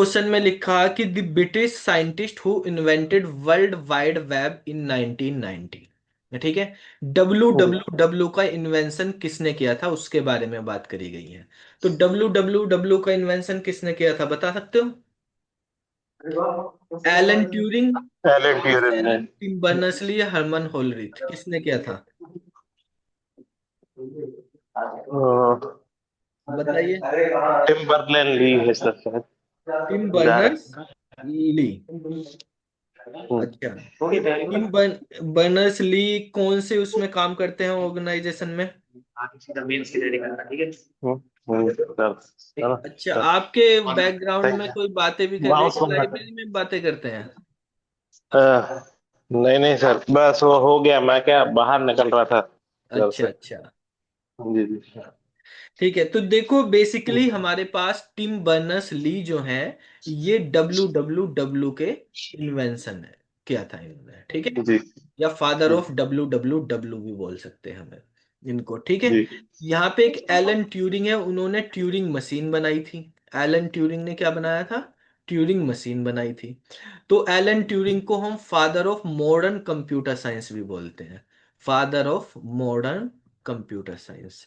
Question में लिखा कि the British scientist who invented world wide web in 1990। ठीक है। डब्ल्यू जी। डब्ल्यू डब्ल्यू का इन्वेंशन किसने किया था उसके बारे में बात करी गई है। तो डब्ल्यू डब्ल्यू डब्ल्यू का इन्वेंशन किसने किया था बता सकते हो? एलन ट्यूरिंग, एलन ट्यूरिंग ने। टिम बर्नर्स ली या हरमन होलरीथ, किसने किया था? बताइए। टिम बर्नर ली है सर शायद। टिम जा बर्नर्स रहा ली। है। अच्छा। बर्नर्स ली कौन से उसमें काम करते हैं ऑर्गेनाइजेशन में? सर सर अच्छा, सर आपके बैकग्राउंड में कोई बातें भी कर रही है माउस कि बंद कर। लाइब्रेरी में बातें करते हैं? नहीं नहीं सर, बस वो हो गया, मैं क्या बाहर निकल रहा था घर अच्छा से। अच्छा। जी जी। हाँ, ठीक है। तो देखो बेसिकली हमारे पास टिम बर्नर्स ली जो है, ये डब्ल्यू डब्ल्यू डब्ल्यू के इन्वेंशन है, किया था इन्होंने। ठीक है। जी या फादर जी ऑफ डब्ल्यू डब्ल्यू डब्ल्यू भी बोल सकते हैं हमें इनको। ठीक है। जी। यहाँ पे एक एलन ट्यूरिंग है, उन्होंने ट्यूरिंग मशीन बनाई थी। एलन ट्यूरिंग ने क्या बनाया था? ट्यूरिंग मशीन बनाई थी। तो एलन ट्यूरिंग को हम father of modern computer science भी बोलते हैं। Father of modern computer science.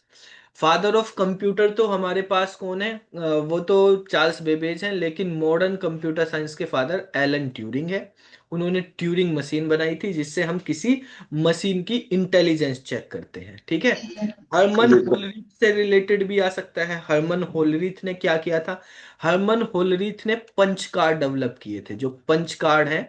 Father of computer तो हमारे पास कौन है? वो तो चार्ल्स बेबेज हैं, लेकिन मॉडर्न कंप्यूटर साइंस के फादर एलन ट्यूरिंग है। उन्होंने ट्यूरिंग मशीन बनाई थी जिससे हम किसी मशीन की इंटेलिजेंस चेक करते हैं। ठीक है। हरमन जी सर। होलरीथ से रिलेटेड भी आ सकता है। हरमन होलरीथ ने क्या किया था? हरमन होलरीथ ने पंच कार्ड डेवलप किए थे, जो पंच कार्ड है।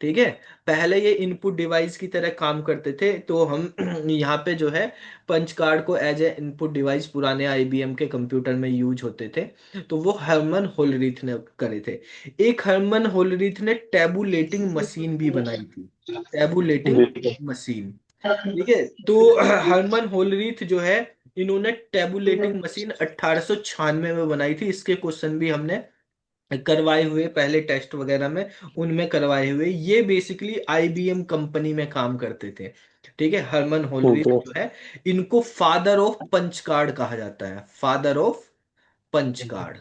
ठीक है। पहले ये इनपुट डिवाइस की तरह काम करते थे, तो हम यहाँ पे जो है पंच कार्ड को एज ए इनपुट डिवाइस पुराने आईबीएम के कंप्यूटर में यूज होते थे। तो वो हरमन होलरीथ ने करे थे। एक हरमन होलरीथ ने टैबुलेटिंग मशीन भी बनाई थी। टैबुलेटिंग जी मशीन। ठीक है। तो हरमन होलरीथ जो है, इन्होंने टैबुलेटिंग मशीन 1896 में बनाई थी। इसके क्वेश्चन भी हमने करवाए हुए पहले टेस्ट वगैरह में, उनमें करवाए हुए। ये बेसिकली आईबीएम कंपनी में काम करते थे। ठीक है। हरमन होलरीथ जी। जो है, इनको फादर ऑफ पंच कार्ड कहा जाता है। Father of punch card.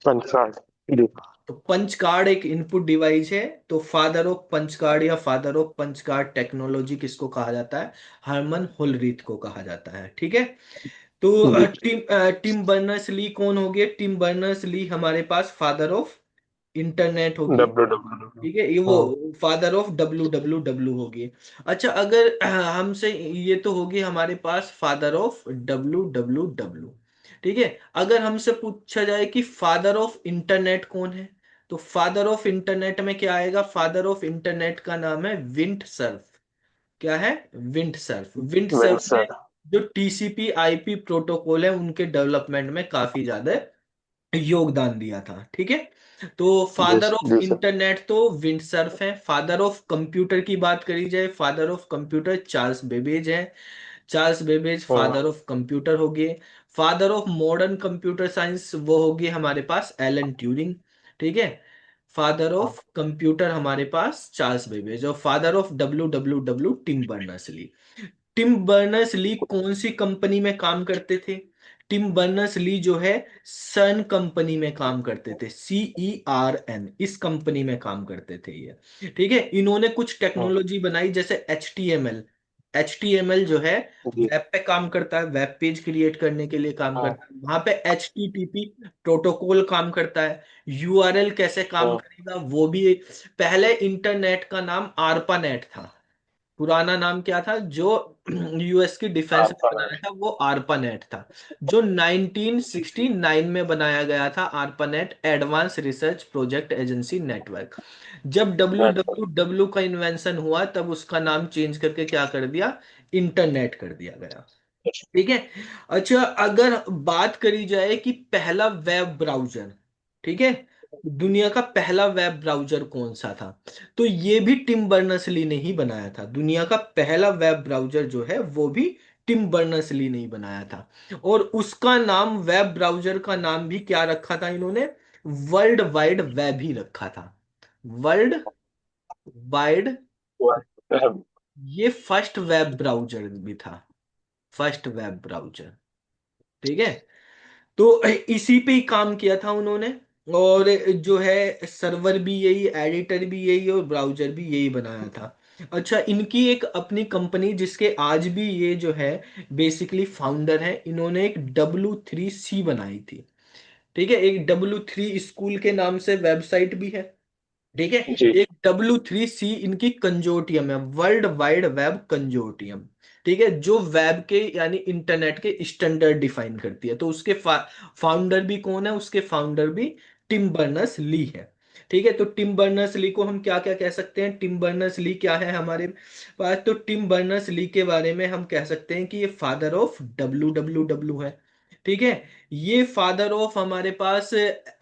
Panchayat. जी। तो पंच कार्ड एक इनपुट डिवाइस है, तो फादर ऑफ पंच कार्ड या father of punch card technology किसको कहा जाता है? हरमन होलरीथ को कहा जाता है। ठीक है। तो जी। टिम बर्नर्स ली कौन हो गए? टिम बर्नर्स ली हमारे पास फादर ऑफ इंटरनेट हो गए। W W. ठीक है। ये वो हाँ। Father of W W W होगी। अच्छा, अगर हमसे ये तो होगी हमारे पास father of W W W. ठीक है। अगर हमसे पूछा जाए कि फादर ऑफ इंटरनेट कौन है, तो फादर ऑफ इंटरनेट में क्या आएगा? फादर ऑफ इंटरनेट का नाम है विंड सर्फ। क्या है? Wind Surf. विंड सर्फ ने विंसर। जो टीसीपी आईपी प्रोटोकॉल है उनके डेवलपमेंट में काफी ज्यादा योगदान दिया था। ठीक है। तो जी फादर ऑफ जी सर। इंटरनेट तो विंडसर्फ है। फादर ऑफ कंप्यूटर की बात करी जाए, father of computer Charles Babbage है। चार्ल्स बेबेज हाँ। फादर ऑफ कंप्यूटर हो गए। Father of modern computer science वो होगी हमारे पास एलन ट्यूरिंग। ठीक है। फादर ऑफ कंप्यूटर हमारे पास चार्ल्स बेबेज, और father of W W W Tim Berners Lee. Tim Berners Lee कौन सी कंपनी में काम करते थे? टिम बर्नर्स ली जो है सन कंपनी में काम करते थे। CERN, इस कंपनी में काम करते थे ये। ठीक है। इन्होंने कुछ हाँ। टेक्नोलॉजी बनाई जैसे HTML। HTML जो है जी। वेब पे काम करता है, वेब पेज क्रिएट करने के लिए काम हाँ। करता है। वहां पे HTTP प्रोटोकॉल काम करता है। URL कैसे काम हाँ। करेगा वो भी। पहले इंटरनेट का नाम आरपानेट था। पुराना नाम क्या था जो यूएस की डिफेंस ने आपका बनाया नाम। था? वो आरपानेट था, जो 1969 में बनाया गया था। ARPANET advance research project agency network. जब डब्ल्यू नेटवर्क। डब्ल्यू डब्ल्यू का इन्वेंशन हुआ तब उसका नाम चेंज करके क्या कर दिया? इंटरनेट कर दिया गया। ठीक है। अच्छा, अगर बात करी जाए कि पहला वेब ब्राउजर, ठीक है, दुनिया का पहला वेब ब्राउजर कौन सा था, तो ये भी टिम बर्नर्स-ली ने ही बनाया था। दुनिया का पहला वेब ब्राउजर जो है वो भी टिम बर्नर्स-ली ने ही बनाया था। और उसका नाम, वेब ब्राउजर का नाम भी क्या रखा था इन्होंने? वर्ल्ड वाइड वेब ही रखा था। World wide. ये फर्स्ट वेब ब्राउजर भी था। First web browser. ठीक है। तो इसी पे ही काम किया था उन्होंने। और जो है सर्वर भी यही, एडिटर भी यही और ब्राउजर भी यही बनाया था। अच्छा, इनकी एक अपनी कंपनी जिसके आज भी ये जो है बेसिकली फाउंडर है, इन्होंने एक W3C बनाई थी। ठीक है, एक W3 स्कूल के नाम से वेबसाइट भी है। ठीक है, जी। एक W3C इनकी कंजोर्टियम है, वर्ल्ड वाइड वेब कंजोर्टियम। ठीक है, जो वेब के यानी इंटरनेट के स्टैंडर्ड डिफाइन करती है। तो उसके फाउंडर भी कौन है? उसके फाउंडर भी टिम बर्नर्स ली है। ठीक है, तो टिम बर्नर्स ली को हम क्या क्या कह सकते हैं? टिम बर्नर्स ली क्या है हमारे पास? तो टिम बर्नर्स ली के बारे में हम कह सकते हैं कि ये फादर ऑफ WWW है। ठीक है, ये फादर ऑफ हमारे पास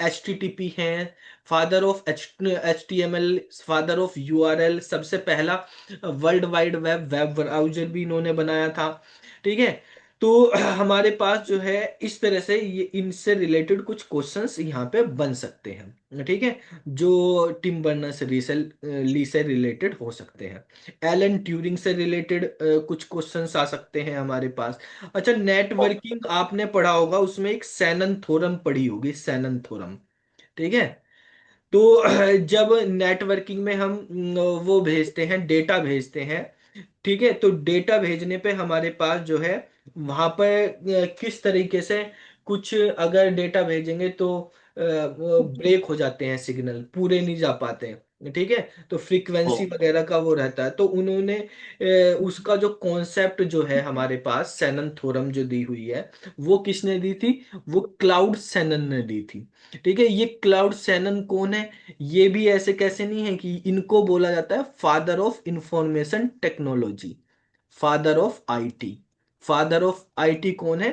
HTTP है, father of HTML, father of URL, सबसे पहला world wide web web browser भी इन्होंने बनाया था। ठीक है, तो हमारे पास जो है इस तरह से ये इनसे रिलेटेड कुछ क्वेश्चंस यहाँ पे बन सकते हैं। ठीक है, जो टिम बर्नर्स ली से रिलेटेड हो सकते हैं। एलन ट्यूरिंग से रिलेटेड कुछ क्वेश्चंस आ सकते हैं हमारे पास। अच्छा, नेटवर्किंग आपने पढ़ा होगा, उसमें एक सैनन थ्योरम पढ़ी होगी, सैनन थ्योरम। ठीक है, तो जब नेटवर्किंग में हम वो भेजते हैं, डेटा भेजते हैं। ठीक है, तो डेटा भेजने पे हमारे पास जो है वहां पर किस तरीके से कुछ अगर डेटा भेजेंगे तो ब्रेक हो जाते हैं, सिग्नल पूरे नहीं जा पाते हैं। ठीक है, तो फ्रीक्वेंसी वगैरह का वो रहता है। तो उन्होंने उसका जो कॉन्सेप्ट जो है हमारे पास सैनन थ्योरम जो दी हुई है, वो किसने दी थी? वो क्लाउड सैनन ने दी थी। ठीक है, ये क्लाउड सैनन कौन है? ये भी ऐसे कैसे नहीं है कि इनको बोला जाता है father of information technology, father of IT. Father of IT कौन है?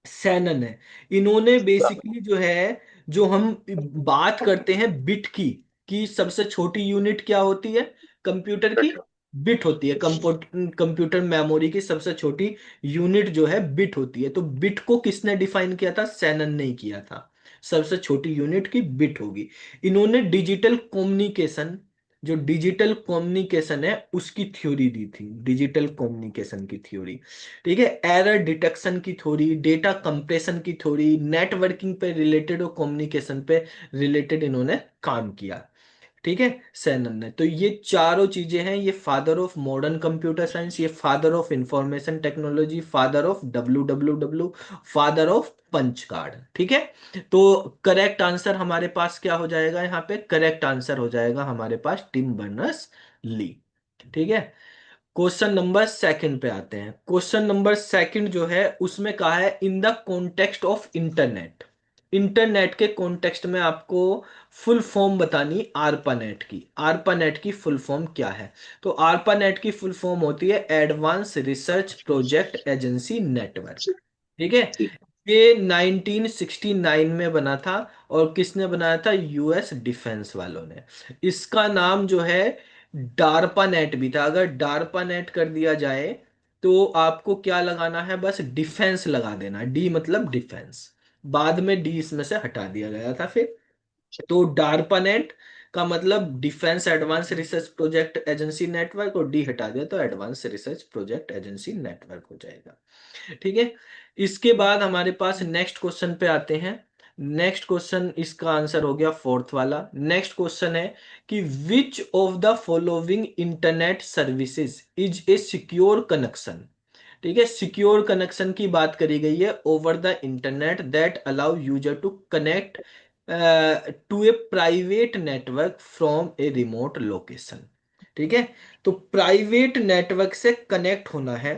सैनन है। इन्होंने बेसिकली जो है, जो हम बात करते हैं बिट की, कि सबसे छोटी यूनिट क्या होती है कंप्यूटर की? बिट होती है। कंप्यूटर मेमोरी की सबसे छोटी यूनिट जो है बिट होती है। तो बिट को किसने डिफाइन किया था? सैनन ने ही किया था। सबसे छोटी यूनिट की बिट होगी। इन्होंने डिजिटल कम्युनिकेशन, जो डिजिटल कम्युनिकेशन है उसकी थ्योरी दी थी, डिजिटल कम्युनिकेशन की थ्योरी। ठीक है, एरर डिटेक्शन की थ्योरी, डेटा कंप्रेशन की थ्योरी, नेटवर्किंग पे रिलेटेड और कम्युनिकेशन पे रिलेटेड इन्होंने काम किया। ठीक है, सैनन ने। तो ये चारों चीजें हैं, ये father of modern computer science, ये father of information technology, father of WWW, father of punch card. ठीक है, तो करेक्ट आंसर हमारे पास क्या हो जाएगा? यहाँ पे करेक्ट आंसर हो जाएगा हमारे पास टिम बर्नर्स ली। ठीक है, क्वेश्चन नंबर सेकंड पे आते हैं। क्वेश्चन नंबर सेकंड जो है उसमें कहा है in the context of internet. Internet के कॉन्टेक्स्ट में आपको फुल फॉर्म बतानी आरपानेट की। आरपानेट की फुल फॉर्म क्या है? तो आरपानेट की फुल फॉर्म होती है advance research project agency network. ठीक है, ये 1969 में बना था। और किसने बनाया था? US डिफेंस वालों ने। इसका नाम जो है डार्पा नेट भी था। अगर डार्पा नेट कर दिया जाए तो आपको क्या लगाना है? बस डिफेंस लगा देना, डी मतलब डिफेंस। बाद में डी इसमें से हटा दिया गया था फिर। तो डार्पा नेट का मतलब defence advance research project agency network, और डी हटा दिया तो advance research project agency network हो जाएगा। ठीक है, इसके बाद हमारे पास नेक्स्ट क्वेश्चन पे आते हैं। नेक्स्ट क्वेश्चन, इसका आंसर हो गया फोर्थ वाला। नेक्स्ट क्वेश्चन है कि which of the following internet services is a secure connection. ठीक है, सिक्योर कनेक्शन की बात करी गई है, over the internet that allow user to connect to a private network from a remote location. ठीक है, तो प्राइवेट नेटवर्क से कनेक्ट होना है।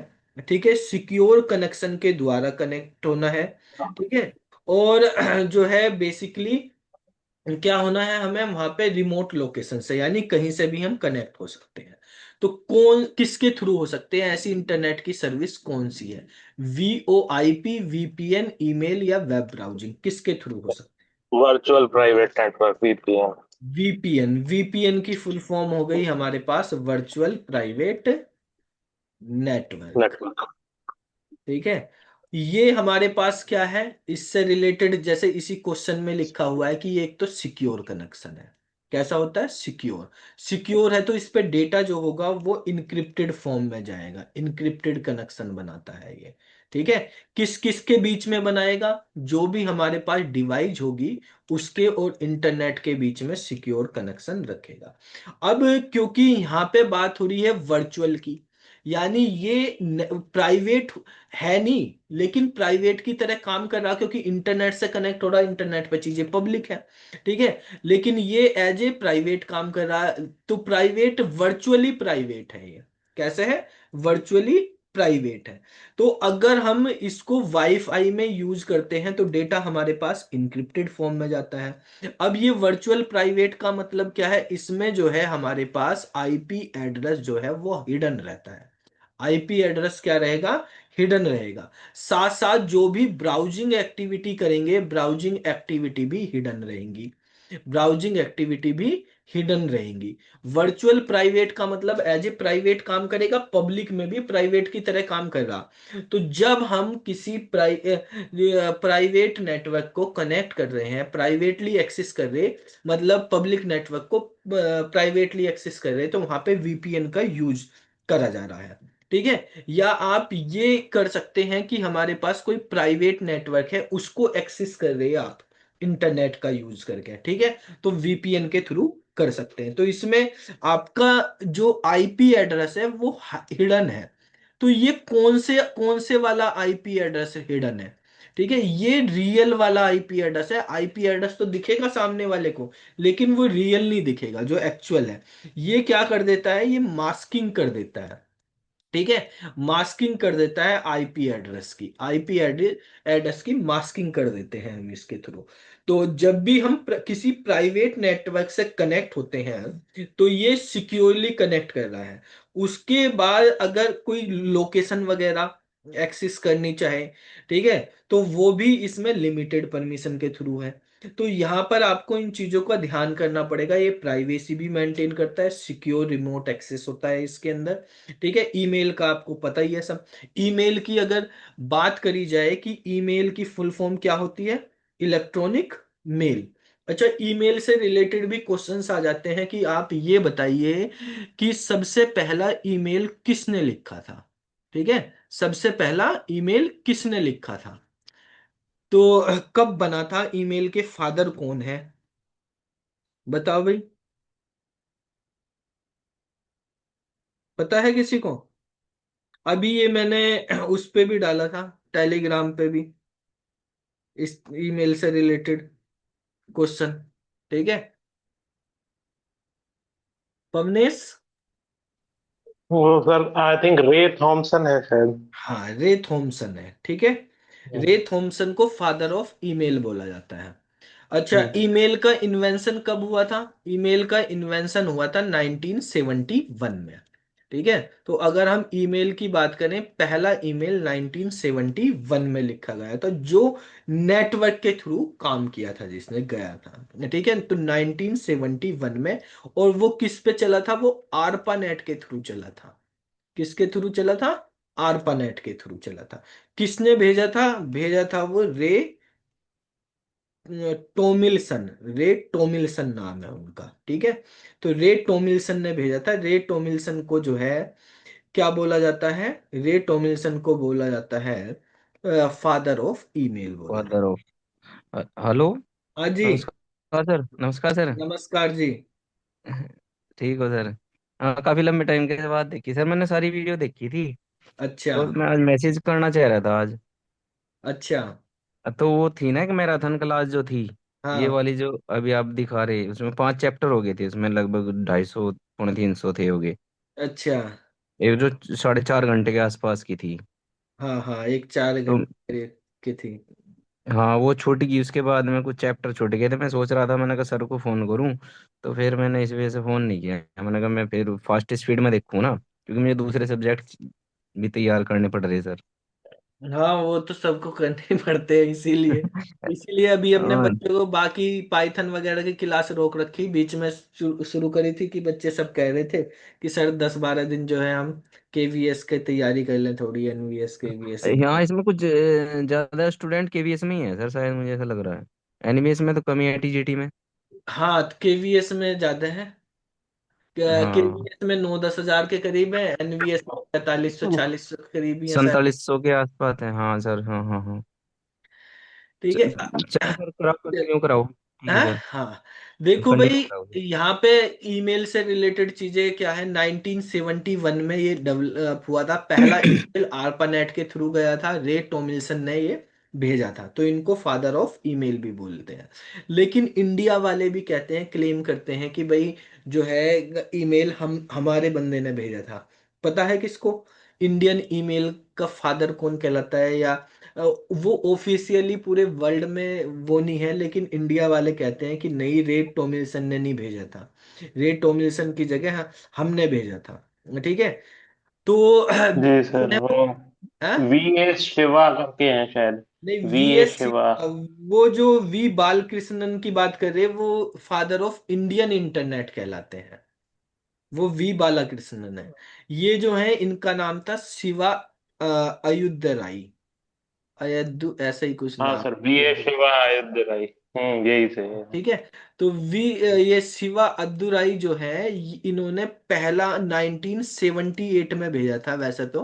ठीक है, सिक्योर कनेक्शन के द्वारा कनेक्ट होना है। ठीक है, और जो है बेसिकली क्या होना है? हमें वहां पे रिमोट लोकेशन से, यानी कहीं से भी हम कनेक्ट हो सकते हैं। तो कौन किसके थ्रू हो सकते हैं? ऐसी इंटरनेट की सर्विस कौन सी है? VoIP, VPN, ईमेल या वेब ब्राउजिंग, किसके थ्रू हो सकते वर्चुअल प्राइवेट नेटवर्क, VPN। हैं? VPN। VPN की फुल फॉर्म हो गई हमारे पास वर्चुअल प्राइवेट नेटवर्क। नेटवर्क। ठीक है, ये हमारे पास क्या है इससे रिलेटेड? जैसे इसी क्वेश्चन में लिखा हुआ है कि ये एक तो सिक्योर कनेक्शन है। कैसा होता है? सिक्योर। सिक्योर है तो इस पे डेटा जो होगा वो इनक्रिप्टेड फॉर्म में जाएगा, इनक्रिप्टेड कनेक्शन बनाता है ये। ठीक है। किस किस के बीच में बनाएगा? जो भी हमारे पास डिवाइस होगी उसके और इंटरनेट के बीच में सिक्योर कनेक्शन रखेगा। अब क्योंकि यहाँ पे बात हो रही है वर्चुअल की, यानी ये प्राइवेट है नहीं, लेकिन प्राइवेट की तरह काम कर रहा, क्योंकि इंटरनेट से कनेक्ट हो रहा, इंटरनेट पे चीजें पब्लिक है। ठीक है। लेकिन ये एज ए प्राइवेट काम कर रहा है, तो प्राइवेट वर्चुअली प्राइवेट है ये। कैसे है? वर्चुअली प्राइवेट है। तो अगर हम इसको वाईफाई में यूज करते हैं तो डेटा हमारे पास इंक्रिप्टेड फॉर्म में जाता है। अब ये वर्चुअल प्राइवेट का मतलब क्या है? इसमें जो है हमारे पास आईपी एड्रेस जो है वो हिडन रहता है। आईपी एड्रेस क्या रहेगा? हिडन रहेगा। साथ साथ जो भी ब्राउजिंग एक्टिविटी करेंगे, ब्राउजिंग एक्टिविटी भी हिडन रहेंगी। ब्राउजिंग एक्टिविटी भी हिडन रहेंगी। वर्चुअल प्राइवेट का मतलब एज ए प्राइवेट काम करेगा, पब्लिक में भी प्राइवेट की तरह काम कर रहा। तो जब हम किसी प्राइवेट नेटवर्क को कनेक्ट कर रहे हैं, प्राइवेटली एक्सेस कर रहे, मतलब पब्लिक नेटवर्क को प्राइवेटली एक्सेस कर रहे, तो वहां पे वीपीएन का यूज करा जा रहा है। ठीक है। या आप ये कर सकते हैं कि हमारे पास कोई प्राइवेट नेटवर्क है, उसको एक्सेस कर रहे हैं आप इंटरनेट का यूज करके। ठीक है। तो वीपीएन के थ्रू कर सकते हैं। तो इसमें आपका जो आईपी एड्रेस है वो हिडन है। तो ये कौन से वाला आईपी एड्रेस हिडन है? ठीक है। ये रियल वाला आईपी एड्रेस है। आईपी एड्रेस तो दिखेगा सामने वाले को, लेकिन वो रियल नहीं दिखेगा जो एक्चुअल है। ये क्या कर देता है? ये मास्किंग कर देता है। ठीक है। मास्किंग कर देता है आईपी एड्रेस की, आईपी एड्रेस की मास्किंग कर देते हैं हम इसके थ्रू। तो जब भी हम किसी प्राइवेट नेटवर्क से कनेक्ट होते हैं तो ये सिक्योरली कनेक्ट कर रहा है। उसके बाद अगर कोई लोकेशन वगैरह एक्सेस करनी चाहे, ठीक है, तो वो भी इसमें लिमिटेड परमिशन के थ्रू है। तो यहाँ पर आपको इन चीजों का ध्यान करना पड़ेगा। ये प्राइवेसी भी मेंटेन करता है, सिक्योर रिमोट एक्सेस होता है इसके अंदर। ठीक है। ईमेल का आपको पता ही है सब। ईमेल की अगर बात करी जाए कि ईमेल की फुल फॉर्म क्या होती है? Electronic mail. अच्छा, ईमेल से रिलेटेड भी क्वेश्चंस आ जाते हैं कि आप ये बताइए कि सबसे पहला ईमेल किसने लिखा था? ठीक है। सबसे पहला ईमेल किसने लिखा था? तो कब बना था? ईमेल के फादर कौन है? बताओ भाई। पता है किसी को? अभी ये मैंने उस पे भी डाला था, टेलीग्राम पे भी, इस ईमेल से रिलेटेड क्वेश्चन। ठीक है। पवनेश। वो सर आई थिंक रे थॉमसन है शायद। हाँ, रे थॉमसन है। ठीक है। रे थॉमसन को फादर ऑफ ईमेल बोला जाता है। अच्छा, हम्म। ईमेल का इन्वेंशन कब हुआ था? ईमेल का इन्वेंशन हुआ था 1971 में। ठीक है। तो अगर हम ईमेल की बात करें, पहला ईमेल 1971 में लिखा गया था, जो नेटवर्क के थ्रू काम किया था, जिसने गया था। ठीक है। तो 1971 में। और वो किस पे चला था? वो आरपा नेट के थ्रू चला था। किसके थ्रू चला था? आरपानेट के थ्रू चला था। किसने भेजा था? भेजा था वो रे टोमिल्सन। रे टोमिल्सन नाम है उनका। ठीक है। तो रे टोमिल्सन ने भेजा था। रे टोमिल्सन को जो है क्या बोला जाता है? रे टोमिल्सन को बोला जाता है फादर ऑफ ईमेल बोला जाता फादर ऑफ। हेलो। है। हाँ जी। नमस्कार सर, नमस्कार सर। नमस्कार जी। ठीक हो सर? हाँ, काफी लंबे टाइम के बाद देखी सर, मैंने सारी वीडियो देखी थी। अच्छा। तो मैं आज मैसेज करना चाह रहा था आज। अच्छा। तो वो थी ना कि मैराथन क्लास जो थी, ये हाँ। वाली जो अभी आप दिखा रहे, उसमें 5 चैप्टर हो गए थे, उसमें लगभग 250 350 थे हो गए। अच्छा। ये जो 4.5 घंटे के आसपास की थी। हाँ हाँ, एक 4 घंटे तो की थी। हाँ, वो छूट गई, उसके बाद में कुछ चैप्टर छूट गए थे। मैं सोच रहा था, मैंने कहा सर को फोन करूं, तो फिर मैंने इस वजह से फोन नहीं किया। मैंने कहा मैं फिर फास्ट स्पीड में देखूँ ना, क्योंकि मुझे दूसरे सब्जेक्ट भी तैयार करने पड़ रहे सर। हाँ, वो तो सबको करने ही पड़ते हैं, इसीलिए इसीलिए अभी अपने हाँ। बच्चों को बाकी पाइथन वगैरह की क्लास रोक रखी। बीच में शुरू करी थी कि बच्चे सब कह रहे थे कि सर 10-12 दिन जो है हम केवीएस की तैयारी कर लें, थोड़ी एनवीएस केवीएस की। यहाँ इसमें कुछ ज्यादा स्टूडेंट केवीएस में ही है सर, शायद मुझे ऐसा लग रहा है। एनिमेस में तो कमी है टीजीटी में। हाँ, केवीएस में ज्यादा है। हाँ, केवीएस में 9-10 हजार के करीब है, एनवीएस में 4500-4600 के करीब ही है सर। 4700 के आसपास है, हाँ सर, हाँ हाँ हाँ। ठीक है। चलो सर, कराओ, कंटिन्यू कराओ, ठीक है हाँ सर। हाँ। देखो भाई, कंटिन्यू कराओ सर। यहाँ पे ईमेल से रिलेटेड चीजें क्या है, 1971 में ये डेवलप हुआ था। पहला ईमेल आर्पानेट के थ्रू गया था, रे टॉमिल्सन ने ये भेजा था, तो इनको फादर ऑफ ईमेल भी बोलते हैं। लेकिन इंडिया वाले भी कहते हैं, क्लेम करते हैं कि भाई जो है ईमेल हम हमारे बंदे ने भेजा था। पता है किसको इंडियन ईमेल का फादर कौन कहलाता है, या वो ऑफिशियली पूरे वर्ल्ड में वो नहीं है, लेकिन इंडिया वाले कहते हैं कि नहीं, रे टॉमिल्सन ने नहीं भेजा था, रे टॉमिल्सन की जगह हमने भेजा था। ठीक है। तो जी सर, वो हाँ? वी एस शिवा करके हैं शायद। नहीं, V V S S, Shiva. वो जो वी बालकृष्णन की बात कर रहे हैं, वो फादर ऑफ इंडियन इंटरनेट कहलाते हैं। वो वी बालाकृष्णन है। ये जो है इनका नाम था शिवा अयुध्यराई, अयदु ऐसा ही कुछ हाँ नाम। सर, वी एस शिवा आयुध राई। यही से है। ठीक है। तो ये शिवा अद्दुराई जो है, इन्होंने पहला 1978 में भेजा था वैसे तो।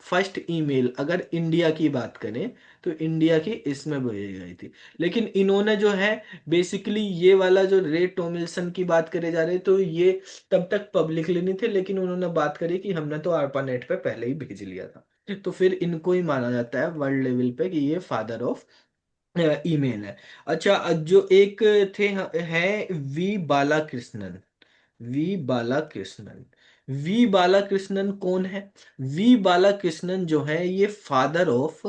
फर्स्ट ईमेल अगर इंडिया की बात करें तो इंडिया की इसमें भेजी गई थी। लेकिन इन्होंने जो है बेसिकली ये वाला जो रे टॉमिल्सन की बात करे जा रहे, तो ये तब तक पब्लिकली नहीं थे, लेकिन उन्होंने बात करी कि हमने तो आर्पानेट पे पहले ही भेज लिया था। तो फिर इनको ही माना जाता है वर्ल्ड लेवल पे कि ये फादर ऑफ ईमेल है। अच्छा, जो एक थे हैं V Balakrishnan. V Balakrishnan, V Balakrishnan कौन है? वी बालाकृष्णन जो है ये फादर ऑफ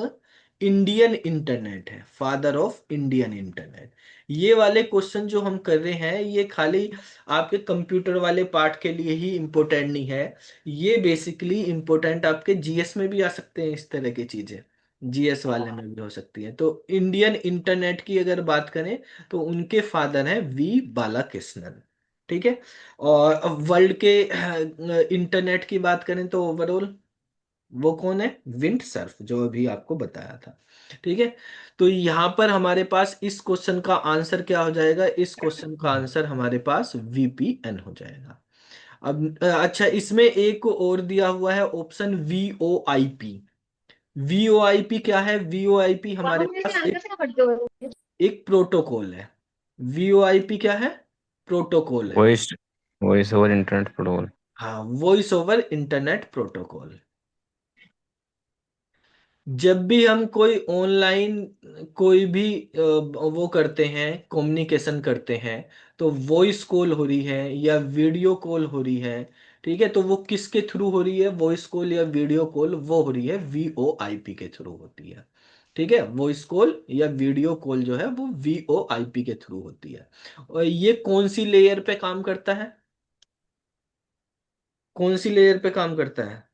इंडियन इंटरनेट है, फादर ऑफ इंडियन इंटरनेट। ये वाले क्वेश्चन जो हम कर रहे हैं, ये खाली आपके कंप्यूटर वाले पार्ट के लिए ही इम्पोर्टेंट नहीं है। ये बेसिकली इम्पोर्टेंट आपके जीएस में भी आ सकते हैं, इस तरह की चीजें जीएस वाले में भी हो सकती हैं। तो इंडियन इंटरनेट की अगर बात करें तो उनके फादर हैं वी बालाकृष्णन। ठीक है। और वर्ल्ड के इंटरनेट की बात करें तो ओवरऑल वो कौन है? विंड सर्फ, जो अभी आपको बताया था। ठीक है। तो यहाँ पर हमारे पास इस क्वेश्चन का आंसर क्या हो जाएगा? इस क्वेश्चन का आंसर हमारे पास वीपीएन हो जाएगा। अब अच्छा, इसमें एक और दिया हुआ है ऑप्शन वीओआईपी। वीओआईपी क्या है? वीओआईपी हमारे पास एक प्रोटोकॉल है। वीओआईपी क्या है? प्रोटोकॉल है। Voice voice over internet protocol. हाँ, वॉइस ओवर इंटरनेट प्रोटोकॉल। जब भी हम कोई ऑनलाइन कोई भी वो करते हैं, कम्युनिकेशन करते हैं, तो वॉइस कॉल हो रही है या वीडियो कॉल हो रही है, ठीक है, तो वो किसके थ्रू हो रही है? वॉइस कॉल या वीडियो कॉल वो हो रही है वीओआईपी के थ्रू होती है। ठीक है। वॉइस कॉल या वीडियो कॉल जो है वो वीओआईपी के थ्रू होती है। और ये कौन सी लेयर पे काम करता है? कौन सी लेयर पे काम करता है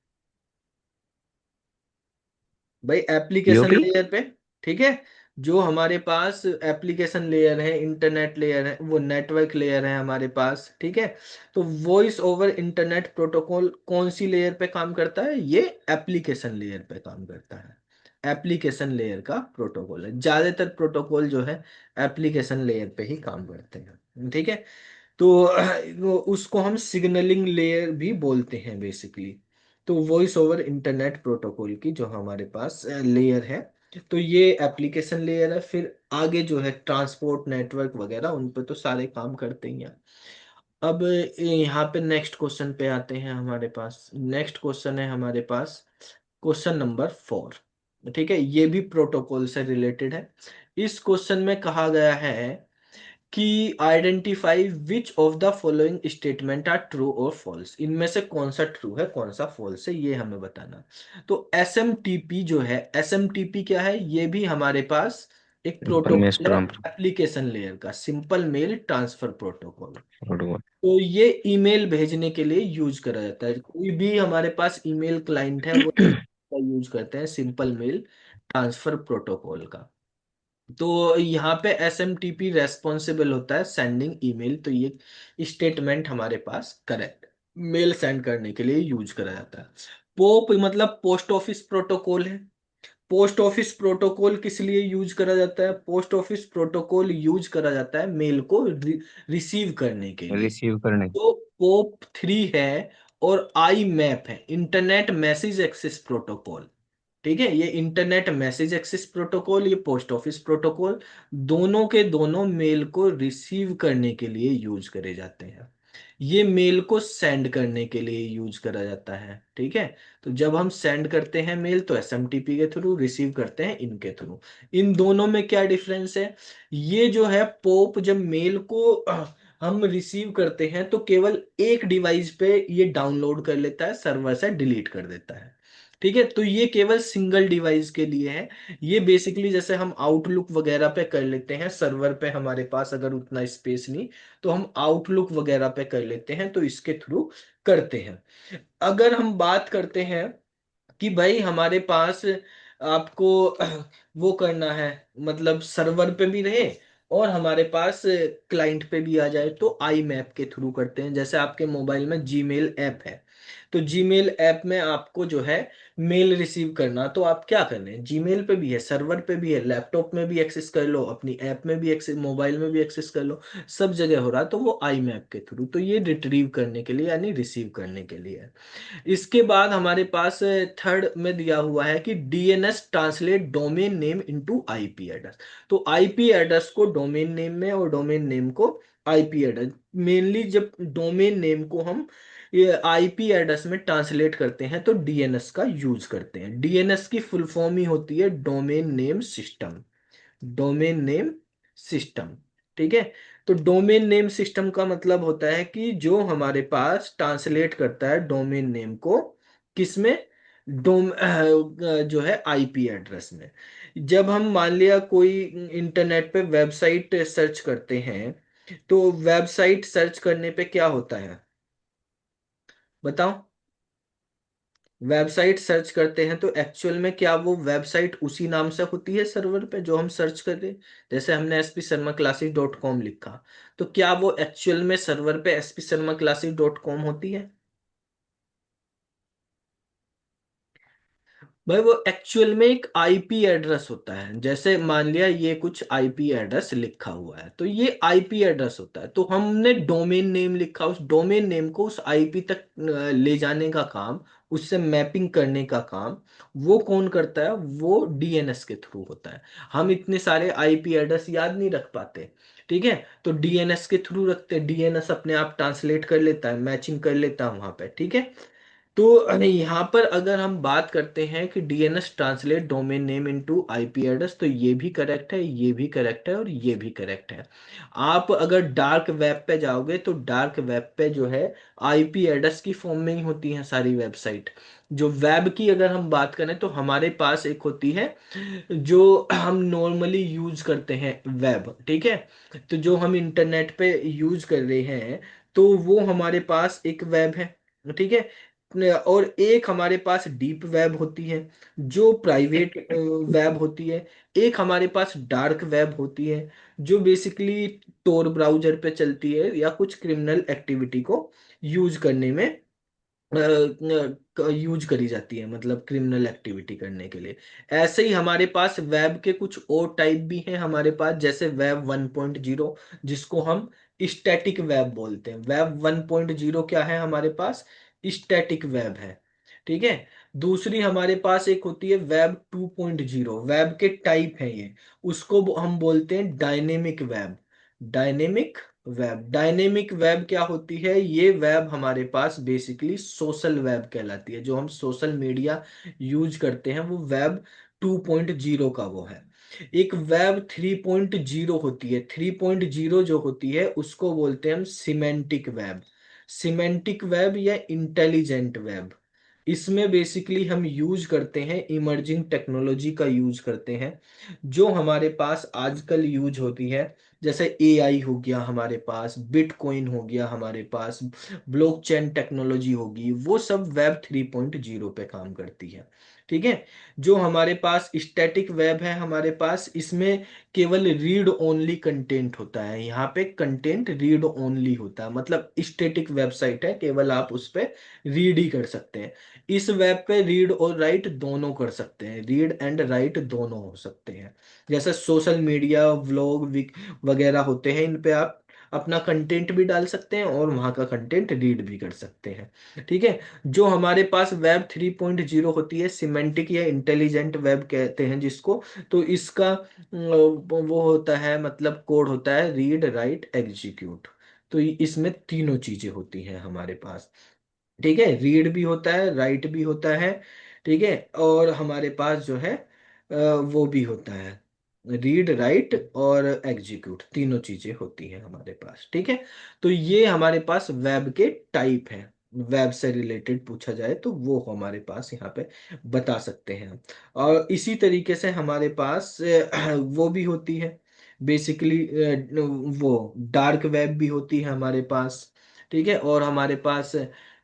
भाई? Application POP. लेयर पे। ठीक है। जो हमारे पास एप्लीकेशन लेयर है, इंटरनेट लेयर है, वो नेटवर्क लेयर है हमारे पास। ठीक है। तो वॉइस ओवर इंटरनेट प्रोटोकॉल कौन सी लेयर पे काम करता है? ये एप्लीकेशन लेयर पे काम करता है। एप्लीकेशन लेयर का प्रोटोकॉल है। ज्यादातर प्रोटोकॉल जो है एप्लीकेशन लेयर पे ही काम करते हैं। ठीक है। तो उसको हम सिग्नलिंग लेयर भी बोलते हैं बेसिकली। तो वॉइस ओवर इंटरनेट प्रोटोकॉल की जो हमारे पास लेयर है, तो ये एप्लीकेशन लेयर है। फिर आगे जो है ट्रांसपोर्ट नेटवर्क वगैरह, उन पे तो सारे काम करते ही हैं। अब यहाँ पे नेक्स्ट क्वेश्चन पे आते हैं। हमारे पास नेक्स्ट क्वेश्चन है हमारे पास क्वेश्चन नंबर 4। ठीक है, ये भी प्रोटोकॉल से रिलेटेड है। इस क्वेश्चन में कहा गया है कि identify which of the following statement are true और फॉल्स। इनमें से कौन सा ट्रू है, कौन सा फॉल्स है, ये हमें बताना। तो एसएमटीपी जो है, एसएमटीपी क्या है? ये भी हमारे पास एक सिंपल मेस प्रोटोकॉल है ट्रांसफर एप्लीकेशन लेयर का, simple mail transfer protocol. Protocol. तो ये ईमेल भेजने के लिए यूज करा जाता है। कोई भी हमारे पास ईमेल क्लाइंट है वो यूज करते हैं सिंपल मेल ट्रांसफर प्रोटोकॉल का। तो यहाँ पे एसएमटीपी रेस्पॉन्सिबल होता है सेंडिंग ईमेल। तो ये स्टेटमेंट हमारे पास करेक्ट, मेल सेंड करने के लिए यूज करा जाता है। पोप मतलब पोस्ट ऑफिस प्रोटोकॉल है। पोस्ट ऑफिस प्रोटोकॉल किस लिए यूज करा जाता है? पोस्ट ऑफिस प्रोटोकॉल यूज करा जाता है मेल को रिसीव करने के लिए। रिसीव करने। तो पोप 3 है और आई मैप है, इंटरनेट मैसेज एक्सेस प्रोटोकॉल। ठीक है, ये इंटरनेट मैसेज एक्सेस प्रोटोकॉल, ये पोस्ट ऑफिस प्रोटोकॉल, दोनों के दोनों मेल को रिसीव करने के लिए यूज करे जाते हैं। ये मेल को सेंड करने के लिए यूज करा जाता है। ठीक है, तो जब हम सेंड करते हैं मेल तो एसएमटीपी के थ्रू, रिसीव करते हैं इनके थ्रू। इन दोनों में क्या डिफरेंस है? ये जो है पोप, जब मेल को हम रिसीव करते हैं तो केवल एक डिवाइस पे ये डाउनलोड कर लेता है, सर्वर से डिलीट कर देता है। ठीक है, तो ये केवल सिंगल डिवाइस के लिए है। ये बेसिकली जैसे हम आउटलुक वगैरह पे कर लेते हैं, सर्वर पे हमारे पास अगर उतना स्पेस नहीं, तो हम आउटलुक वगैरह पे कर लेते हैं, तो इसके थ्रू करते हैं। अगर हम बात करते हैं कि भाई हमारे पास आपको वो करना है, मतलब सर्वर पे भी रहे और हमारे पास क्लाइंट पे भी आ जाए, तो आई मैप के थ्रू करते हैं। जैसे आपके मोबाइल में जीमेल ऐप है, तो जीमेल ऐप में आपको जो है मेल रिसीव करना, तो आप क्या कर रहे हैं, जीमेल पे भी है, सर्वर पे भी है, लैपटॉप में भी एक्सेस कर लो, अपनी ऐप में भी एक्सेस, मोबाइल में भी एक्सेस कर लो, सब जगह हो रहा, तो वो आई मैप के थ्रू, तो ये रिट्रीव करने के लिए यानी रिसीव करने के लिए है। इसके बाद हमारे पास थर्ड में दिया हुआ है कि DNS translate domain name into IP address. तो आईपी एड्रेस को डोमेन नेम में और डोमेन नेम को आईपी एड्रेस, मेनली जब डोमेन नेम को हम आईपी एड्रेस में ट्रांसलेट करते हैं तो डीएनएस का यूज करते हैं। डीएनएस की फुल फॉर्म ही होती है domain name system, domain name system. ठीक है, तो डोमेन नेम सिस्टम का मतलब होता है कि जो हमारे पास ट्रांसलेट करता है डोमेन नेम को, किसमें, जो है आईपी एड्रेस में। जब हम मान लिया कोई इंटरनेट पे वेबसाइट सर्च करते हैं, तो वेबसाइट सर्च करने पे क्या होता है, बताओ? वेबसाइट सर्च करते हैं तो एक्चुअल में क्या वो वेबसाइट उसी नाम से होती है सर्वर पे जो हम सर्च कर रहे हैं? जैसे हमने spsarmaclasses.com लिखा, तो क्या वो एक्चुअल में सर्वर पे spsarmaclasses.com होती है? भाई वो एक्चुअल में एक आईपी एड्रेस होता है। जैसे मान लिया ये कुछ आईपी एड्रेस लिखा हुआ है, तो ये आईपी एड्रेस होता है, तो हमने डोमेन नेम लिखा, उस डोमेन नेम को उस आईपी तक ले जाने का काम, उससे मैपिंग करने का काम वो कौन करता है? वो डीएनएस के थ्रू होता है। हम इतने सारे आईपी एड्रेस याद नहीं रख पाते। ठीक है, तो डीएनएस के थ्रू रखते हैं, डीएनएस अपने आप ट्रांसलेट कर लेता है, मैचिंग कर लेता है वहां पे। ठीक है, तो यहाँ पर अगर हम बात करते हैं कि DNS translate domain name into IP address, तो ये भी करेक्ट है, ये भी करेक्ट है और ये भी करेक्ट है। आप अगर डार्क वेब पे जाओगे तो डार्क वेब पे जो है आईपी एड्रेस की फॉर्म में ही होती हैं सारी वेबसाइट। जो वेब की अगर हम बात करें तो हमारे पास एक होती है जो हम नॉर्मली यूज करते हैं वेब। ठीक है, तो जो हम इंटरनेट पे यूज कर रहे हैं तो वो हमारे पास एक वेब है। ठीक है, और एक हमारे पास डीप वेब होती है जो प्राइवेट वेब होती है। एक हमारे पास डार्क वेब होती है जो बेसिकली tor ब्राउजर पे चलती है या कुछ क्रिमिनल एक्टिविटी को यूज करने में यूज करी जाती है, मतलब क्रिमिनल एक्टिविटी करने के लिए। ऐसे ही हमारे पास वेब के कुछ और टाइप भी हैं हमारे पास, जैसे वेब 1.0, जिसको हम स्टैटिक वेब बोलते हैं। वेब 1.0 क्या है हमारे पास? स्टैटिक वेब है। ठीक है, दूसरी हमारे पास एक होती है वेब 2.0, वेब के टाइप है ये, उसको हम बोलते हैं dynamic web. Dynamic web, dynamic web क्या होती है? ये वेब हमारे पास बेसिकली सोशल वेब कहलाती है। जो हम सोशल मीडिया यूज करते हैं वो वेब 2.0 का वो है। एक वेब 3.0 होती है, 3.0 जो होती है उसको बोलते हैं हम सिमेंटिक वेब। सिमेंटिक वेब या इंटेलिजेंट वेब, इसमें बेसिकली हम यूज करते हैं इमर्जिंग टेक्नोलॉजी का यूज करते हैं जो हमारे पास आजकल यूज होती है। जैसे एआई हो गया हमारे पास, बिटकॉइन हो गया हमारे पास, ब्लॉकचेन टेक्नोलॉजी होगी, वो सब वेब 3.0 पे काम करती है। ठीक है। जो हमारे पास स्टैटिक वेब है हमारे पास, इसमें केवल रीड ओनली कंटेंट होता है। यहाँ पे कंटेंट रीड ओनली होता है, मतलब स्टैटिक वेबसाइट है, केवल आप उस पे रीड ही कर सकते हैं। इस वेब पे रीड और राइट दोनों कर सकते हैं, रीड एंड राइट दोनों हो सकते हैं। जैसे सोशल मीडिया व्लॉग वगैरह होते हैं, इन पे आप अपना कंटेंट भी डाल सकते हैं और वहाँ का कंटेंट रीड भी कर सकते हैं। ठीक है। जो हमारे पास वेब 3.0 होती है, सिमेंटिक या इंटेलिजेंट वेब कहते हैं जिसको, तो इसका वो होता है, मतलब कोड होता है रीड राइट एग्जीक्यूट। तो इसमें तीनों चीजें होती हैं हमारे पास। ठीक है, रीड भी होता है, राइट भी होता है। ठीक है। और हमारे पास जो है वो भी होता है, रीड राइट और एग्जीक्यूट, तीनों चीजें होती हैं हमारे पास। ठीक है। तो ये हमारे पास वेब के टाइप हैं। वेब से रिलेटेड पूछा जाए तो वो हमारे पास यहाँ पे बता सकते हैं हम। और इसी तरीके से हमारे पास वो भी होती है बेसिकली, वो डार्क वेब भी होती है हमारे पास। ठीक है। और हमारे पास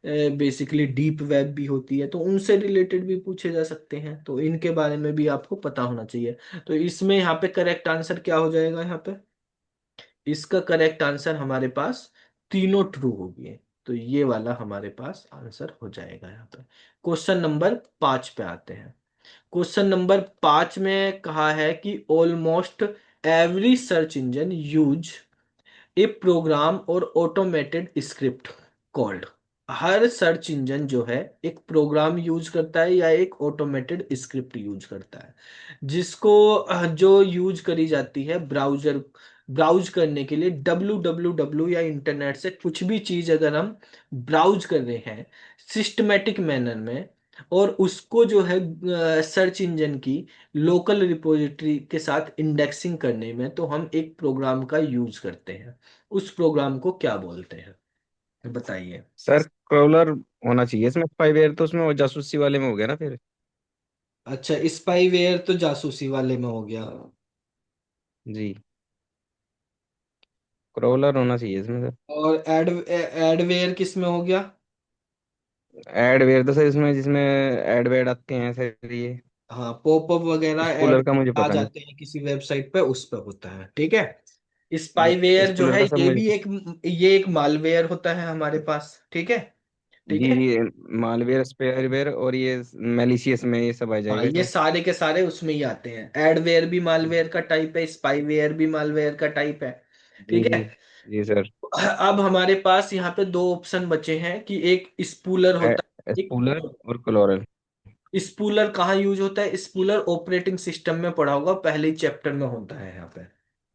बेसिकली डीप वेब भी होती है, तो उनसे रिलेटेड भी पूछे जा सकते हैं, तो इनके बारे में भी आपको पता होना चाहिए। तो इसमें यहाँ पे करेक्ट आंसर क्या हो जाएगा? यहाँ पे इसका करेक्ट आंसर हमारे पास तीनों ट्रू होगी, तो ये वाला हमारे पास आंसर हो जाएगा यहाँ पे। क्वेश्चन नंबर 5 पे आते हैं। क्वेश्चन नंबर 5 में कहा है कि almost every search engine use a program और ऑटोमेटेड स्क्रिप्ट कॉल्ड। हर सर्च इंजन जो है एक प्रोग्राम यूज करता है या एक ऑटोमेटेड स्क्रिप्ट यूज करता है, जिसको जो यूज करी जाती है ब्राउजर ब्राउज करने के लिए। www या इंटरनेट से कुछ भी चीज अगर हम ब्राउज कर रहे हैं सिस्टमेटिक मैनर में, और उसको जो है सर्च इंजन की लोकल रिपोजिटरी के साथ इंडेक्सिंग करने में, तो हम एक प्रोग्राम का यूज करते हैं। उस प्रोग्राम को क्या बोलते हैं? बताइए। सर क्रॉलर होना चाहिए इसमें, स्पाईवेयर तो उसमें वो जासूसी वाले में हो गया ना फिर। अच्छा, स्पाईवेयर तो जासूसी वाले में हो गया। जी, क्रॉलर होना चाहिए इसमें सर। और एडवेयर किस में हो गया? एडवेयर तो सर इसमें जिसमें एड वेड आते हैं सर ये। हाँ, पॉपअप वगैरह ऐड स्पूलर का मुझे आ पता नहीं। जाते हैं किसी वेबसाइट पे, उस पे होता है। ठीक है। ये स्पाईवेयर जो स्पूलर है का सब मुझे। ये एक मालवेयर होता है हमारे पास। ठीक है। ठीक जी है। जी, मालवेयर स्पेयरवेयर और ये मेलिशियस में ये सब आ हाँ, जाएगा ये इसमें। सारे के सारे उसमें ही आते हैं। एडवेयर भी मालवेयर का टाइप है, स्पाईवेयर भी मालवेयर का टाइप है। जी ठीक है। जी जी सर। अब हमारे पास यहाँ पे दो ऑप्शन बचे हैं कि एक स्पूलर होता है, एक स्पूलर और क्लोरल। स्पूलर कहाँ यूज होता है? स्पूलर ऑपरेटिंग सिस्टम में पढ़ा होगा, पहले ही चैप्टर में होता है यहाँ पे।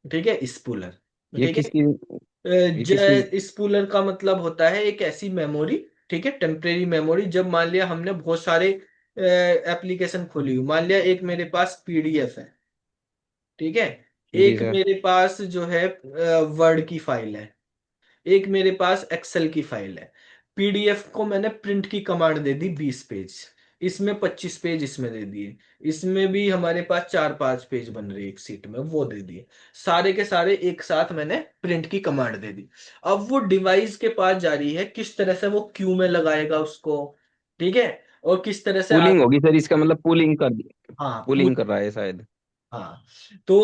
ठीक है, स्पूलर। ये ठीक है। किसकी ये किसकी स्पूलर का मतलब होता है एक ऐसी मेमोरी, ठीक है, टेम्परेरी मेमोरी। जब मान लिया हमने बहुत सारे एप्लीकेशन खोली हुई, मान लिया एक मेरे पास पीडीएफ है, ठीक है, जी एक सर। मेरे पास जो है वर्ड की फाइल है, एक मेरे पास एक्सेल की फाइल है। पीडीएफ को मैंने प्रिंट की कमांड दे दी 20 पेज, इसमें 25 पेज इसमें दे दिए, इसमें भी हमारे पास 4-5 पेज बन रहे एक सीट में, वो दे दिए। सारे के सारे एक साथ मैंने प्रिंट की कमांड दे दी। अब वो डिवाइस के पास जा रही है, किस तरह से वो क्यू में लगाएगा उसको, ठीक है, और किस तरह से पूलिंग आगे। होगी सर इसका मतलब, हाँ, पूलिंग कर रहा है शायद। हाँ। तो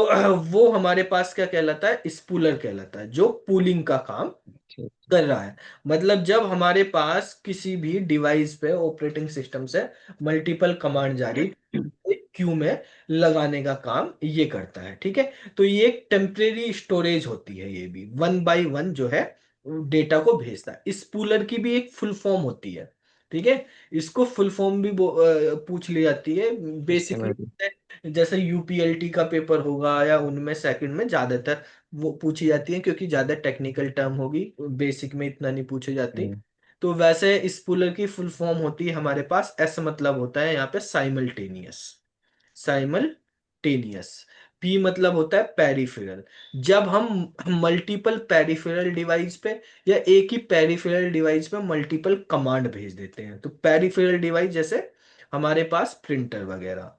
वो हमारे पास क्या कहलाता है? स्पूलर कहलाता है, जो पूलिंग का काम ठीक। कर रहा है। मतलब जब हमारे पास किसी भी डिवाइस पे ऑपरेटिंग सिस्टम से मल्टीपल कमांड जारी क्यू में लगाने का काम ये करता है। ठीक है। तो ये एक टेम्परेरी स्टोरेज होती है, ये भी वन बाय वन जो है डेटा को भेजता है। स्पूलर की भी एक फुल फॉर्म होती है। ठीक है। इसको फुल फॉर्म भी पूछ ली जाती है बेसिकली। सिस्टमेटिक। जैसे यूपीएलटी का पेपर होगा या उनमें सेकंड में ज्यादातर वो पूछी जाती है, क्योंकि ज्यादा टेक्निकल टर्म होगी, बेसिक में इतना नहीं पूछी जाती। तो वैसे स्पूलर की फुल फॉर्म होती है हमारे पास, एस मतलब होता है यहाँ पे साइमल्टेनियस। साइमल्टेनियस। पी मतलब होता है पेरिफेरल। जब हम मल्टीपल पेरिफेरल डिवाइस पे या एक ही पेरिफेरल डिवाइस पे मल्टीपल कमांड भेज देते हैं, तो पेरिफेरल डिवाइस जैसे हमारे पास प्रिंटर वगैरह,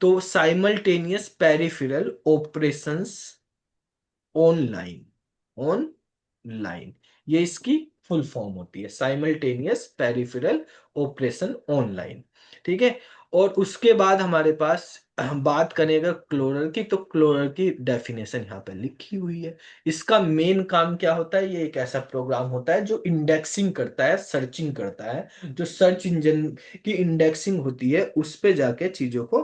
तो simultaneous peripheral operations online, online, ये इसकी फुल फॉर्म होती है, साइमल्टेनियस पेरिफेरल ऑपरेशन ऑनलाइन। ठीक है। और उसके बाद हमारे पास बात करें अगर क्लोरर की, तो क्लोरर की डेफिनेशन यहाँ पे लिखी हुई है। इसका मेन काम क्या होता है, ये एक ऐसा प्रोग्राम होता है जो इंडेक्सिंग करता है, सर्चिंग करता है, जो सर्च इंजन की इंडेक्सिंग होती है उस पे जाके चीजों को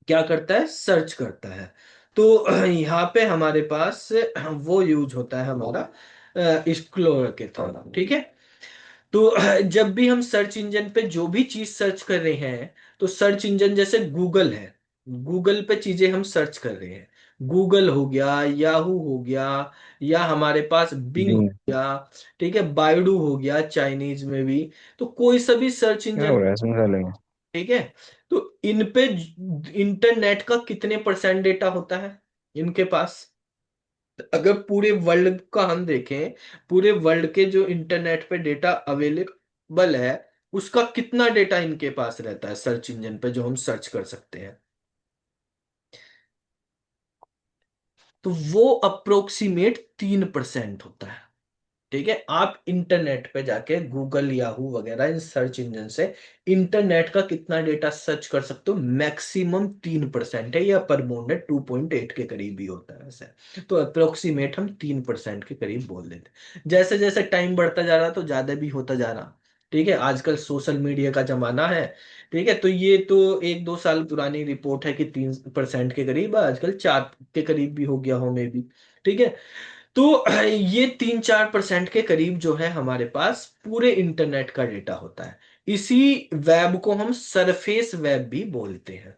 क्या करता है, सर्च करता है। तो यहाँ पे हमारे पास वो यूज होता है हमारा इस क्लोरर के थ्रू, ठीक है। तो जब भी हम सर्च इंजन पे जो भी चीज सर्च कर रहे हैं, तो सर्च इंजन जैसे गूगल है, गूगल पे चीजें हम सर्च कर रहे हैं, गूगल हो गया, याहू हो गया, या हमारे पास बिंग हो बिंग। गया, ठीक है, बाइडू हो गया चाइनीज में भी। तो कोई सा भी सर्च क्या हो इंजन, रहा है इसमें साले में? ठीक है, तो इन पे इंटरनेट का कितने परसेंट डेटा होता है इनके पास। अगर पूरे वर्ल्ड का हम देखें, पूरे वर्ल्ड के जो इंटरनेट पे डेटा अवेलेबल है, उसका कितना डेटा इनके पास रहता है सर्च इंजन पे जो हम सर्च कर सकते हैं, तो वो अप्रोक्सीमेट 3% होता है। ठीक है, आप इंटरनेट पे जाके गूगल, याहू वगैरह इन सर्च इंजन से इंटरनेट का कितना डेटा सर्च कर सकते हो, मैक्सिमम 3% है, या पर बाउंडेड 2.8 के करीब ही होता है वैसे। तो अप्रोक्सीमेट हम 3% के करीब बोल देते हैं। जैसे जैसे टाइम बढ़ता जा रहा तो ज्यादा भी होता जा रहा। ठीक है, आजकल सोशल मीडिया का जमाना है। ठीक है, तो ये तो 1-2 साल पुरानी रिपोर्ट है कि 3% के करीब, आजकल 4 के करीब भी हो गया हो मे भी। ठीक है, तो ये 3-4% के करीब जो है हमारे पास पूरे इंटरनेट का डेटा होता है। इसी वेब को हम सरफेस वेब भी बोलते हैं।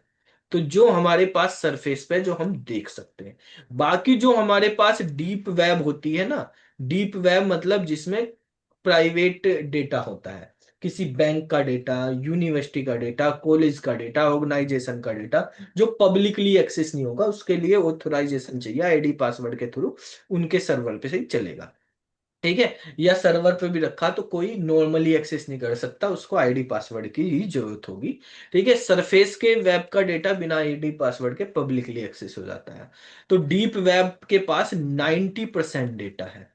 तो जो हमारे पास सरफेस पे जो हम देख सकते हैं, बाकी जो हमारे पास डीप वेब होती है ना, डीप वेब मतलब जिसमें प्राइवेट डेटा होता है, किसी बैंक का डेटा, यूनिवर्सिटी का डेटा, कॉलेज का डेटा, ऑर्गेनाइजेशन का डेटा, जो पब्लिकली एक्सेस नहीं होगा, उसके लिए ऑथराइजेशन चाहिए आईडी पासवर्ड के थ्रू, उनके सर्वर पे से ही चलेगा। ठीक है, या सर्वर पे भी रखा तो कोई नॉर्मली एक्सेस नहीं कर सकता, उसको आईडी पासवर्ड की ही जरूरत होगी। ठीक है, सरफेस के वेब का डेटा बिना आईडी पासवर्ड के पब्लिकली एक्सेस हो जाता है। तो डीप वेब के पास 90% डेटा है।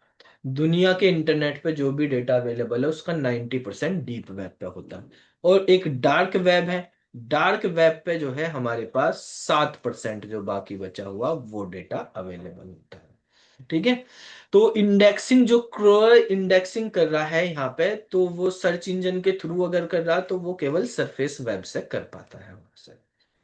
दुनिया के इंटरनेट पे जो भी डेटा अवेलेबल है उसका 90% डीप वेब पे होता है। और एक डार्क वेब है, डार्क वेब पे जो है हमारे पास 7% जो बाकी बचा हुआ वो डेटा अवेलेबल होता है। ठीक है, तो इंडेक्सिंग जो क्रोअर इंडेक्सिंग कर रहा है यहाँ पे, तो वो सर्च इंजन के थ्रू अगर कर रहा तो वो केवल सरफेस वेब से कर पाता है वहां से।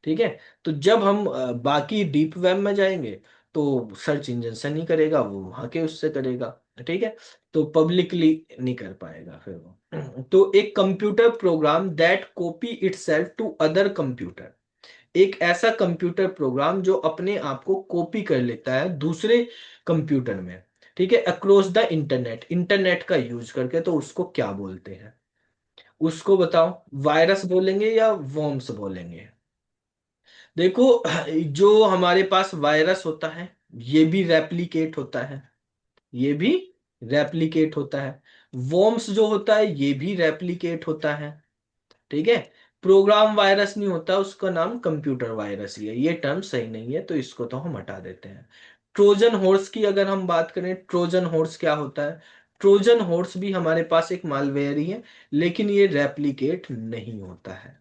ठीक है, तो जब हम बाकी डीप वेब में जाएंगे तो सर्च इंजन से नहीं करेगा, वो वहां के उससे करेगा। ठीक है, तो पब्लिकली नहीं कर पाएगा फिर वो। तो एक computer program that copy itself to other computer, एक ऐसा कंप्यूटर प्रोग्राम जो अपने आप को कॉपी कर लेता है दूसरे कंप्यूटर में, ठीक है, अक्रॉस द इंटरनेट, इंटरनेट का यूज करके, तो उसको क्या बोलते हैं, उसको बताओ। वायरस बोलेंगे या वॉर्म्स बोलेंगे। देखो, जो हमारे पास वायरस होता है ये भी रेप्लिकेट होता है, ये भी रेप्लिकेट होता है। वॉर्म्स जो होता है ये भी रेप्लिकेट होता है। ठीक है, प्रोग्राम वायरस नहीं होता, उसका नाम कंप्यूटर वायरस ही है। ये टर्म सही नहीं है तो इसको तो हम हटा देते हैं। ट्रोजन हॉर्स की अगर हम बात करें, ट्रोजन हॉर्स क्या होता है। ट्रोजन हॉर्स भी हमारे पास एक मालवेयर ही है, लेकिन ये रेप्लिकेट नहीं होता है,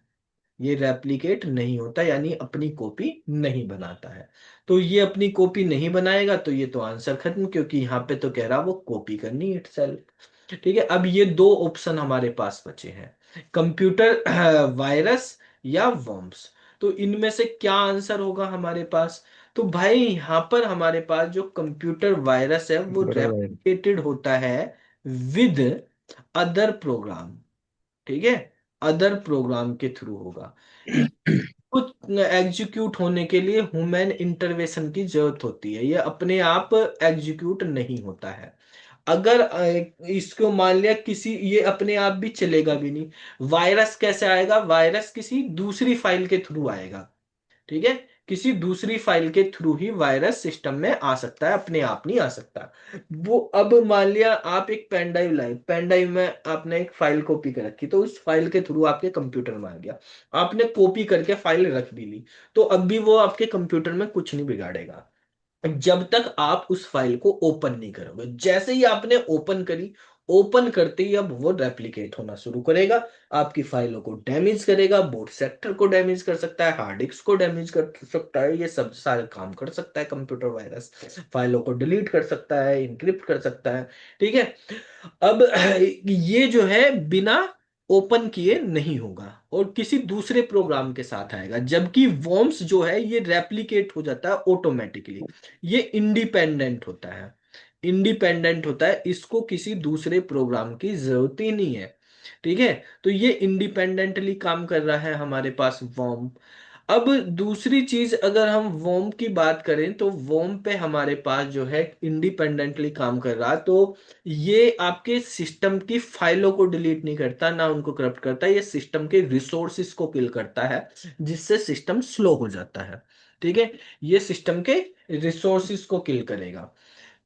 ये रेप्लिकेट नहीं होता, यानी अपनी कॉपी नहीं बनाता है। तो ये अपनी कॉपी नहीं बनाएगा तो ये तो आंसर खत्म, क्योंकि यहाँ पे तो कह रहा वो कॉपी करनी इटसेल्फ। ठीक है, अब ये दो ऑप्शन हमारे पास बचे हैं, कंप्यूटर वायरस या वॉर्म्स। तो इनमें से क्या आंसर होगा हमारे पास। तो भाई यहाँ पर हमारे पास जो कंप्यूटर वायरस है वो बराबर। रेप्लिकेटेड होता है विद अदर प्रोग्राम। ठीक है, अदर प्रोग्राम के थ्रू होगा। कुछ एग्जीक्यूट होने के लिए ह्यूमन इंटरवेंशन की जरूरत होती है, ये अपने आप एग्जीक्यूट नहीं होता है। अगर इसको मान लिया किसी, ये अपने आप भी चलेगा भी नहीं। वायरस कैसे आएगा, वायरस किसी दूसरी फाइल के थ्रू आएगा। ठीक है, किसी दूसरी फाइल के थ्रू ही वायरस सिस्टम में आ सकता है, अपने आप नहीं आ सकता। वो अब मान लिया आप एक पेन ड्राइव लाए, पेन ड्राइव में आपने एक फाइल कॉपी कर रखी, तो उस फाइल के थ्रू आपके कंप्यूटर में आ गया, आपने कॉपी करके फाइल रख भी ली, तो अब भी वो आपके कंप्यूटर में कुछ नहीं बिगाड़ेगा जब तक आप उस फाइल को ओपन नहीं करोगे। जैसे ही आपने ओपन करी, ओपन करते ही अब वो रेप्लिकेट होना शुरू करेगा, आपकी फाइलों को डैमेज करेगा, बूट सेक्टर को डैमेज कर सकता है, हार्ड डिस्क को डैमेज कर सकता है, ये सब सारे काम कर सकता है कंप्यूटर वायरस। फाइलों को डिलीट कर सकता है, इंक्रिप्ट कर सकता है। ठीक है। अब ये जो है बिना ओपन किए नहीं होगा और किसी दूसरे प्रोग्राम के साथ आएगा, जबकि वॉर्म्स जो है ये रेप्लिकेट हो जाता है ऑटोमेटिकली। ये इंडिपेंडेंट होता है, इंडिपेंडेंट होता है, इसको किसी दूसरे प्रोग्राम की जरूरत ही नहीं है। ठीक है। तो ये इंडिपेंडेंटली काम कर रहा है हमारे पास वॉर्म। अब दूसरी चीज अगर हम वोम की बात करें तो वोम पे हमारे पास जो है इंडिपेंडेंटली काम कर रहा, तो ये आपके सिस्टम की फाइलों को डिलीट नहीं करता, ना उनको करप्ट करता, ये सिस्टम के रिसोर्सेज को किल करता है, जिससे सिस्टम स्लो हो जाता है। ठीक है। ये सिस्टम के रिसोर्सेज को किल करेगा।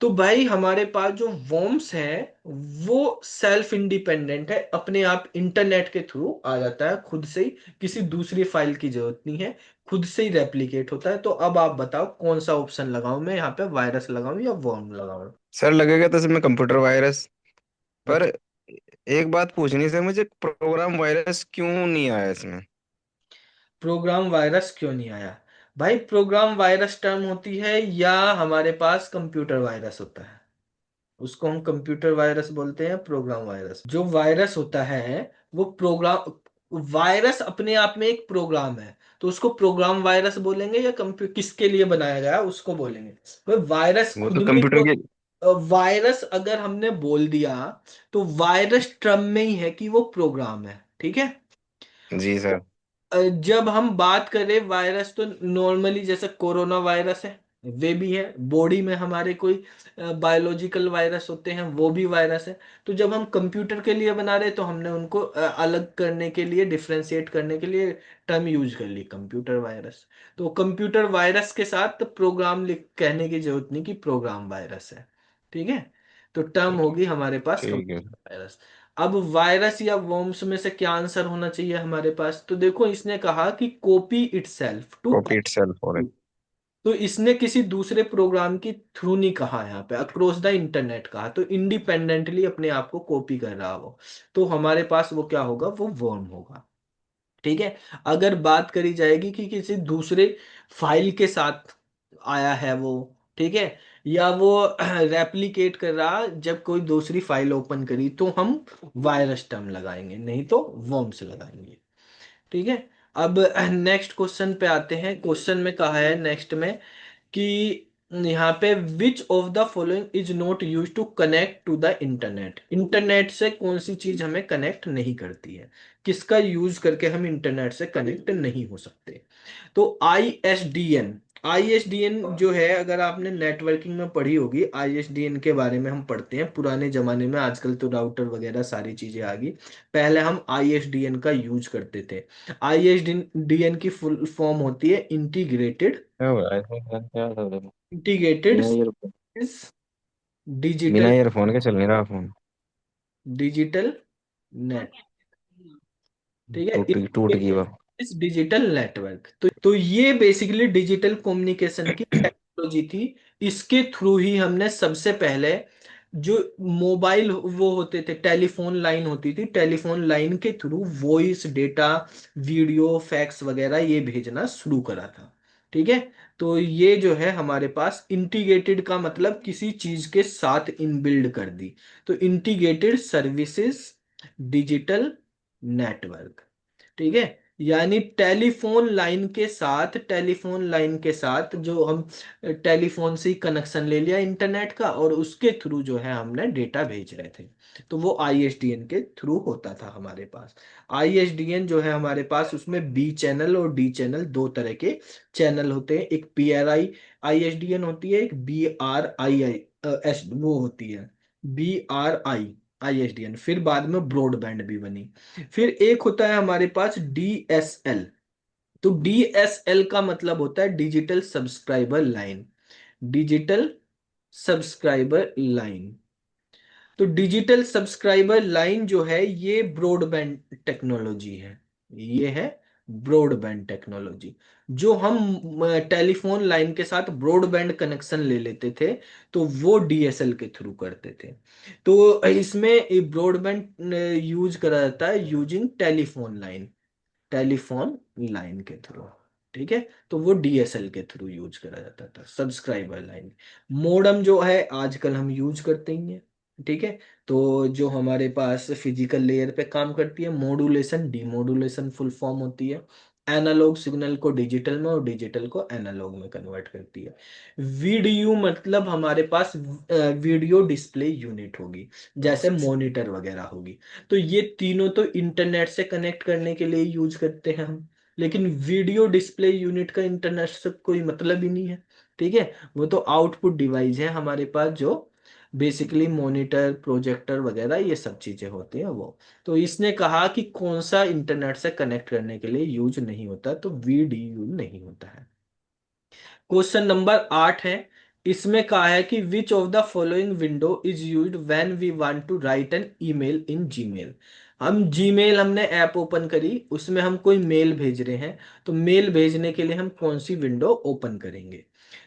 तो भाई हमारे पास जो वॉर्म्स है वो सेल्फ इंडिपेंडेंट है, अपने आप इंटरनेट के थ्रू आ जाता है खुद से ही, किसी दूसरी फाइल की जरूरत नहीं है, खुद से ही रेप्लिकेट होता है। तो अब आप बताओ कौन सा ऑप्शन लगाऊं मैं यहाँ पे, वायरस लगाऊं या वॉर्म लगाऊं? सर लगेगा तो इसमें कंप्यूटर वायरस। पर अच्छा, एक बात पूछनी सर, मुझे प्रोग्राम वायरस क्यों नहीं आया इसमें? प्रोग्राम वायरस क्यों नहीं आया? भाई प्रोग्राम वायरस टर्म होती है या हमारे पास कंप्यूटर वायरस होता है, उसको हम कंप्यूटर वायरस बोलते हैं, प्रोग्राम वायरस। जो वायरस होता है वो प्रोग्राम, वायरस अपने आप में एक प्रोग्राम है, तो उसको प्रोग्राम वायरस बोलेंगे या कंप्यूटर किसके लिए बनाया गया है उसको बोलेंगे? तो वायरस वो खुद तो में कंप्यूटर जो, के। वायरस अगर हमने बोल दिया तो वायरस टर्म में ही है कि वो प्रोग्राम है। ठीक है। जी सर। जब हम बात करें वायरस तो नॉर्मली जैसे कोरोना वायरस है, वे भी है, बॉडी में हमारे कोई बायोलॉजिकल वायरस होते हैं, वो भी वायरस है। तो जब हम कंप्यूटर के लिए बना रहे तो हमने उनको अलग करने के लिए, डिफरेंशिएट करने के लिए टर्म यूज कर ली कंप्यूटर वायरस। तो कंप्यूटर वायरस के साथ प्रोग्राम लिख कहने की जरूरत नहीं कि प्रोग्राम वायरस है। ठीक है। तो टर्म होगी हमारे पास ठीक है। Computer virus. अब वायरस या वर्म्स में से क्या आंसर होना चाहिए हमारे पास? तो देखो इसने कहा कि copy itself to, copy itself हो रहा तो इसने किसी दूसरे प्रोग्राम की थ्रू नहीं कहा, यहाँ पे अक्रॉस द इंटरनेट कहा, तो इंडिपेंडेंटली अपने आप को कॉपी कर रहा वो, तो हमारे पास वो क्या होगा, वो वर्म होगा। ठीक है। अगर बात करी जाएगी कि किसी दूसरे फाइल के साथ आया है वो, ठीक है, या वो रेप्लिकेट कर रहा जब कोई दूसरी फाइल ओपन करी, तो हम वायरस टर्म लगाएंगे, नहीं तो वर्म्स लगाएंगे। ठीक है। अब नेक्स्ट क्वेश्चन पे आते हैं। क्वेश्चन में कहा है नेक्स्ट में कि यहाँ पे which of the following is not use to connect to the internet, internet से कौन सी चीज हमें कनेक्ट नहीं करती है, किसका यूज करके हम इंटरनेट से कनेक्ट नहीं हो सकते? तो आईएसडीएन, आईएसडीएन जो है, अगर आपने नेटवर्किंग में पढ़ी होगी, आईएसडीएन के बारे में हम पढ़ते हैं पुराने जमाने में, आजकल तो राउटर वगैरह सारी चीजें आ गई, पहले हम आईएसडीएन का यूज करते थे। आईएसडीएन की फुल फॉर्म होती है इंटीग्रेटेड, है। इंटीग्रेटेड बिना ईयरफोन, डिजिटल, बिना ईयरफोन के चल नहीं रहा फोन। Digital net. ठीक है। टूट गई वो। इस डिजिटल नेटवर्क, तो ये बेसिकली डिजिटल कम्युनिकेशन की टेक्नोलॉजी थी। इसके थ्रू ही हमने सबसे पहले जो मोबाइल वो होते थे, टेलीफोन लाइन होती थी, टेलीफोन लाइन के through voice data, video, fax वगैरह ये भेजना शुरू करा था। ठीक है। तो ये जो है हमारे पास इंटीग्रेटेड का मतलब किसी चीज के साथ इनबिल्ड कर दी, तो इंटीग्रेटेड सर्विसेज डिजिटल नेटवर्क। ठीक है। यानी टेलीफोन लाइन के साथ, टेलीफोन लाइन के साथ जो हम टेलीफोन से ही कनेक्शन ले लिया इंटरनेट का, और उसके थ्रू जो है हमने डेटा भेज रहे थे, तो वो आईएसडीएन के थ्रू होता था हमारे पास। आईएसडीएन जो है हमारे पास, उसमें बी चैनल और डी चैनल, दो तरह के चैनल होते हैं, एक पीआरआई आईएसडीएन होती है, एक B R I I S वो होती है, बी आर आई आईएसडीएन, फिर बाद में ब्रॉडबैंड भी बनी। फिर एक होता है हमारे पास डीएसएल, तो डीएसएल का मतलब होता है digital subscriber line, digital subscriber line. तो डिजिटल सब्सक्राइबर लाइन जो है ये ब्रॉडबैंड टेक्नोलॉजी है, ये है ब्रॉडबैंड टेक्नोलॉजी। जो हम टेलीफोन लाइन के साथ ब्रॉडबैंड कनेक्शन ले लेते थे, तो वो डीएसएल के थ्रू करते थे। तो इसमें ब्रॉडबैंड यूज करा जाता है यूजिंग टेलीफोन लाइन के थ्रू। ठीक है, तो वो डीएसएल के थ्रू यूज करा जाता था, सब्सक्राइबर लाइन। मोडम जो है आजकल हम यूज करते ही हैं। ठीक है, तो जो हमारे पास फिजिकल लेयर पे काम करती है, मॉड्यूलेशन डीमॉड्यूलेशन फुल फॉर्म होती है। एनालॉग सिग्नल को डिजिटल में और डिजिटल को एनालॉग में कन्वर्ट करती है। वीडीयू मतलब हमारे पास वीडियो डिस्प्ले यूनिट होगी, जैसे मॉनिटर वगैरह होगी। तो ये तीनों तो इंटरनेट से कनेक्ट करने के लिए यूज करते हैं हम। लेकिन वीडियो डिस्प्ले यूनिट का इंटरनेट से कोई मतलब ही नहीं है। ठीक है, वो तो आउटपुट डिवाइस है हमारे पास, जो बेसिकली मॉनिटर प्रोजेक्टर वगैरह ये सब चीजें होती हैं वो। तो इसने कहा कि कौन सा इंटरनेट से कनेक्ट करने के लिए यूज नहीं होता, तो वीडीयू नहीं होता है। क्वेश्चन नंबर 8 है। इसमें कहा है कि which of the following window is used when we want to write an email in Gmail. हम जीमेल हमने ऐप ओपन करी, उसमें हम कोई मेल भेज रहे हैं, तो मेल भेजने के लिए हम कौन सी विंडो ओपन करेंगे?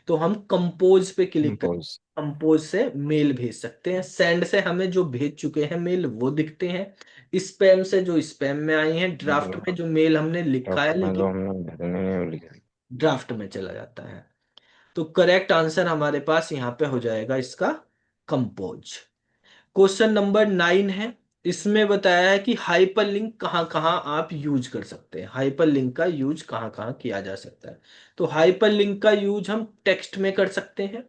तो हम कंपोज पे क्लिक कर कंपोज। कंपोज से मेल भेज सकते हैं। सेंड से हमें जो भेज चुके हैं मेल वो दिखते हैं। स्पैम से जो स्पैम में आई हैं, ड्राफ्ट में जो मेल हमने लिखा है में जो लेकिन हमने भरने नहीं भूल गया। ड्राफ्ट में चला जाता है। तो करेक्ट आंसर हमारे पास यहाँ पे हो जाएगा इसका कंपोज। क्वेश्चन नंबर 9 है। इसमें बताया है कि हाइपरलिंक कहाँ कहाँ आप यूज कर सकते हैं, हाइपरलिंक का यूज कहाँ कहाँ किया जा सकता है। तो हाइपरलिंक का यूज हम टेक्स्ट में कर सकते हैं।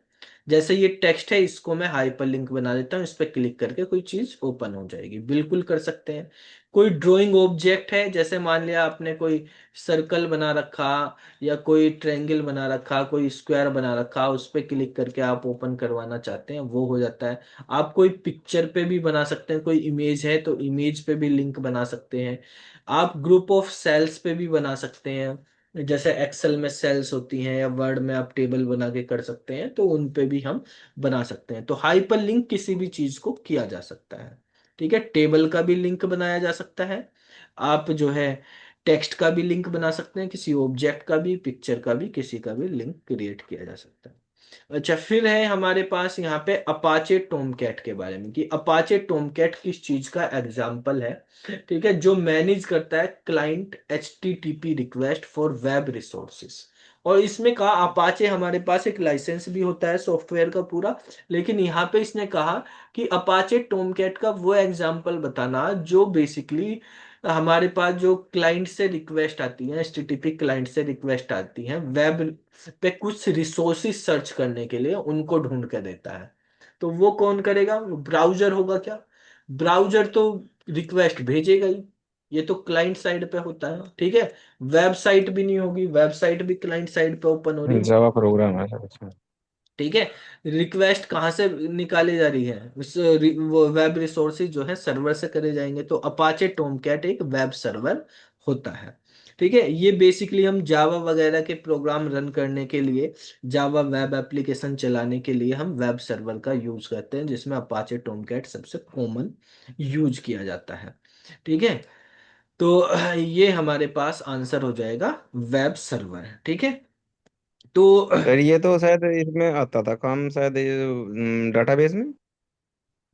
जैसे ये टेक्स्ट है, इसको मैं हाइपरलिंक बना देता हूँ, इस पर क्लिक करके कोई चीज ओपन हो जाएगी, बिल्कुल कर सकते हैं। कोई ड्राइंग ऑब्जेक्ट है, जैसे मान लिया आपने कोई सर्कल बना रखा, या कोई ट्रायंगल बना रखा, कोई स्क्वायर बना रखा, उस पर क्लिक करके आप ओपन करवाना चाहते हैं, वो हो जाता है। आप कोई पिक्चर पे भी बना सकते हैं, कोई इमेज है तो इमेज पे भी लिंक बना सकते हैं। आप ग्रुप ऑफ सेल्स पे भी बना सकते हैं, जैसे एक्सेल में सेल्स होती हैं, या वर्ड में आप टेबल बना के कर सकते हैं, तो उन पे भी हम बना सकते हैं। तो हाइपर लिंक किसी भी चीज को किया जा सकता है। ठीक है, टेबल का भी लिंक बनाया जा सकता है। आप जो है टेक्स्ट का भी लिंक बना सकते हैं, किसी ऑब्जेक्ट का भी, पिक्चर का भी, किसी का भी लिंक क्रिएट किया जा सकता है। अच्छा, फिर है हमारे पास यहाँ पे अपाचे टोमकैट के बारे में, कि अपाचे टोमकैट किस चीज का एग्जाम्पल है। ठीक है, जो मैनेज करता है client HTTP request for web resources. और इसमें कहा अपाचे हमारे पास एक लाइसेंस भी होता है सॉफ्टवेयर का पूरा। लेकिन यहाँ पे इसने कहा कि अपाचे टोमकैट का वो एग्जाम्पल बताना जो बेसिकली हमारे पास जो क्लाइंट से रिक्वेस्ट आती है, HTTP क्लाइंट से रिक्वेस्ट आती है वेब पे कुछ रिसोर्सेज सर्च करने के लिए, उनको ढूंढ के देता है। तो वो कौन करेगा? ब्राउजर होगा क्या? ब्राउजर तो रिक्वेस्ट भेजेगा ही, ये तो क्लाइंट साइड पे होता है। ठीक है, वेबसाइट भी नहीं होगी, वेबसाइट भी क्लाइंट साइड पे ओपन हो रही है। जावा प्रोग्राम है सर इसमें। ठीक है, रिक्वेस्ट कहाँ से निकाली जा रही है? वो वेब रिसोर्सेज जो है सर्वर से करे जाएंगे, तो अपाचे टोमकैट एक वेब सर्वर होता है। ठीक है, ये बेसिकली हम जावा वगैरह के प्रोग्राम रन करने के लिए, जावा वेब एप्लीकेशन चलाने के लिए हम वेब सर्वर का यूज करते हैं, जिसमें अपाचे टोमकैट सबसे कॉमन यूज किया जाता है। ठीक है, तो ये हमारे पास आंसर हो जाएगा वेब सर्वर। ठीक है, तो सर ये तो शायद इसमें आता था काम, शायद डाटाबेस में।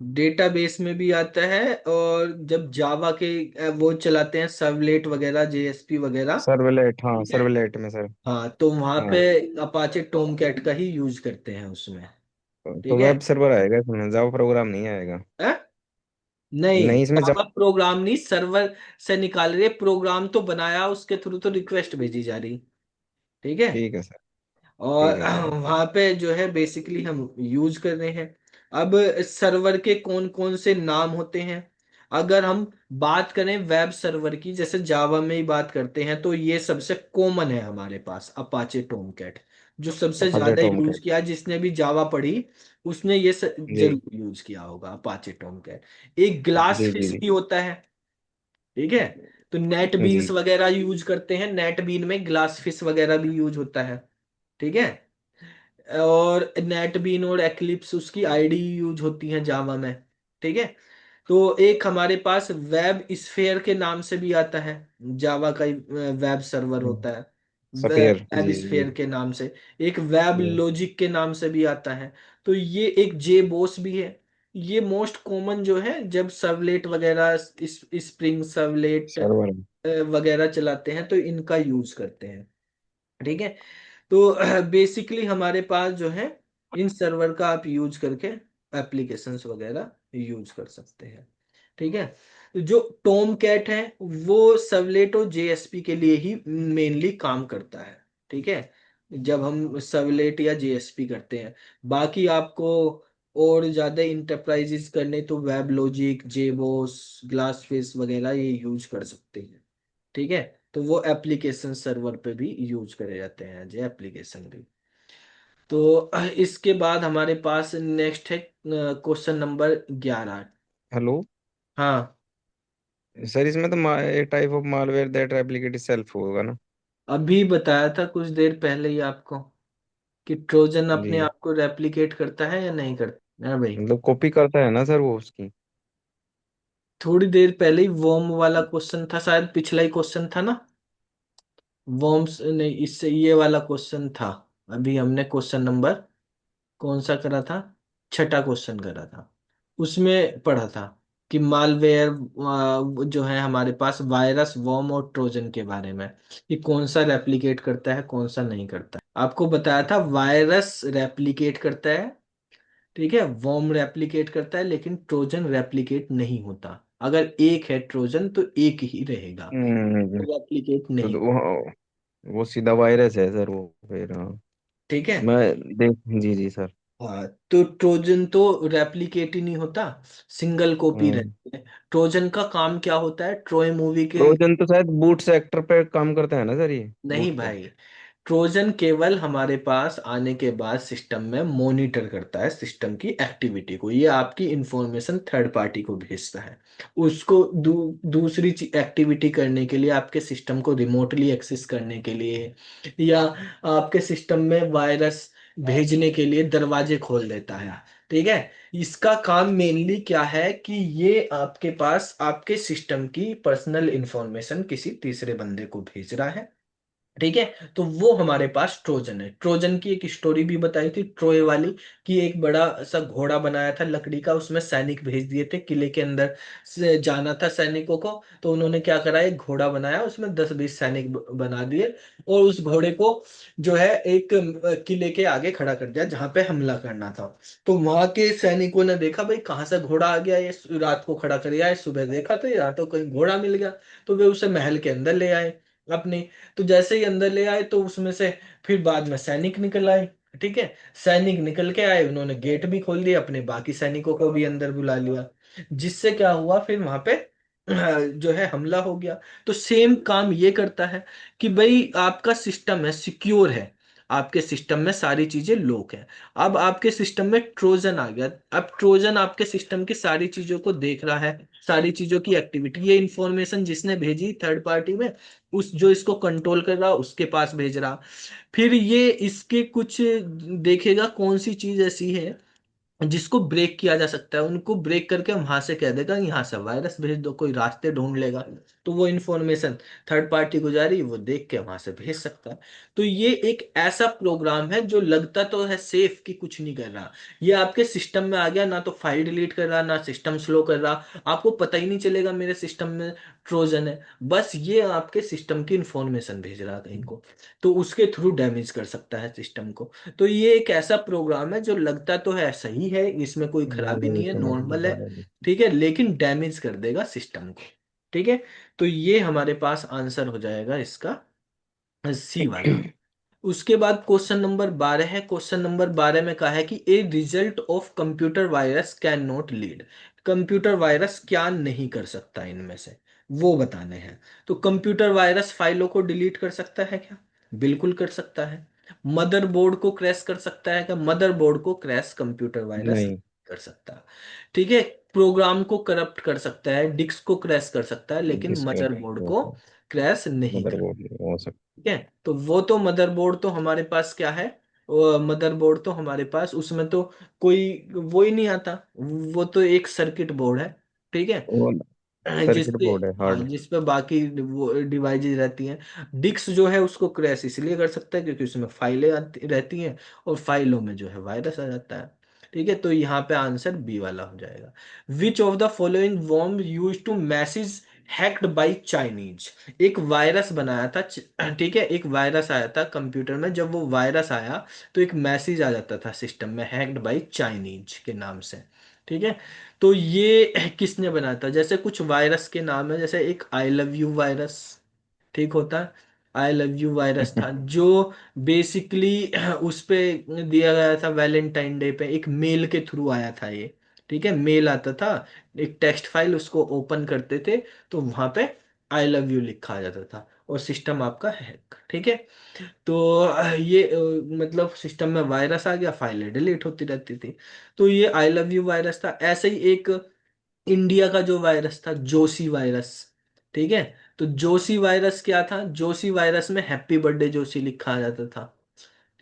डेटाबेस में भी आता है, और जब जावा के वो चलाते हैं सर्वलेट वगैरह, JSP वगैरह। सर्वलेट, हाँ ठीक है, सर्वलेट में सर। हाँ, तो वहां पे हाँ, अपाचे टोमकैट का ही यूज करते हैं उसमें। तो ठीक है, वेब सर्वर आएगा इसमें, जावा प्रोग्राम नहीं आएगा। अ? नहीं, नहीं, इसमें जावा प्रोग्राम नहीं, सर्वर से निकाल रहे, प्रोग्राम तो बनाया, उसके थ्रू तो रिक्वेस्ट भेजी जा रही। ठीक है, ठीक है सर। और ठीक है सर। वहां पे जो है बेसिकली हम यूज कर रहे हैं। अब सर्वर के कौन कौन से नाम होते हैं? अगर हम बात करें वेब सर्वर की, जैसे जावा में ही बात करते हैं, तो ये सबसे कॉमन है हमारे पास अपाचे टोमकैट, जो सबसे अपाचे ज्यादा यूज टॉमकैट। किया। जिसने भी जावा पढ़ी उसने ये जी जरूर यूज किया होगा अपाचे टोमकैट। एक ग्लास जी जी फिश जी। भी होता है। ठीक है, तो नेट बीन्स जी वगैरह यूज करते हैं, नेट बीन में ग्लास फिश वगैरह भी यूज होता है। ठीक है, और नेटबीन और एक्लिप्स उसकी आईडी यूज होती है जावा में। ठीक है, तो एक हमारे पास वेब स्फेयर के नाम से भी आता है, जावा का वेब सर्वर होता है, सफेयर, वेब जी जी। स्फेयर के नाम से। एक वेब जी। लॉजिक के नाम से भी आता है। तो ये एक जे बोस भी है। ये मोस्ट कॉमन जो है, जब सर्वलेट वगैरह, स्प्रिंग सर्वलेट सर्वर। वगैरह चलाते हैं तो इनका यूज करते हैं। ठीक है। तो बेसिकली हमारे पास जो है, इन सर्वर का आप यूज करके एप्लीकेशंस वगैरह यूज कर सकते हैं। ठीक है। तो जो टॉम कैट है, वो सर्वलेट और जेएसपी के लिए ही मेनली काम करता है। ठीक है। जब हम सर्वलेट या जेएसपी करते हैं, बाकी आपको और ज्यादा इंटरप्राइजेस करने तो वेब लॉजिक, जेबोस, ग्लासफिश वगैरह ये यूज कर सकते हैं। ठीक है। तो वो एप्लीकेशन सर्वर पे भी यूज करे जाते हैं, एज एप्लीकेशन भी। तो इसके बाद हमारे पास नेक्स्ट है क्वेश्चन नंबर 11। हेलो। हाँ, सर इसमें तो type of malware that replicate self होगा ना? अभी बताया था कुछ देर पहले ही आपको कि ट्रोजन अपने जी। आप को रेप्लिकेट करता है या नहीं करता है भाई। मतलब कॉपी करता है ना सर वो उसकी? थोड़ी देर पहले ही वॉर्म वाला क्वेश्चन था, शायद पिछला ही क्वेश्चन था ना। वॉर्म्स नहीं, इससे ये वाला क्वेश्चन था। अभी हमने क्वेश्चन नंबर कौन सा करा था, छठा क्वेश्चन करा था। उसमें पढ़ा था कि मालवेयर जो है हमारे पास, वायरस, वर्म और ट्रोजन के बारे में, कि कौन सा रेप्लिकेट करता है कौन सा नहीं करता है। आपको बताया था वायरस रेप्लिकेट करता है, ठीक है, वर्म रेप्लिकेट करता है, लेकिन ट्रोजन रेप्लिकेट नहीं होता। अगर एक है ट्रोजन तो एक ही रहेगा, हम्म। रेप्लिकेट तो, नहीं। तो वो सीधा वायरस है सर वो फिर, हाँ। ठीक है। मैं देख, जी जी सर। हाँ, तो ट्रोजन तो रेप्लिकेट ही नहीं होता, सिंगल कॉपी हम्म। रहती है। ट्रोजन का काम क्या होता है, ट्रोय मूवी के। ट्रोजन तो शायद बूट सेक्टर पे काम करता है ना सर, ये नहीं बूट पे? भाई, ट्रोजन केवल हमारे पास आने के बाद सिस्टम में मॉनिटर करता है सिस्टम की एक्टिविटी को। ये आपकी इंफॉर्मेशन थर्ड पार्टी को भेजता है। उसको दूसरी एक्टिविटी करने के लिए, आपके सिस्टम को रिमोटली एक्सेस करने के लिए, या आपके सिस्टम में वायरस भेजने के लिए दरवाजे खोल देता है। ठीक है। इसका काम मेनली क्या है कि ये आपके पास आपके सिस्टम की पर्सनल इंफॉर्मेशन किसी तीसरे बंदे को भेज रहा है। ठीक है। तो वो हमारे पास ट्रोजन है। ट्रोजन की एक स्टोरी भी बताई थी, ट्रोय वाली, कि एक बड़ा सा घोड़ा बनाया था लकड़ी का, उसमें सैनिक भेज दिए थे किले के अंदर से जाना था सैनिकों को। तो उन्होंने क्या करा, एक घोड़ा बनाया, उसमें 10-20 सैनिक बना दिए, और उस घोड़े को जो है एक किले के आगे खड़ा कर दिया जहां पे हमला करना था। तो वहां के सैनिकों ने देखा, भाई कहाँ से घोड़ा आ गया, ये रात को खड़ा कर दिया है, सुबह देखा तो यहाँ तो कहीं घोड़ा मिल गया। तो वे उसे महल के अंदर ले आए अपने। तो जैसे ही अंदर ले आए तो उसमें से फिर बाद में सैनिक निकल आए। ठीक है। सैनिक निकल के आए, उन्होंने गेट भी खोल दिया, अपने बाकी सैनिकों को भी अंदर बुला लिया। जिससे क्या हुआ, फिर वहां पे जो है हमला हो गया। तो सेम काम ये करता है कि भाई आपका सिस्टम है, सिक्योर है, आपके सिस्टम में सारी चीजें लॉक है। अब आपके सिस्टम में ट्रोजन आ गया। अब ट्रोजन आपके सिस्टम की सारी चीजों को देख रहा है, सारी चीजों की एक्टिविटी, ये इंफॉर्मेशन जिसने भेजी थर्ड पार्टी में, उस जो इसको कंट्रोल कर रहा उसके पास भेज रहा। फिर ये इसके कुछ देखेगा कौन सी चीज ऐसी है जिसको ब्रेक किया जा सकता है, उनको ब्रेक करके वहां से कह देगा यहाँ से वायरस भेज दो, कोई रास्ते ढूंढ लेगा। तो वो इंफॉर्मेशन थर्ड पार्टी को जा रही, वो देख के वहां से भेज सकता है। तो ये एक ऐसा प्रोग्राम है जो लगता तो है सेफ कि कुछ नहीं कर रहा, ये आपके सिस्टम में आ गया, ना तो फाइल डिलीट कर रहा, ना सिस्टम स्लो कर रहा, आपको पता ही नहीं चलेगा मेरे सिस्टम में ट्रोजन है। बस ये आपके सिस्टम की इंफॉर्मेशन भेज रहा कहीं को, तो उसके थ्रू डैमेज कर सकता है सिस्टम को। तो ये एक ऐसा प्रोग्राम है जो लगता तो है सही है, इसमें कोई खराबी नहीं है, नॉर्मल है, ठीक है, लेकिन डैमेज कर देगा सिस्टम को। ठीक है। तो ये हमारे पास आंसर हो जाएगा इसका, सी वाला। उसके बाद क्वेश्चन नंबर 12 है। क्वेश्चन नंबर 12 में कहा है कि a result of computer virus can not lead. Computer virus क्या नहीं कर सकता इनमें से, वो बताने हैं। तो कंप्यूटर वायरस फाइलों को डिलीट कर सकता है क्या, बिल्कुल कर सकता है। मदरबोर्ड को क्रैश कर सकता है क्या, मदरबोर्ड को क्रैश कंप्यूटर वायरस नहीं। कर सकता। ठीक है। प्रोग्राम को करप्ट कर सकता है, डिस्क को क्रैश कर सकता है, लेकिन डिस्क मदरबोर्ड को क्रैश नहीं कर। मदरबोर्ड हो सकता। ठीक है। तो वो तो मदरबोर्ड तो हमारे पास क्या है, मदरबोर्ड तो हमारे पास उसमें तो कोई वो ही नहीं आता, वो तो एक सर्किट बोर्ड है। ठीक है। वो सर्किट जिससे, बोर्ड है हाँ, हार्ड। जिस पे बाकी वो डिवाइसेज रहती हैं। डिस्क जो है उसको क्रैश इसलिए कर सकता है क्योंकि उसमें फाइलें आती रहती हैं, और फाइलों में जो है वायरस आ जाता है। ठीक है, तो यहाँ पे आंसर बी वाला हो जाएगा। Which of the following worm use to message hacked by Chinese. एक वायरस बनाया था ठीक है, एक वायरस आया था कंप्यूटर में। जब वो वायरस आया तो एक मैसेज आ जाता था सिस्टम में, हैक्ड बाई चाइनीज के नाम से। ठीक है, तो ये किसने बनाया था? जैसे कुछ वायरस के नाम है, जैसे एक आई लव यू वायरस, ठीक होता है। आई लव यू वायरस था जो बेसिकली उस पे दिया गया था वैलेंटाइन डे पे, एक मेल के थ्रू आया था ये। ठीक है, मेल आता था, एक टेक्स्ट फाइल, उसको ओपन करते थे तो वहां पे आई लव यू लिखा आ जाता था, और सिस्टम आपका हैक। ठीक है, तो ये मतलब सिस्टम में वायरस आ गया, फाइलें डिलीट होती रहती थी। तो ये आई लव यू वायरस था। ऐसे ही एक इंडिया का जो वायरस था, जोशी वायरस। ठीक है, तो जोशी वायरस क्या था? जोशी वायरस में हैप्पी बर्थडे जोशी लिखा आ जाता था।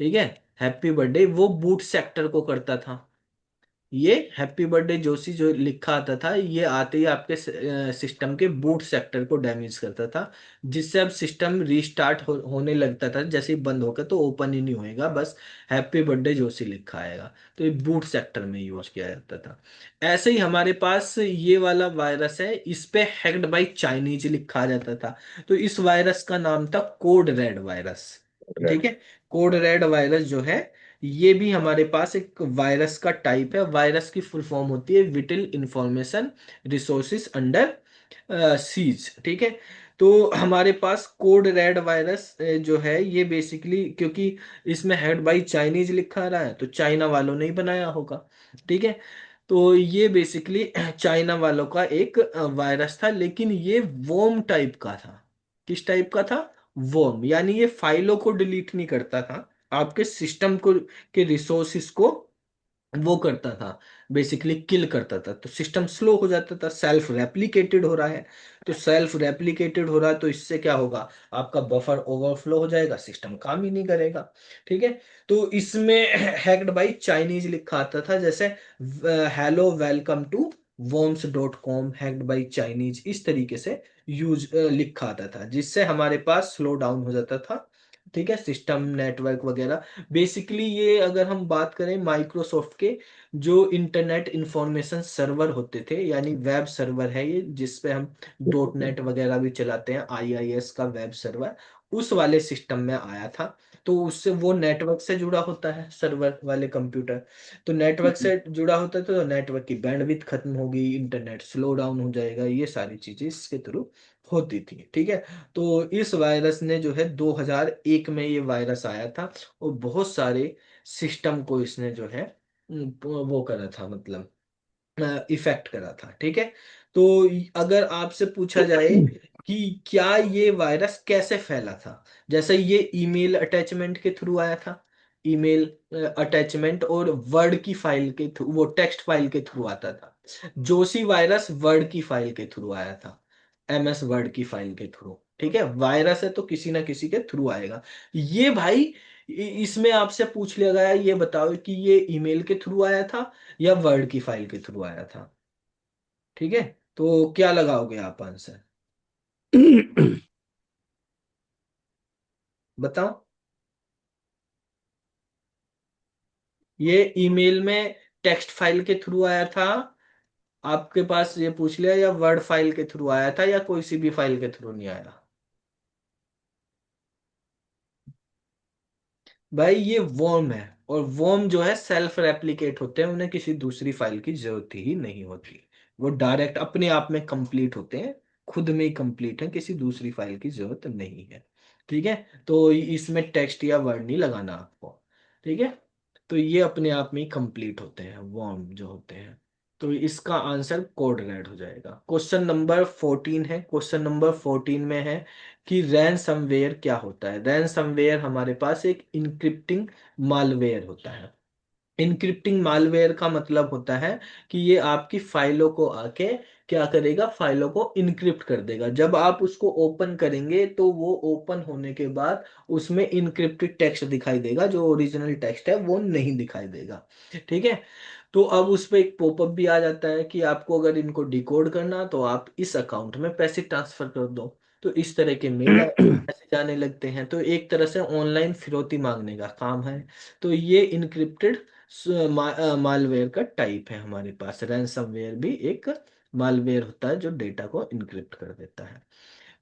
ठीक है, हैप्पी बर्थडे वो बूट सेक्टर को करता था। ये हैप्पी बर्थडे जोशी जो लिखा आता था, ये आते ही आपके सिस्टम के बूट सेक्टर को डैमेज करता था, जिससे अब सिस्टम रीस्टार्ट होने लगता था। जैसे ही बंद होगा तो ओपन ही नहीं होएगा, बस हैप्पी बर्थडे जोशी लिखा आएगा। तो ये बूट सेक्टर में यूज किया जाता था। ऐसे ही हमारे पास ये वाला वायरस है, इस पे हैक्ड बाई चाइनीज लिखा आ जाता था। तो इस वायरस का नाम था कोड रेड वायरस। ठीक है, कोड रेड वायरस जो है, ये भी हमारे पास एक वायरस का टाइप है। वायरस की फुल फॉर्म होती है whittle information resources under seize. ठीक है, तो हमारे पास कोड रेड वायरस जो है, ये बेसिकली क्योंकि इसमें हेड बाई चाइनीज लिखा रहा है तो चाइना वालों ने ही बनाया होगा। ठीक है, तो ये बेसिकली चाइना वालों का एक वायरस था, लेकिन ये वोम टाइप का था। किस टाइप का था? वोम, यानी ये फाइलों को डिलीट नहीं करता था, आपके सिस्टम को के रिसोर्सिस को वो करता था, बेसिकली किल करता था। तो सिस्टम स्लो हो जाता था, सेल्फ रेप्लिकेटेड हो रहा है। तो सेल्फ रेप्लिकेटेड हो रहा है तो इससे क्या होगा? आपका बफर ओवरफ्लो हो जाएगा, सिस्टम काम ही नहीं करेगा। ठीक है, तो इसमें हैक्ड बाई चाइनीज लिखा आता था, जैसे hello welcome to worms.com hacked by Chinese, इस तरीके से यूज लिखा आता था, जिससे हमारे पास स्लो डाउन हो जाता था। ठीक है, सिस्टम नेटवर्क वगैरह। बेसिकली ये अगर हम बात करें माइक्रोसॉफ्ट के जो इंटरनेट इंफॉर्मेशन सर्वर होते थे, यानी वेब सर्वर है ये, जिस पे हम डॉट नेट वगैरह भी चलाते हैं, आईआईएस का वेब सर्वर, उस वाले सिस्टम में आया था। तो उससे वो नेटवर्क से जुड़ा होता है सर्वर वाले कंप्यूटर। तो नेटवर्क से जुड़ा होता है तो नेटवर्क की बैंडविड्थ खत्म होगी, इंटरनेट स्लो डाउन हो जाएगा, ये सारी चीजें इसके थ्रू होती थी। ठीक है, तो इस वायरस ने जो है 2001 में ये वायरस आया था, और बहुत सारे सिस्टम को इसने जो है वो करा था, मतलब इफेक्ट करा था। ठीक है, तो अगर आपसे पूछा जाए कि क्या ये वायरस कैसे फैला था, जैसे ये ईमेल अटैचमेंट के थ्रू आया था। ईमेल अटैचमेंट और वर्ड की फाइल के थ्रू, वो टेक्स्ट फाइल के थ्रू आता था। जोशी वायरस वर्ड की फाइल के थ्रू आया था, एमएस वर्ड की फाइल के थ्रू। ठीक है, वायरस है तो किसी ना किसी के थ्रू आएगा। ये भाई इसमें आपसे पूछ लिया गया, ये बताओ कि ये ईमेल के थ्रू आया था या वर्ड की फाइल के थ्रू आया था? ठीक है, तो क्या लगाओगे आप आंसर? बताओ। ये ईमेल में टेक्स्ट फाइल के थ्रू आया था, आपके पास ये पूछ लिया, या वर्ड फाइल के थ्रू आया था, या कोई सी भी फाइल के थ्रू नहीं आया? भाई ये वर्म है, और वर्म जो है सेल्फ रेप्लिकेट होते हैं, उन्हें किसी दूसरी फाइल की जरूरत ही नहीं होती। वो डायरेक्ट अपने आप में कंप्लीट होते हैं, खुद में ही कंप्लीट है, किसी दूसरी फाइल की जरूरत नहीं है। ठीक है, तो इसमें टेक्स्ट या वर्ड नहीं लगाना आपको। ठीक है, तो ये अपने आप में ही कंप्लीट होते हैं वर्म जो होते हैं। तो इसका आंसर कोड रेड हो जाएगा। क्वेश्चन नंबर 14 है, क्वेश्चन नंबर 14 में है कि रैनसमवेयर क्या होता है। रैनसमवेयर हमारे पास एक इनक्रिप्टिंग मालवेयर होता है। इनक्रिप्टिंग मालवेयर का मतलब होता है कि ये आपकी फाइलों को आके क्या करेगा? फाइलों को इनक्रिप्ट कर देगा। जब आप उसको ओपन करेंगे तो वो ओपन होने के बाद उसमें इनक्रिप्टेड टेक्स्ट दिखाई देगा, जो ओरिजिनल टेक्स्ट है वो नहीं दिखाई देगा। ठीक है, तो अब उस पर एक पॉपअप भी आ जाता है कि आपको अगर इनको डिकोड करना तो आप इस अकाउंट में पैसे ट्रांसफर कर दो। तो इस तरह के मेल ऐसे जाने लगते हैं, तो एक तरह से ऑनलाइन फिरौती मांगने का काम है। तो ये इनक्रिप्टेड मालवेयर का टाइप है हमारे पास। रैंसमवेयर भी एक मालवेयर होता है जो डेटा को इनक्रिप्ट कर देता है।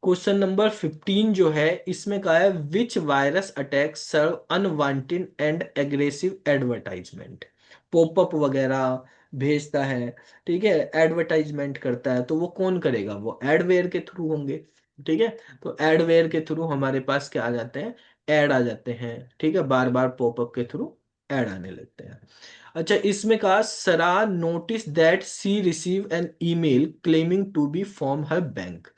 क्वेश्चन नंबर 15 जो है, इसमें कहा है which virus attack serve unwanted and aggressive advertisement. Popup वगैरह भेजता है, ठीक है, एडवर्टाइजमेंट करता है, तो वो कौन करेगा? वो एडवेयर के थ्रू होंगे। ठीक है, तो एडवेयर के थ्रू हमारे पास क्या आ जाते हैं? ऐड आ जाते हैं। ठीक है, बार बार पॉपअप के थ्रू ऐड आने लगते हैं। अच्छा, इसमें कहा Sara notice that she receive an email claiming to be from her bank.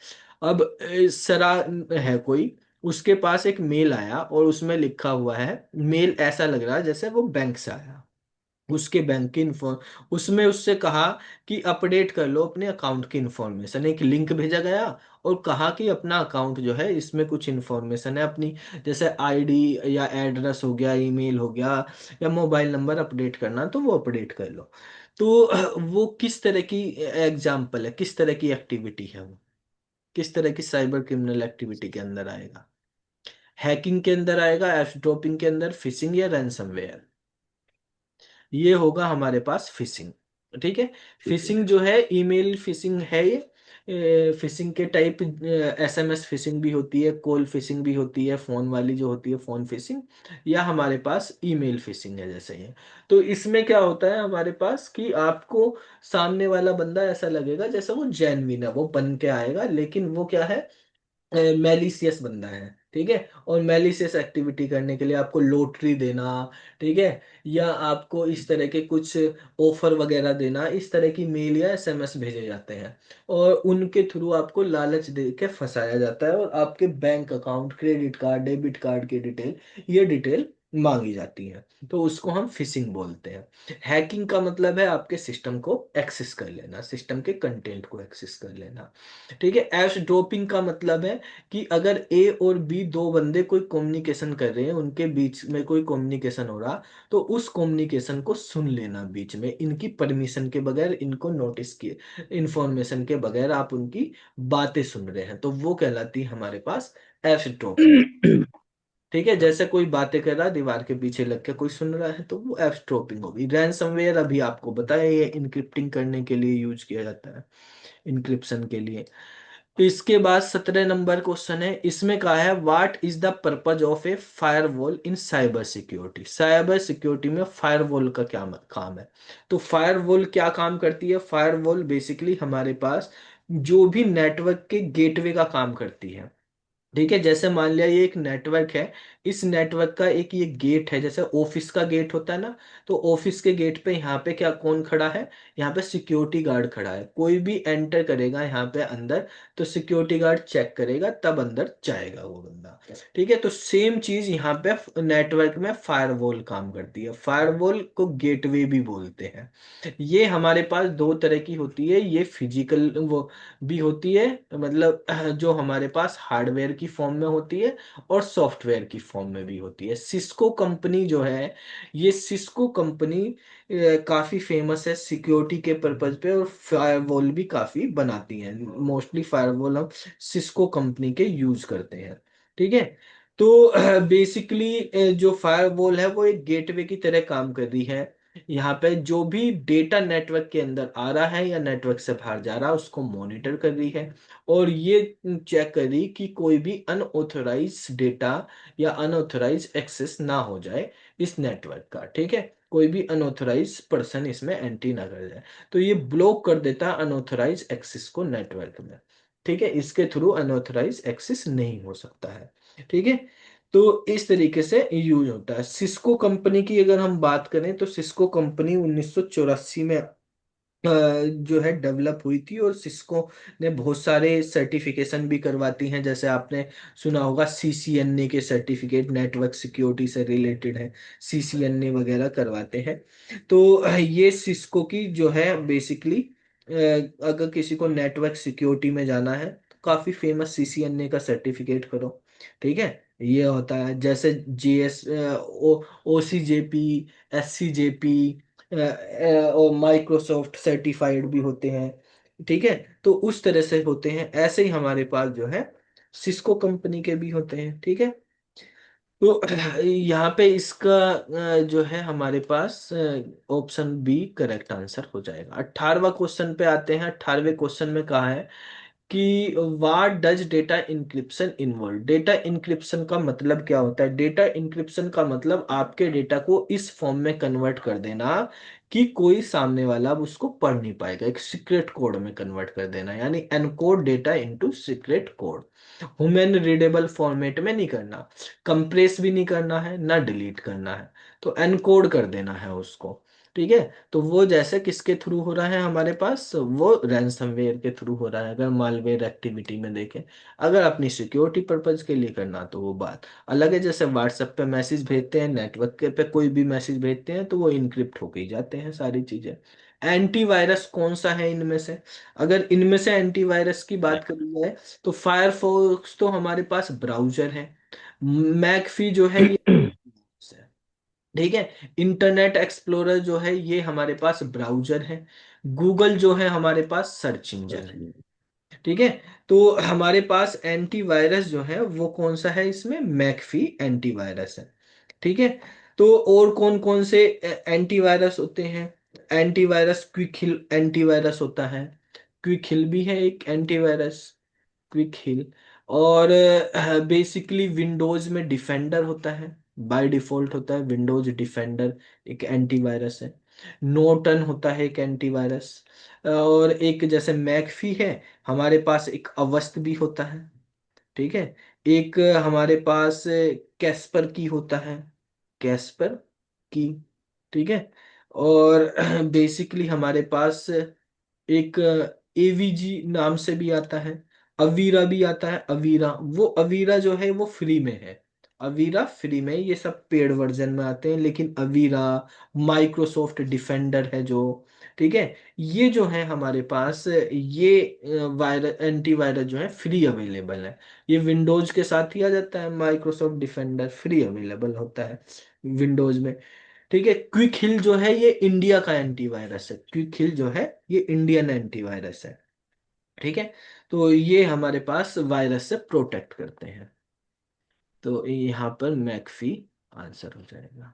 अब सरा है कोई, उसके पास एक मेल आया और उसमें लिखा हुआ है, मेल ऐसा लग रहा है जैसे वो बैंक से आया, उसके बैंक की इन्फो उसमें उससे कहा कि अपडेट कर लो अपने अकाउंट की इंफॉर्मेशन। एक लिंक भेजा गया और कहा कि अपना अकाउंट जो है इसमें कुछ इंफॉर्मेशन है अपनी, जैसे आईडी या एड्रेस हो गया, ईमेल हो गया, या मोबाइल नंबर अपडेट करना, तो वो अपडेट कर लो। तो वो किस तरह की एग्जाम्पल है, किस तरह की एक्टिविटी है वो, किस तरह की साइबर क्रिमिनल एक्टिविटी के अंदर आएगा? हैकिंग के अंदर आएगा, एफस्टॉपिंग के अंदर, फिशिंग या रैंसमवेयर? ये होगा हमारे पास फिशिंग। ठीक है, ठीक है। फिशिंग जो है ईमेल फिशिंग है ये। फिशिंग के टाइप एसएमएस फिशिंग भी होती है, कॉल फिशिंग भी होती है, फोन वाली जो होती है फोन फिशिंग, या हमारे पास ईमेल फिशिंग है जैसे ये। तो इसमें क्या होता है हमारे पास कि आपको सामने वाला बंदा ऐसा लगेगा जैसे वो जेन्युइन है, वो बन के आएगा, लेकिन वो क्या है? मैलिशियस बंदा है। ठीक है, और मैलिशियस एक्टिविटी करने के लिए आपको लॉटरी देना, ठीक है, या आपको इस तरह के कुछ ऑफर वगैरह देना, इस तरह की मेल या एसएमएस भेजे जाते हैं, और उनके थ्रू आपको लालच दे के फंसाया जाता है, और आपके bank account, credit card, debit card की डिटेल, ये डिटेल मांगी जाती है। तो उसको हम फिशिंग बोलते हैं। हैकिंग का मतलब है आपके सिस्टम को एक्सेस कर लेना, सिस्टम के कंटेंट को एक्सेस कर लेना। ठीक है, एश ड्रॉपिंग का मतलब है कि अगर ए और बी दो बंदे कोई कम्युनिकेशन कर रहे हैं, उनके बीच में कोई कम्युनिकेशन हो रहा, तो उस कम्युनिकेशन को सुन लेना बीच में, इनकी परमिशन के बगैर, इनको नोटिस किए, इंफॉर्मेशन के बगैर आप उनकी बातें सुन रहे हैं, तो वो कहलाती है हमारे पास एश ड्रॉपिंग। ठीक है, जैसे कोई बातें कर रहा है दीवार के पीछे लग के कोई सुन रहा है, तो वो एश ड्रॉपिंग होगी। रैंसमवेयर अभी आपको बताया, ये इनक्रिप्टिंग करने के लिए यूज किया जाता है, इनक्रिप्शन के लिए। तो इसके बाद 17 नंबर क्वेश्चन है, इसमें कहा है what is the purpose of A firewall in cyber security. Cyber security में फायरवॉल का क्या काम है? तो फायरवॉल क्या काम करती है? फायरवॉल बेसिकली हमारे पास जो भी नेटवर्क के गेटवे का काम करती है। ठीक है, जैसे मान लिया ये एक नेटवर्क है, इस नेटवर्क का एक ये गेट है, जैसे ऑफिस का गेट होता है ना, तो ऑफिस के गेट पे यहाँ पे क्या कौन खड़ा है? यहाँ पे सिक्योरिटी गार्ड खड़ा है। कोई भी एंटर करेगा यहाँ पे अंदर, तो सिक्योरिटी गार्ड चेक करेगा तब अंदर जाएगा वो बंदा। ठीक है, तो सेम चीज यहाँ पे नेटवर्क में फायरवॉल काम करती है। फायरवॉल को गेटवे भी बोलते हैं। ये हमारे पास दो तरह की होती है, ये फिजिकल वो भी होती है, मतलब जो हमारे पास हार्डवेयर की फॉर्म में होती है, और सॉफ्टवेयर की फॉर्म में भी होती है। सिस्को कंपनी जो है, ये सिस्को कंपनी काफी फेमस है सिक्योरिटी के पर्पज पे, और फायरवॉल भी काफी बनाती है। मोस्टली फायरवॉल हम सिस्को कंपनी के यूज करते हैं। ठीक है, तो बेसिकली जो फायरवॉल है वो एक गेटवे की तरह काम कर रही है। यहाँ पे जो भी डेटा नेटवर्क के अंदर आ रहा है या नेटवर्क से बाहर जा रहा है उसको मॉनिटर कर रही है, और ये चेक कर रही कि कोई भी अनऑथराइज डेटा या अनऑथराइज एक्सेस ना हो जाए इस नेटवर्क का। ठीक है, कोई भी अनऑथराइज पर्सन इसमें एंट्री ना कर जाए, तो ये ब्लॉक कर देता है अनऑथराइज एक्सेस को नेटवर्क में। ठीक है, इसके थ्रू अनऑथराइज एक्सेस नहीं हो सकता है। ठीक है, तो इस तरीके से यूज होता है। सिस्को कंपनी की अगर हम बात करें, तो सिस्को कंपनी 1984 में जो है डेवलप हुई थी, और सिस्को ने बहुत सारे सर्टिफिकेशन भी करवाती हैं, जैसे आपने सुना होगा सीसीएनए के सर्टिफिकेट, नेटवर्क सिक्योरिटी से रिलेटेड है, सीसीएनए वगैरह करवाते हैं। तो ये सिस्को की जो है बेसिकली, अगर किसी को नेटवर्क सिक्योरिटी में जाना है तो काफी फेमस सीसीएनए का सर्टिफिकेट करो। ठीक है, ये होता है, जैसे G S O C J P, S C J P, और माइक्रोसॉफ्ट सर्टिफाइड भी होते हैं। ठीक है, तो उस तरह से होते हैं। ऐसे ही हमारे पास जो है सिस्को कंपनी के भी होते हैं। ठीक है, तो यहाँ पे इसका जो है हमारे पास ऑप्शन बी करेक्ट आंसर हो जाएगा। 18वां क्वेश्चन पे आते हैं। 18वें क्वेश्चन में कहा है कि what does data encryption involve. Data encryption का मतलब क्या होता है? डेटा इंक्रिप्शन का मतलब आपके डेटा को इस फॉर्म में कन्वर्ट कर देना कि कोई सामने वाला अब उसको पढ़ नहीं पाएगा, एक सीक्रेट कोड में कन्वर्ट कर देना, यानी encode data into secret code. Human readable format में नहीं करना, कंप्रेस भी नहीं करना है, ना डिलीट करना है, तो एनकोड कर देना है उसको। ठीक है, तो वो जैसे किसके थ्रू हो रहा है हमारे पास, वो रैंसमवेयर के थ्रू हो रहा है, अगर मालवेयर एक्टिविटी में देखें। अगर अपनी सिक्योरिटी पर्पज के लिए करना तो वो बात अलग है। जैसे व्हाट्सएप पे मैसेज भेजते हैं, नेटवर्क के पे कोई भी मैसेज भेजते हैं, तो वो इनक्रिप्ट होके ही जाते हैं सारी चीजें। एंटीवायरस कौन सा है इनमें से? अगर इनमें से एंटीवायरस की बात करी जाए तो फायरफॉक्स तो हमारे पास ब्राउजर है, मैकफी जो है ये है। ठीक है, इंटरनेट एक्सप्लोरर जो है ये हमारे पास ब्राउजर है, गूगल जो है हमारे पास सर्च इंजन है। ठीक है, तो हमारे पास एंटीवायरस जो है वो कौन सा है इसमें? मैकफी एंटीवायरस है। ठीक है, तो और कौन कौन से एंटीवायरस होते हैं? एंटीवायरस क्विक हिल एंटीवायरस होता है, क्विक हिल भी है एक एंटीवायरस, क्विक हिल। और बेसिकली विंडोज में डिफेंडर होता है, बाय डिफॉल्ट होता है विंडोज डिफेंडर, एक एंटीवायरस है। नोर्टन होता है एक एंटीवायरस। और एक जैसे मैकफी है, हमारे पास एक अवस्त भी होता है। ठीक है, एक हमारे पास कैस्पर की होता है, कैस्पर की। ठीक है, और बेसिकली हमारे पास एक एवीजी नाम से भी आता है, अवीरा भी आता है, अवीरा। वो अवीरा जो है वो फ्री में है, अवीरा फ्री में, ये सब पेड वर्जन में आते हैं, लेकिन अवीरा, माइक्रोसॉफ्ट डिफेंडर है जो, ठीक है, ये जो है हमारे पास ये वायरस एंटीवायरस जो है फ्री अवेलेबल है। ये विंडोज के साथ ही आ जाता है, माइक्रोसॉफ्ट डिफेंडर फ्री अवेलेबल होता है विंडोज में। ठीक है, क्विक हिल जो है ये इंडिया का एंटीवायरस है, क्विक हिल जो है ये इंडियन एंटीवायरस है। ठीक है, तो ये हमारे पास वायरस से प्रोटेक्ट करते हैं। तो यहाँ पर मैकफी आंसर हो जाएगा।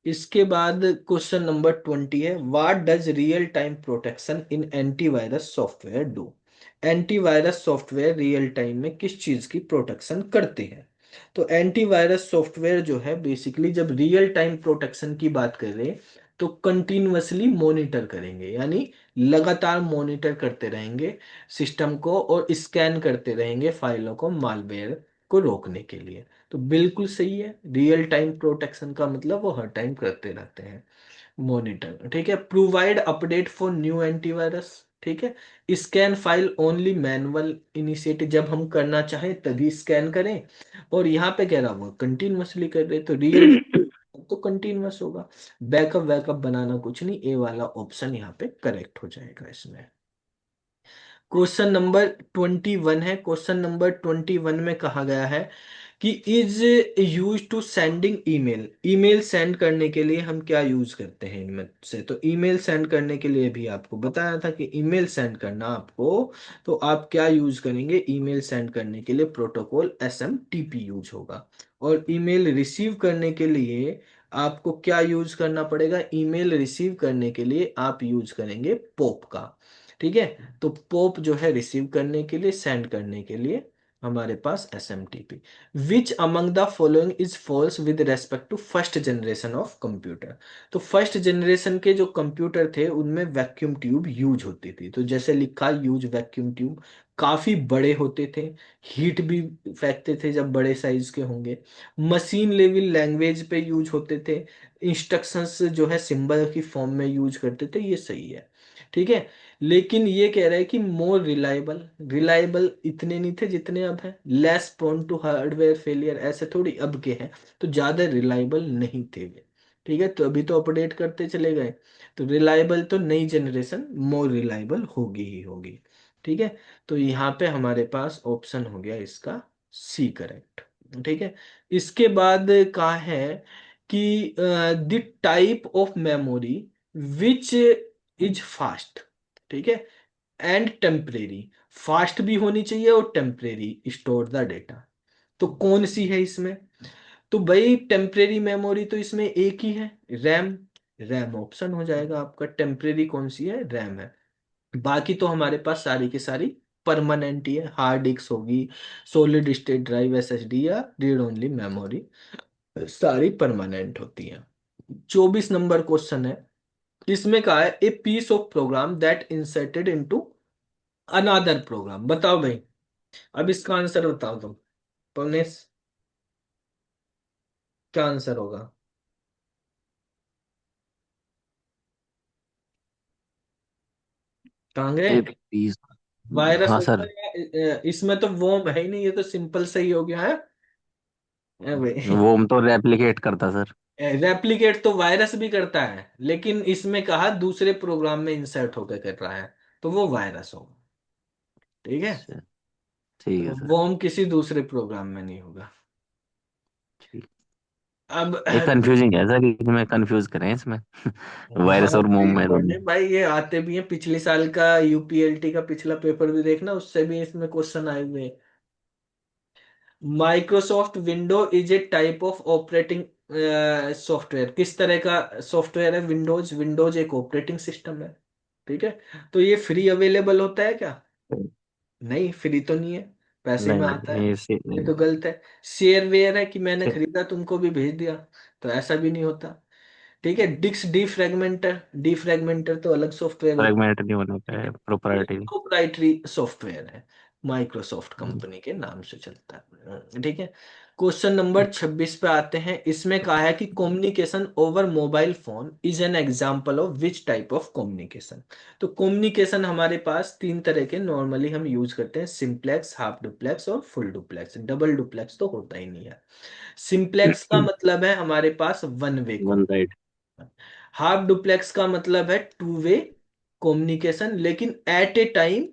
इसके बाद क्वेश्चन नंबर 20 है, what does real time protection in antivirus software do. Antivirus software real time में किस चीज की प्रोटेक्शन करते हैं? तो एंटीवायरस सॉफ्टवेयर जो है बेसिकली जब रियल टाइम प्रोटेक्शन की बात कर रहे हैं तो कंटिन्यूअसली मॉनिटर करेंगे, यानी लगातार मॉनिटर करते रहेंगे सिस्टम को और स्कैन करते रहेंगे फाइलों को, मालवेयर को रोकने के लिए। तो बिल्कुल सही है, रियल टाइम प्रोटेक्शन का मतलब वो हर टाइम करते रहते हैं मॉनिटर। ठीक है, provide update for new antivirus. ठीक है, scan file only manual initiative, जब हम करना चाहें तभी स्कैन करें। और यहाँ पे कह रहा हूँ कंटिन्यूअसली कर रहे तो रियल तो कंटिन्यूअस होगा। बैकअप वैकअप बनाना कुछ नहीं, ए वाला ऑप्शन यहाँ पे करेक्ट हो जाएगा इसमें। क्वेश्चन नंबर 21 है। क्वेश्चन नंबर 21 में कहा गया है कि is use to sending email. Email send करने के लिए हम क्या यूज करते हैं इनमें से? तो ईमेल सेंड करने के लिए भी आपको बताया था कि ईमेल सेंड करना आपको, तो आप क्या यूज करेंगे ईमेल सेंड करने के लिए? प्रोटोकॉल एसएमटीपी यूज होगा। और ईमेल रिसीव करने के लिए आपको क्या यूज करना पड़ेगा? ईमेल रिसीव करने के लिए आप यूज करेंगे पोप का। ठीक है, तो पोप जो है रिसीव करने के लिए, सेंड करने के लिए हमारे पास S M T P. Which among the following is false with respect to first generation of computer. तो फर्स्ट जनरेशन के जो कंप्यूटर थे उनमें वैक्यूम ट्यूब यूज होती थी, तो जैसे लिखा यूज वैक्यूम ट्यूब, काफी बड़े होते थे, हीट भी फेंकते थे जब बड़े साइज के होंगे, मशीन लेवल लैंग्वेज पे यूज होते थे, इंस्ट्रक्शंस जो है सिंबल की फॉर्म में यूज करते थे, ये सही है। ठीक है, लेकिन ये कह रहा है कि मोर रिलायबल, रिलायबल इतने नहीं थे जितने अब हैं, less prone to hardware failure, ऐसे थोड़ी अब के हैं, तो ज्यादा रिलायबल नहीं थे वे। ठीक है, तो अभी तो अपडेट करते चले गए, तो रिलायबल तो नई जनरेशन मोर रिलायबल होगी ही होगी। ठीक है, तो यहाँ पे हमारे पास ऑप्शन हो गया इसका सी करेक्ट। ठीक है, इसके बाद कहा है कि the type of memory which is fast, ठीक है, एंड टेम्परेरी। फास्ट भी होनी चाहिए और टेम्परेरी स्टोर द डेटा। तो कौन सी है इसमें? तो भाई टेम्परेरी मेमोरी तो इसमें एक ही है, रैम। रैम ऑप्शन हो जाएगा आपका। टेम्परेरी कौन सी है? रैम है। बाकी तो हमारे पास सारी की सारी परमानेंट ही है। हार्ड डिस्क होगी, सॉलिड स्टेट ड्राइव एसएसडी या रीड ओनली मेमोरी, सारी परमानेंट होती हैं। 24 नंबर क्वेश्चन है। इसमें कहा है a piece of program that inserted into another program. बताओ भाई, अब इसका आंसर बताओ तुम। पवनेश, क्या आंसर होगा? कहाँ गए? एक पीस। वायरस हाँ होगा सर। या इसमें तो वोम है ही नहीं, ये तो सिंपल सही हो गया है। भाई वो हम तो रेप्लिकेट करता सर। रेप्लिकेट तो वायरस भी करता है, लेकिन इसमें कहा दूसरे प्रोग्राम में इंसर्ट होकर कर रहा है, तो वो वायरस होगा। ठीक है, अच्छा, ठीक तो है सर। वोम किसी दूसरे प्रोग्राम में नहीं होगा। ठीक। अब ये कंफ्यूजिंग है सर, इसमें कंफ्यूज करें इसमें। वायरस हाँ और मोम जी, में पढ़ने दोनों। भाई ये आते भी हैं। पिछले साल का यूपीएलटी का पिछला पेपर भी देखना, उससे भी इसमें क्वेश्चन आए हुए हैं। Microsoft window is a type of operating software. किस तरह का सॉफ्टवेयर है विंडोज? विंडोज एक ऑपरेटिंग सिस्टम है। ठीक है, तो ये फ्री अवेलेबल होता है क्या? नहीं, फ्री तो नहीं है, पैसे में आता नहीं है। ये ये तो गलत है। शेयरवेयर है कि मैंने खरीदा तुमको भी भेज दिया, तो ऐसा भी नहीं होता। ठीक है, डिस्क डीफ्रैगमेंटर। डीफ्रैगमेंटर तो अलग सॉफ्टवेयर होता फ्रेगमेंट नहीं होना है, है, प्रोप्राइटरी। प्रोप्राइटरी सॉफ्टवेयर है, माइक्रोसॉफ्ट कंपनी के नाम से चलता है। ठीक है, क्वेश्चन नंबर 26 पे आते हैं। इसमें कहा है कि communication over mobile phone is an example of which type of communication. तो कम्युनिकेशन हमारे पास तीन तरह के नॉर्मली हम यूज करते हैं, सिंप्लेक्स, हाफ डुप्लेक्स और फुल डुप्लेक्स। डबल डुप्लेक्स तो होता ही नहीं है। सिंप्लेक्स का मतलब है हमारे पास one way one side. Communication. Half duplex का मतलब है टू वे कम्युनिकेशन, लेकिन at a time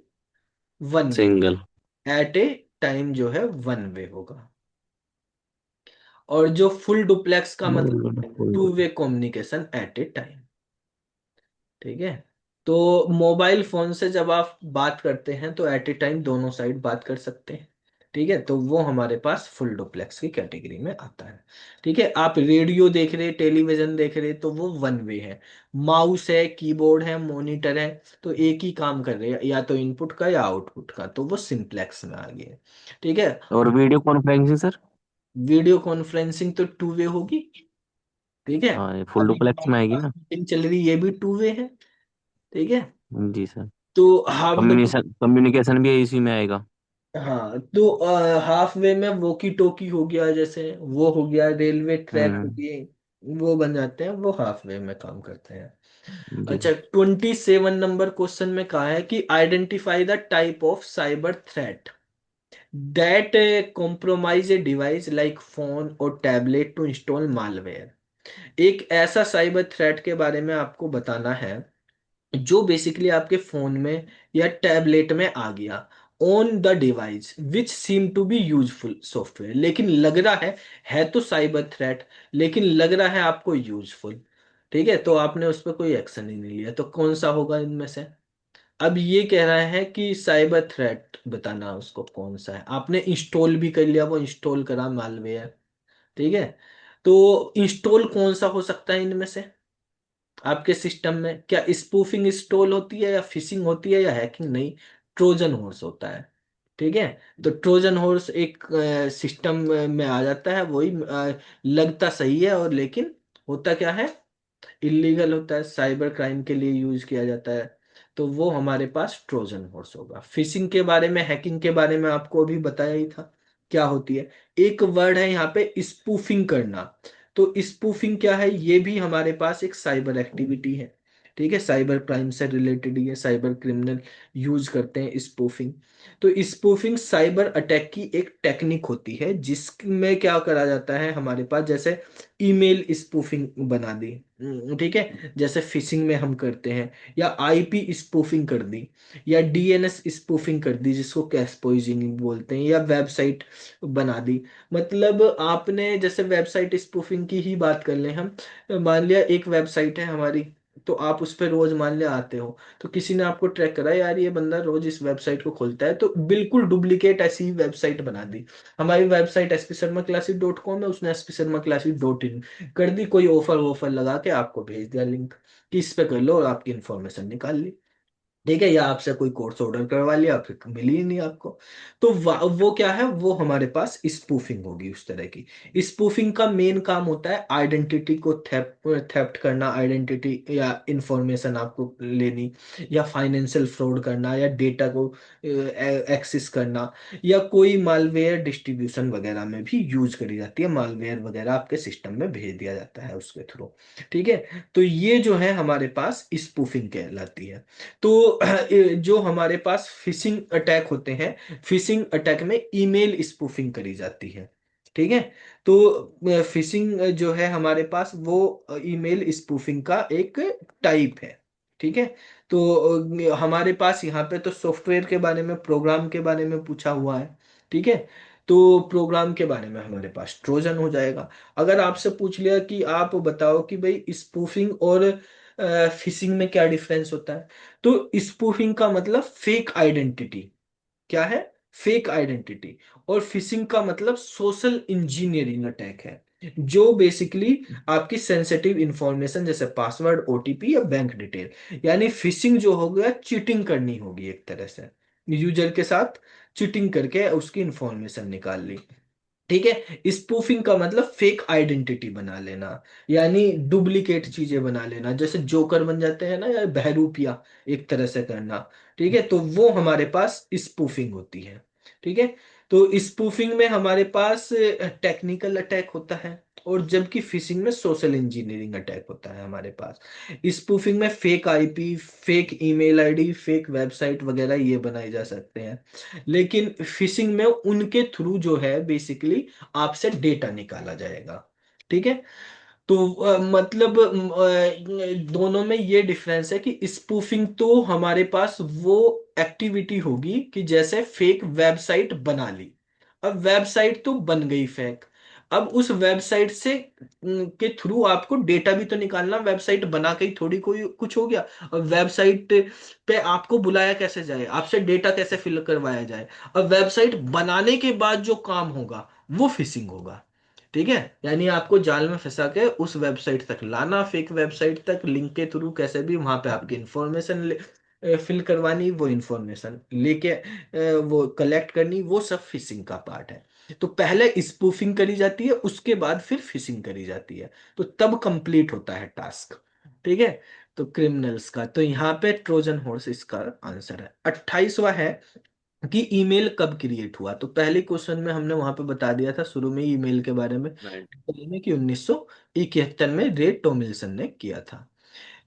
one way. Single. At a time जो है वन वे होगा। और जो फुल डुप्लेक्स का मतलब है two way communication at a time. ठीक है, तो मोबाइल फोन से जब आप बात करते हैं तो एट ए टाइम दोनों साइड बात कर सकते हैं। ठीक है, तो वो हमारे पास फुल डुप्लेक्स की कैटेगरी में आता है। ठीक है, आप रेडियो देख रहे, टेलीविजन देख रहे, तो वो वन वे है। माउस है, कीबोर्ड है, मॉनिटर है, तो एक ही काम कर रहे हैं, या तो इनपुट का या आउटपुट का, तो वो सिंप्लेक्स में आ गया। ठीक है, और video conferencing sir. Video conferencing तो टू वे होगी। ठीक है, हाँ, ये फुल अभी डुप्लेक्स हमारे में आएगी पास ना। मीटिंग चल रही, ये भी टू वे है। ठीक है, जी सर। तो हाफ डुप्लेक्स। कम्युनिकेशन कम्युनिकेशन भी इसी में आएगा। हाँ, तो हाफ वे में वॉकी टॉकी हो गया, जैसे वो हो गया, रेलवे ट्रैक हो हम्म। गए, वो बन जाते हैं, वो हाफ वे में काम करते हैं। जी अच्छा, 27 नंबर क्वेश्चन में कहा है कि identify the type of cyber threat that compromise a device like phone और टैबलेट टू इंस्टॉल मालवेयर। एक ऐसा साइबर थ्रेट के बारे में आपको बताना है जो बेसिकली आपके फोन में या टैबलेट में आ गया on the device which seem to be useful software, लेकिन लग रहा है तो साइबर थ्रेट, लेकिन लग रहा है आपको यूजफुल। ठीक है, तो आपने उस पर कोई एक्शन ही नहीं लिया, तो कौन सा होगा इनमें से? अब ये कह रहा है कि साइबर थ्रेट बताना उसको कौन सा है। आपने इंस्टॉल भी कर लिया, वो इंस्टॉल करा मालवेयर। ठीक है, तो इंस्टॉल कौन सा हो सकता है इनमें से आपके सिस्टम में? क्या स्पूफिंग इंस्टॉल होती है या फिशिंग होती है या हैकिंग? नहीं, ट्रोजन हॉर्स होता है। ठीक है, तो ट्रोजन हॉर्स एक सिस्टम में आ जाता है, वही लगता सही है और लेकिन होता क्या है, इलीगल होता है, साइबर क्राइम के लिए यूज किया जाता है। तो वो हमारे पास ट्रोजन हॉर्स होगा। फिशिंग के बारे में, हैकिंग के बारे में आपको अभी बताया ही था क्या होती है। एक वर्ड है यहाँ पे, स्पूफिंग करना। तो स्पूफिंग क्या है? ये भी हमारे पास एक साइबर एक्टिविटी है। ठीक है, साइबर क्राइम से रिलेटेड ये साइबर क्रिमिनल यूज करते हैं स्पूफिंग। तो स्पूफिंग साइबर अटैक की एक टेक्निक होती है, जिसमें क्या करा जाता है हमारे पास, जैसे ईमेल स्पूफिंग बना दी। ठीक है, जैसे फिशिंग में हम करते हैं, या आईपी स्पूफिंग कर दी, या डीएनएस स्पूफिंग कर दी जिसको कैश पॉइजनिंग बोलते हैं, या वेबसाइट बना दी। मतलब आपने जैसे वेबसाइट स्पूफिंग की ही बात कर लें हम, मान लिया एक वेबसाइट है हमारी, तो आप उस पर रोज मान लिया आते हो, तो किसी ने आपको ट्रैक करा यार ये बंदा रोज इस वेबसाइट को खोलता है, तो बिल्कुल डुप्लीकेट ऐसी ही वेबसाइट बना दी। हमारी वेबसाइट spsharmaclasses.com है, उसने spsharmaclasses.in कर दी, कोई ऑफर वॉफर लगा के आपको भेज दिया लिंक कि इस पे कर लो, और आपकी इंफॉर्मेशन निकाल ली। ठीक है, या आपसे कोई कोर्स ऑर्डर करवा लिया, फिर मिली ही नहीं आपको। तो वो क्या है, वो हमारे पास स्पूफिंग होगी उस तरह की। स्पूफिंग का मेन काम होता है आइडेंटिटी को थेफ्ट करना, आइडेंटिटी या इंफॉर्मेशन आपको लेनी, या फाइनेंशियल फ्रॉड करना, या डेटा को एक्सेस करना, या कोई मालवेयर डिस्ट्रीब्यूशन वगैरह में भी यूज करी जाती है, मालवेयर वगैरह आपके सिस्टम में भेज दिया जाता है उसके थ्रू। ठीक है, तो ये जो है हमारे पास स्पूफिंग कहलाती है। तो जो हमारे पास फिशिंग अटैक होते हैं, फिशिंग अटैक में ईमेल स्पूफिंग करी जाती है। ठीक है, तो फिशिंग जो है हमारे पास वो ईमेल स्पूफिंग का एक टाइप है। ठीक है, तो हमारे पास यहाँ पे तो सॉफ्टवेयर के बारे में, प्रोग्राम के बारे में पूछा हुआ है। ठीक है, तो प्रोग्राम के बारे में हमारे पास ट्रोजन हो जाएगा। अगर आपसे पूछ लिया कि आप बताओ कि भाई स्पूफिंग और फिशिंग में क्या डिफरेंस होता है, तो स्पूफिंग का मतलब फेक आइडेंटिटी, क्या है, फेक आइडेंटिटी। और फिशिंग का मतलब सोशल इंजीनियरिंग अटैक है, जो बेसिकली आपकी सेंसिटिव इंफॉर्मेशन जैसे पासवर्ड, ओटीपी या बैंक डिटेल, यानी फिशिंग जो हो गया, चीटिंग करनी होगी एक तरह से, यूजर के साथ चीटिंग करके उसकी इंफॉर्मेशन निकाल ली। ठीक है, स्पूफिंग का मतलब फेक आइडेंटिटी बना लेना, यानी डुप्लीकेट चीजें बना लेना, जैसे जोकर बन जाते हैं ना, या बहरूपिया एक तरह से करना। ठीक है, तो वो हमारे पास स्पूफिंग होती है। ठीक है, तो स्पूफिंग में हमारे पास टेक्निकल अटैक होता है, और जबकि फिशिंग में सोशल इंजीनियरिंग अटैक होता है हमारे पास। स्पूफिंग में fake IP, fake email ID, fake website वगैरह ये बनाए जा सकते हैं, लेकिन फिशिंग में उनके थ्रू जो है बेसिकली आपसे डेटा निकाला जाएगा। ठीक है, तो मतलब दोनों में ये डिफरेंस है कि स्पूफिंग तो हमारे पास वो एक्टिविटी होगी कि जैसे फेक वेबसाइट बना ली, अब वेबसाइट तो बन गई फेक, अब उस वेबसाइट से के थ्रू आपको डेटा भी तो निकालना, वेबसाइट बना के ही थोड़ी कोई कुछ हो गया। अब वेबसाइट पे आपको बुलाया कैसे जाए, आपसे डेटा कैसे फिल करवाया जाए, अब वेबसाइट बनाने के बाद जो काम होगा वो फिशिंग होगा। ठीक है, यानी आपको जाल में फंसा के उस वेबसाइट तक लाना, फेक वेबसाइट तक लिंक के थ्रू कैसे भी वहां पे आपकी इंफॉर्मेशन फिल करवानी, वो इंफॉर्मेशन लेके वो कलेक्ट करनी, वो सब फिशिंग का पार्ट है। तो पहले स्पूफिंग करी जाती है, उसके बाद फिर फिशिंग करी जाती है, तो तब कंप्लीट होता है टास्क। ठीक है, तो क्रिमिनल्स का, तो यहाँ पे ट्रोजन हॉर्स इसका आंसर है। 28वां है कि ईमेल कब क्रिएट हुआ, तो पहले क्वेश्चन में हमने वहां पे बता दिया था शुरू में ईमेल के बारे में, राइट। में कि 1971 में रे टॉमिल्सन ने किया था।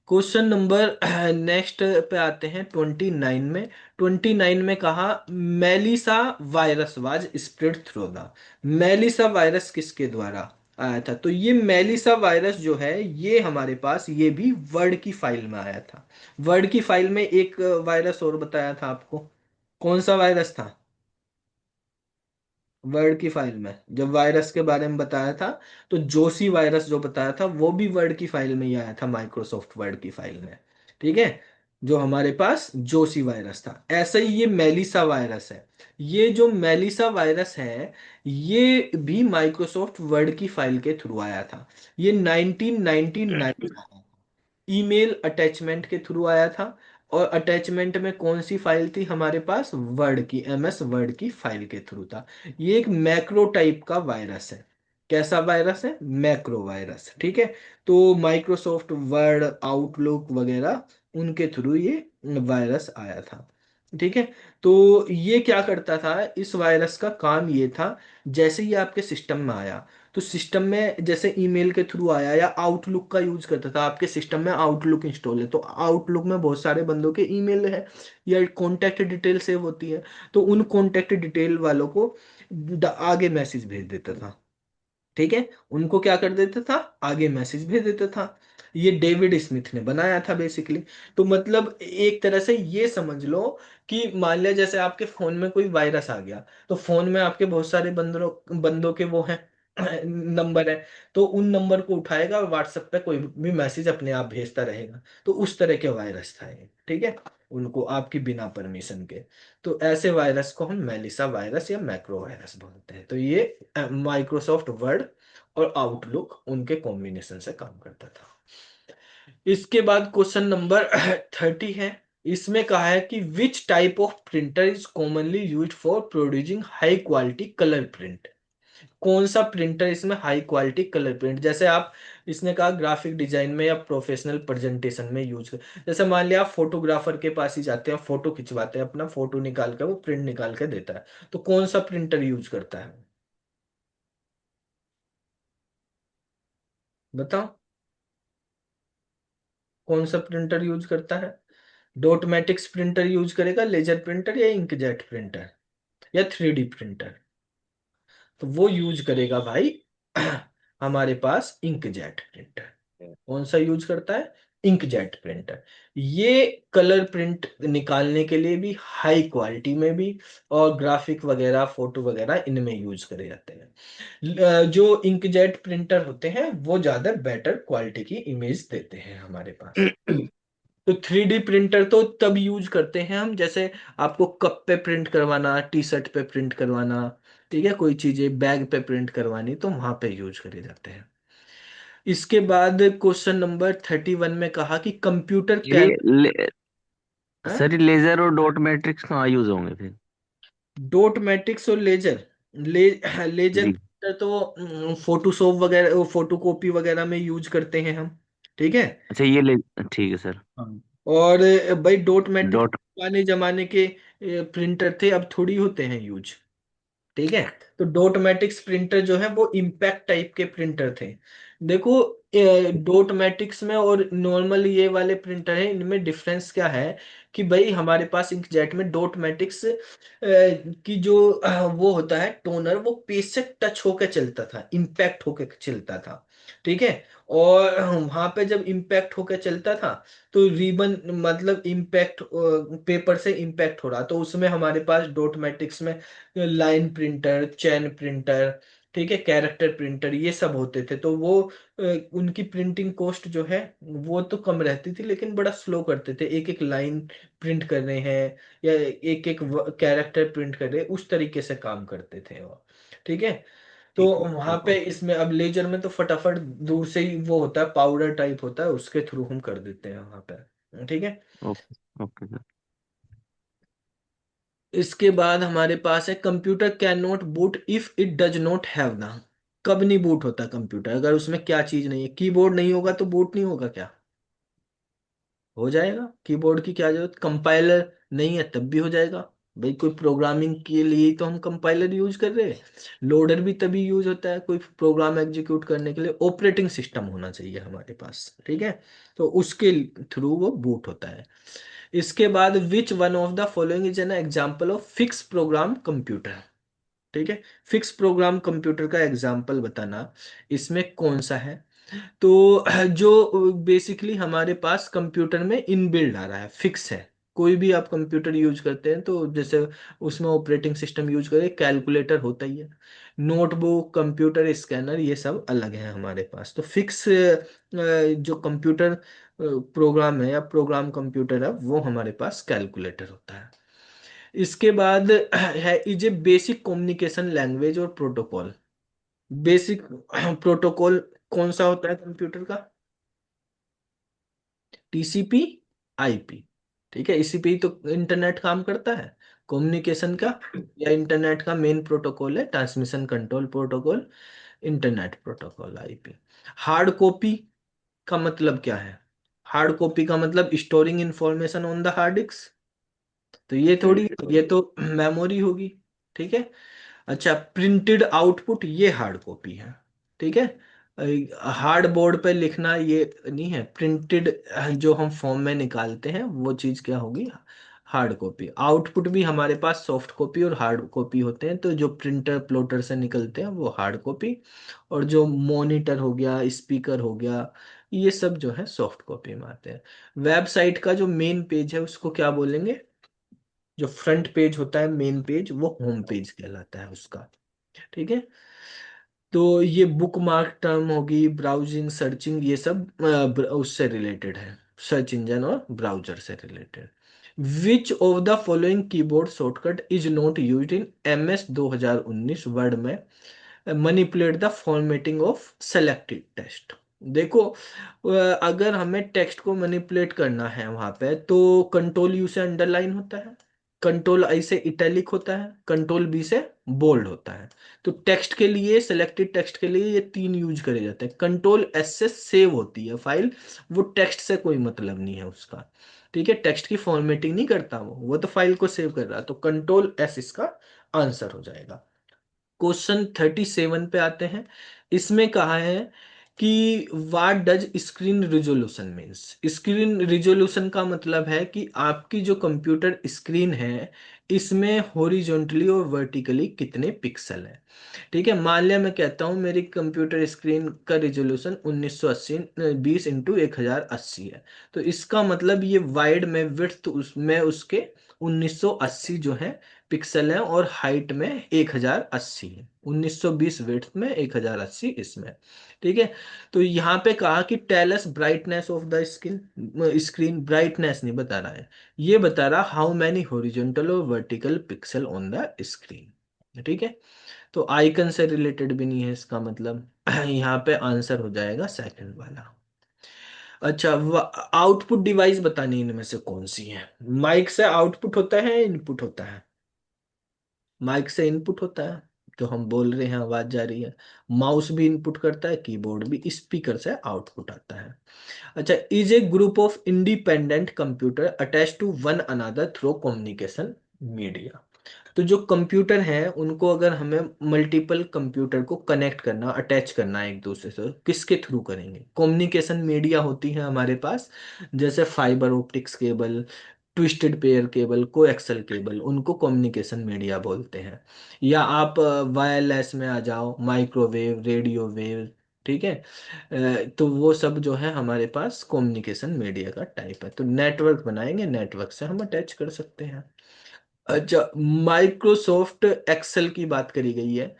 क्वेश्चन नंबर नेक्स्ट पे आते हैं 29 में। 29 में कहा Melissa virus was spread through the, Melissa virus किसके द्वारा आया था, तो ये मेलिसा वायरस जो है ये हमारे पास ये भी वर्ड की फाइल में आया था। वर्ड की फाइल में एक वायरस और बताया था आपको, कौन सा वायरस था वर्ड की फाइल में, जब वायरस के बारे में बताया था, तो जोशी वायरस जो बताया था वो भी वर्ड की फाइल में ही आया था, माइक्रोसॉफ्ट वर्ड की फाइल में। ठीक है, जो हमारे पास जोशी वायरस था, ऐसा ही ये मेलिसा वायरस है। ये जो मेलिसा वायरस है ये भी माइक्रोसॉफ्ट वर्ड की फाइल के थ्रू आया था। ये 1999 ईमेल अटैचमेंट के थ्रू आया था, और अटैचमेंट में कौन सी फाइल थी हमारे पास, वर्ड की, एमएस वर्ड की फाइल के थ्रू था। ये एक मैक्रो टाइप का वायरस है। कैसा वायरस है, मैक्रो वायरस। ठीक है, तो माइक्रोसॉफ्ट वर्ड, आउटलुक वगैरह उनके थ्रू ये वायरस आया था। ठीक है, तो ये क्या करता था, इस वायरस का काम ये था, जैसे ही आपके सिस्टम में आया, तो सिस्टम में जैसे ईमेल के थ्रू आया, या आउटलुक का यूज करता था, आपके सिस्टम में आउटलुक इंस्टॉल है, तो आउटलुक में बहुत सारे बंदों के ईमेल है या कॉन्टैक्ट डिटेल सेव होती है, तो उन कॉन्टैक्ट डिटेल वालों को आगे मैसेज भेज देता था। ठीक है, उनको क्या कर देता था, आगे मैसेज भेज देता था। ये डेविड स्मिथ ने बनाया था बेसिकली। तो मतलब एक तरह से ये समझ लो कि मान लिया जैसे आपके फोन में कोई वायरस आ गया, तो फोन में आपके बहुत सारे बंदों बंदों के वो हैं, नंबर है, तो उन नंबर को उठाएगा और व्हाट्सएप पे कोई भी मैसेज अपने आप भेजता रहेगा। तो उस तरह के वायरस था ये, ठीक है, उनको आपकी बिना परमिशन के। तो ऐसे वायरस को हम मेलिसा वायरस या मैक्रो वायरस बोलते हैं। तो ये माइक्रोसॉफ्ट वर्ड और आउटलुक उनके कॉम्बिनेशन से काम करता था। इसके बाद क्वेश्चन नंबर 30 है। इसमें कहा है कि which type of printer is commonly used for producing high quality colour print. कौन सा प्रिंटर इसमें हाई क्वालिटी कलर प्रिंट, जैसे आप, इसने कहा ग्राफिक डिजाइन में या प्रोफेशनल प्रेजेंटेशन में यूज कर, जैसे मान लिया आप फोटोग्राफर के पास ही जाते हैं, फोटो खिंचवाते हैं, अपना फोटो निकाल कर वो प्रिंट निकाल के देता है, तो कौन सा प्रिंटर यूज करता है, बताओ, कौन सा प्रिंटर यूज करता है? डॉटमेटिक्स प्रिंटर यूज करेगा, लेजर प्रिंटर, या इंकजेट प्रिंटर, या 3D प्रिंटर? तो वो यूज करेगा भाई हमारे पास इंकजेट प्रिंटर। कौन सा यूज करता है? Inkjet printer. ये कलर प्रिंट निकालने के लिए भी, हाई क्वालिटी में भी, और ग्राफिक वगैरह फोटो वगैरह इनमें यूज करे जाते हैं। जो इंकजेट प्रिंटर होते हैं वो ज्यादा बेटर क्वालिटी की इमेज देते हैं हमारे पास। तो 3D प्रिंटर तो तब यूज करते हैं हम, जैसे आपको कप पे प्रिंट करवाना, टी शर्ट पे प्रिंट करवाना, ठीक है, कोई चीजें बैग पे प्रिंट करवानी, तो वहां पे यूज करे जाते हैं। इसके बाद क्वेश्चन नंबर 31 में कहा कि कंप्यूटर ये कैन, सर, ये लेजर और डॉट मैट्रिक्स कहाँ यूज होंगे फिर? डॉट मैट्रिक्स और लेजर, लेजर जी। प्रिंटर तो फोटोशॉप वगैरह, फोटो कॉपी वगैरह में यूज करते हैं हम, ठीक है। अच्छा, ये ले ठीक है सर। हाँ। और भाई डॉट मैट्रिक्स डॉट। पुराने जमाने के प्रिंटर थे, अब थोड़ी होते हैं यूज, ठीक है। तो डोटमेटिक्स प्रिंटर जो है वो इम्पैक्ट टाइप के प्रिंटर थे। देखो, डोटमेटिक्स में और नॉर्मल ये वाले प्रिंटर है, इनमें डिफरेंस क्या है कि भाई हमारे पास इंकजेट में डोटमेटिक्स की जो वो होता है टोनर, वो पेज से टच होकर चलता था, इम्पैक्ट होकर चलता था, ठीक है। और वहां पे जब इम्पैक्ट होकर चलता था, तो रिबन मतलब इम्पैक्ट, पेपर से इम्पैक्ट हो रहा, तो उसमें हमारे पास डोटमेटिक्स में लाइन प्रिंटर, चैन प्रिंटर, ठीक है, कैरेक्टर प्रिंटर, ये सब होते थे। तो वो उनकी प्रिंटिंग कॉस्ट जो है वो तो कम रहती थी, लेकिन बड़ा स्लो करते थे, एक एक लाइन प्रिंट कर रहे हैं या एक एक कैरेक्टर प्रिंट कर रहे हैं, उस तरीके से काम करते थे वो, ठीक है। तो ठीक है वहां सर। पे इसमें अब लेजर में तो फटाफट दूर से ही वो होता है, पाउडर टाइप होता है, उसके थ्रू हम कर देते हैं वहां पे, ठीक है। ओके। Okay sir. इसके बाद हमारे पास है computer can not boot if it does not have the. कब नहीं बूट होता कंप्यूटर? अगर उसमें क्या चीज नहीं है, कीबोर्ड नहीं होगा तो बूट नहीं होगा क्या? हो जाएगा। कीबोर्ड की क्या जरूरत, कंपाइलर नहीं है तब भी हो जाएगा। भाई कोई प्रोग्रामिंग के लिए ही तो हम कंपाइलर यूज कर रहे हैं। लोडर भी तभी यूज होता है कोई प्रोग्राम एग्जीक्यूट करने के लिए, ऑपरेटिंग सिस्टम होना चाहिए हमारे पास, ठीक है। तो उसके थ्रू वो बूट होता है। इसके बाद which one of the following is an example of fix program computer, ठीक है। फिक्स प्रोग्राम कंप्यूटर का एग्जांपल बताना, इसमें कौन सा है? तो जो बेसिकली हमारे पास कंप्यूटर में इनबिल्ड आ रहा है, फिक्स है। कोई भी आप कंप्यूटर यूज करते हैं तो जैसे उसमें ऑपरेटिंग सिस्टम यूज करें, कैलकुलेटर होता ही है, नोटबुक, कंप्यूटर स्कैनर, ये सब अलग है हमारे पास। तो फिक्स जो कंप्यूटर प्रोग्राम है या प्रोग्राम कंप्यूटर है, वो हमारे पास कैलकुलेटर होता है। इसके बाद है, is a basic communication language और प्रोटोकॉल। बेसिक प्रोटोकॉल कौन सा होता है कंप्यूटर का? टीसीपी, आईपी, ठीक है, इसी पे ही तो इंटरनेट काम करता है, कम्युनिकेशन का या इंटरनेट का मेन प्रोटोकॉल है transmission control protocol, internet protocol, IP. Hard copy का मतलब क्या है? हार्ड कॉपी का मतलब storing information on the hard disk, तो ये थोड़ी, ये तो मेमोरी होगी, ठीक है। अच्छा, प्रिंटेड आउटपुट ये हार्ड कॉपी है, ठीक है। हार्ड बोर्ड पे लिखना ये नहीं है, प्रिंटेड जो हम फॉर्म में निकालते हैं वो चीज क्या होगी? Hard copy. आउटपुट भी हमारे पास सॉफ्ट कॉपी और हार्ड कॉपी होते हैं, तो जो प्रिंटर प्लोटर से निकलते हैं वो हार्ड कॉपी, और जो मॉनिटर हो गया, स्पीकर हो गया, ये सब जो है सॉफ्ट कॉपी में आते हैं। वेबसाइट का जो मेन पेज है उसको क्या बोलेंगे? जो फ्रंट पेज होता है, मेन पेज, वो होम पेज कहलाता है उसका, ठीक है। तो ये बुक मार्क टर्म होगी, ब्राउजिंग, सर्चिंग, ये सब उससे रिलेटेड है, सर्च इंजन और ब्राउजर से related. Which of the following keyboard shortcut is not used in MS 2019 word में manipulate the formatting of selected text. देखो, अगर हमें टेक्स्ट को मैनिपुलेट करना है वहां पे, तो कंट्रोल यू से अंडरलाइन होता है, कंट्रोल आई से इटैलिक होता है, कंट्रोल बी से बोल्ड होता है। तो टेक्स्ट के लिए, सेलेक्टेड टेक्स्ट के लिए ये तीन यूज करे जाते हैं। कंट्रोल एस से सेव होती है फाइल, वो टेक्स्ट से कोई मतलब नहीं है उसका, ठीक है, टेक्स्ट की फॉर्मेटिंग नहीं करता वो तो फाइल को सेव कर रहा है। तो कंट्रोल एस इसका आंसर हो जाएगा। क्वेश्चन 37 पे आते हैं। इसमें कहा है कि what does screen resolution means. Screen resolution का मतलब है कि आपकी जो कंप्यूटर स्क्रीन है, इसमें हॉरिजॉन्टली और वर्टिकली कितने पिक्सल हैं। ठीक है, मान लिया मैं कहता हूँ मेरी कंप्यूटर स्क्रीन का रिजोल्यूशन 1980 20 × 1080 है, तो इसका मतलब ये वाइड में, विड्थ उसमें उसके 1980 जो है पिक्सल है, और हाइट में 1080 है। 1920 विड्थ में, 1080 इसमें। ठीक है, तो यहाँ पे कहा कि tell us brightness of the screen. Screen brightness नहीं बता रहा है, ये बता रहा हाउ मैनी हॉरिजॉन्टल और vertical pixel on the screen. ठीक है, तो आइकन से रिलेटेड भी नहीं है इसका मतलब। यहाँ पे आंसर हो जाएगा सेकंड वाला। अच्छा, आउटपुट डिवाइस बतानी इनमें से कौन सी है। माइक से आउटपुट होता है, इनपुट होता है। माइक से इनपुट होता है, तो हम बोल रहे हैं, आवाज जा रही है। माउस भी इनपुट करता है, कीबोर्ड भी, स्पीकर से आउटपुट आता है। अच्छा, is a group of independent computer attach to one another through communication media. तो जो कंप्यूटर है उनको अगर हमें मल्टीपल कंप्यूटर को कनेक्ट करना, अटैच करना है एक दूसरे से, किसके थ्रू करेंगे। कम्युनिकेशन मीडिया होती है हमारे पास, जैसे fibre optics cable, twisted pair cable, coaxial cable, उनको कम्युनिकेशन मीडिया बोलते हैं। या आप वायरलेस में आ जाओ, माइक्रोवेव, रेडियो वेव, ठीक है। तो वो सब जो है हमारे पास कम्युनिकेशन मीडिया का टाइप है। तो नेटवर्क बनाएंगे, नेटवर्क से हम अटैच कर सकते हैं। अच्छा, माइक्रोसॉफ्ट एक्सेल की बात करी गई है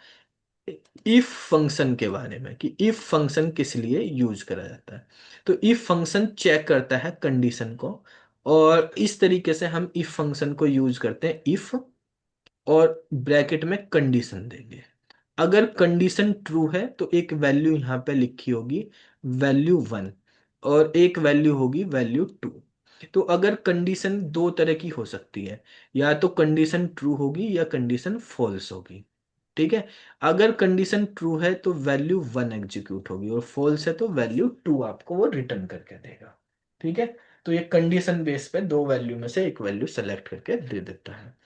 इफ फंक्शन के बारे में, कि इफ फंक्शन किस लिए यूज करा जाता है। तो इफ फंक्शन चेक करता है कंडीशन को, और इस तरीके से हम इफ फंक्शन को यूज करते हैं। इफ, और ब्रैकेट में कंडीशन देंगे। अगर कंडीशन ट्रू है तो एक वैल्यू यहाँ पे लिखी होगी, वैल्यू 1, और एक वैल्यू होगी वैल्यू 2। तो अगर कंडीशन दो तरह की हो सकती है, या तो कंडीशन ट्रू होगी या कंडीशन फॉल्स होगी। ठीक है, अगर कंडीशन ट्रू है तो वैल्यू 1 एग्जीक्यूट होगी, और फॉल्स है तो वैल्यू 2 आपको वो रिटर्न करके देगा। ठीक है, तो ये कंडीशन बेस पे दो वैल्यू में से एक वैल्यू सेलेक्ट करके दे देता है।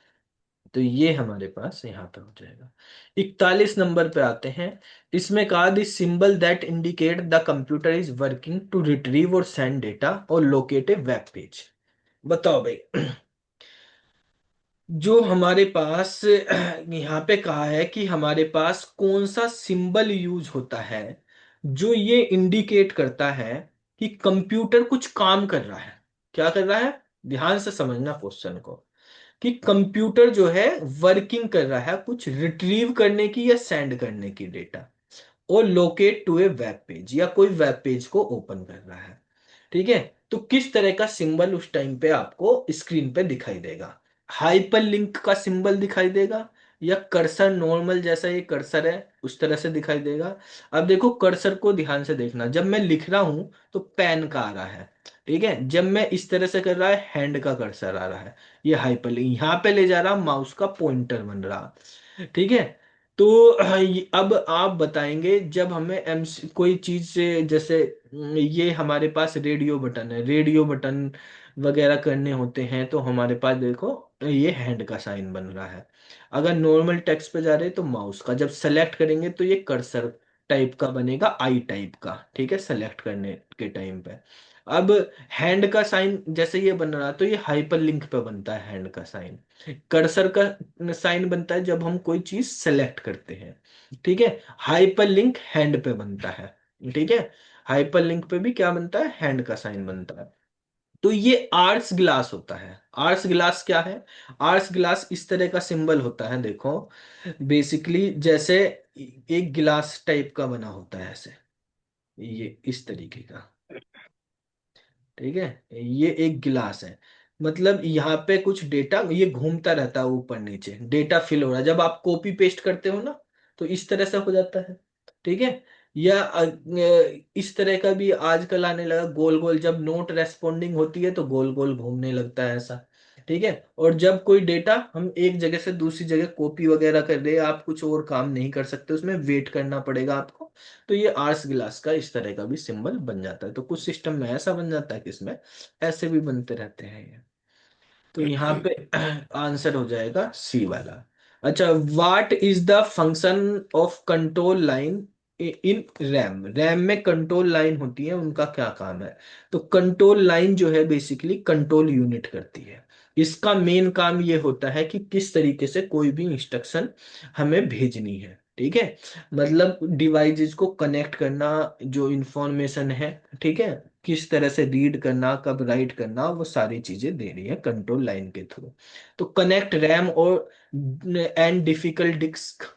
तो ये हमारे पास यहाँ पे हो जाएगा। 41 नंबर पे आते हैं। इसमें कहा the symbol that indicate the computer is working to retrieve और सेंड डेटा और लोकेट ए वेब पेज। बताओ भाई। जो हमारे पास यहाँ पे कहा है कि हमारे पास कौन सा सिंबल यूज होता है जो ये इंडिकेट करता है कि कंप्यूटर कुछ काम कर रहा है। क्या कर रहा है, ध्यान से समझना क्वेश्चन को, कि कंप्यूटर जो है वर्किंग कर रहा है कुछ रिट्रीव करने की या सेंड करने की डेटा, और locate to a web page, या कोई वेब पेज को ओपन कर रहा है। ठीक है, तो किस तरह का सिंबल उस टाइम पे आपको स्क्रीन पे दिखाई देगा। हाइपर लिंक का सिंबल दिखाई देगा, या कर्सर नॉर्मल जैसा ये कर्सर है उस तरह से दिखाई देगा। अब देखो, कर्सर को ध्यान से देखना, जब मैं लिख रहा हूं तो पेन का आ रहा है। ठीक है, जब मैं इस तरह से कर रहा है, हैंड का कर्सर आ रहा है। ये हाइपर लिंक, यहाँ पे ले जा रहा, माउस का पॉइंटर बन रहा। ठीक है, तो अब आप बताएंगे, जब हमें कोई चीज से, जैसे ये हमारे पास रेडियो बटन है, रेडियो बटन वगैरह करने होते हैं, तो हमारे पास देखो ये हैंड का साइन बन रहा है। अगर नॉर्मल टेक्स्ट पे जा रहे हैं तो माउस का, जब सेलेक्ट करेंगे तो ये कर्सर टाइप का बनेगा, आई टाइप का। ठीक है, सेलेक्ट करने के टाइम पे। अब हैंड का साइन जैसे ये बन रहा, तो ये हाइपर लिंक पे बनता है हैंड का साइन। कर्सर का साइन बनता है जब हम कोई चीज सेलेक्ट करते हैं। ठीक है, हाइपर लिंक हैंड पे बनता है। ठीक है, हाइपर लिंक पे भी क्या बनता है, हैंड का साइन बनता है। तो ये आर्स ग्लास होता है। आर्स ग्लास क्या है? आर्स ग्लास इस तरह का सिंबल होता है, देखो, बेसिकली जैसे एक गिलास टाइप का बना होता है ऐसे, ये इस तरीके का, ठीक है। ये एक गिलास है, मतलब यहाँ पे कुछ डेटा ये घूमता रहता है ऊपर नीचे, डेटा फिल हो रहा है। जब आप कॉपी पेस्ट करते हो ना, तो इस तरह से हो जाता है, ठीक है। या इस तरह का भी आजकल आने लगा, गोल गोल, जब नोट रेस्पॉन्डिंग होती है तो गोल गोल घूमने लगता है ऐसा, ठीक है। और जब कोई डेटा हम एक जगह से दूसरी जगह कॉपी वगैरह कर रहे हैं, आप कुछ और काम नहीं कर सकते उसमें, वेट करना पड़ेगा आपको, तो ये आर्स गिलास का इस तरह का भी सिंबल बन जाता है। तो कुछ सिस्टम में ऐसा बन जाता है कि इसमें ऐसे भी बनते रहते हैं ये। तो यहाँ पे आंसर हो जाएगा सी वाला। अच्छा, what is the function of control line in RAM? RAM में कंट्रोल लाइन होती है, उनका क्या काम है? तो कंट्रोल लाइन जो है बेसिकली कंट्रोल यूनिट करती है। इसका मेन काम ये होता है कि किस तरीके से कोई भी इंस्ट्रक्शन हमें भेजनी है, ठीक है। मतलब डिवाइसेस को कनेक्ट करना, जो इंफॉर्मेशन है, ठीक है, किस तरह से रीड करना, कब राइट करना, वो सारी चीजें दे रही है कंट्रोल लाइन के थ्रू। तो कनेक्ट रैम और एंड डिफिकल्ट डिस्क,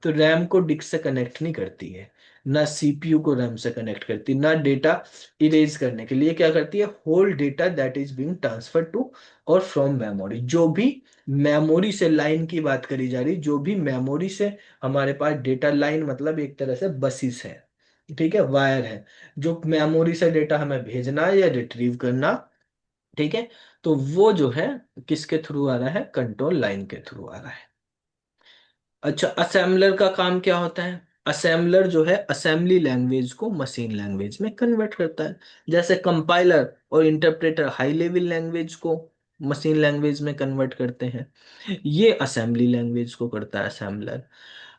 तो रैम को डिस्क से कनेक्ट नहीं करती है, ना सीपीयू को रैम से कनेक्ट करती, ना डेटा इरेज करने के लिए क्या करती है, whole data that is being transfer to और फ्रॉम मेमोरी। जो भी मेमोरी से, लाइन की बात करी जा रही, जो भी मेमोरी से हमारे पास डेटा, लाइन मतलब एक तरह से बसिस है, ठीक है, वायर है, जो मेमोरी से डेटा हमें भेजना है या रिट्रीव करना, ठीक है, तो वो जो है किसके थ्रू आ रहा है, कंट्रोल लाइन के थ्रू आ रहा है। अच्छा, असेंबलर का काम क्या होता है? असेंबलर जो है असेंबली लैंग्वेज को मशीन लैंग्वेज में कन्वर्ट करता है। जैसे कंपाइलर और इंटरप्रेटर हाई लेवल लैंग्वेज को मशीन लैंग्वेज में कन्वर्ट करते हैं, ये असेंबली लैंग्वेज को करता है असेंबलर।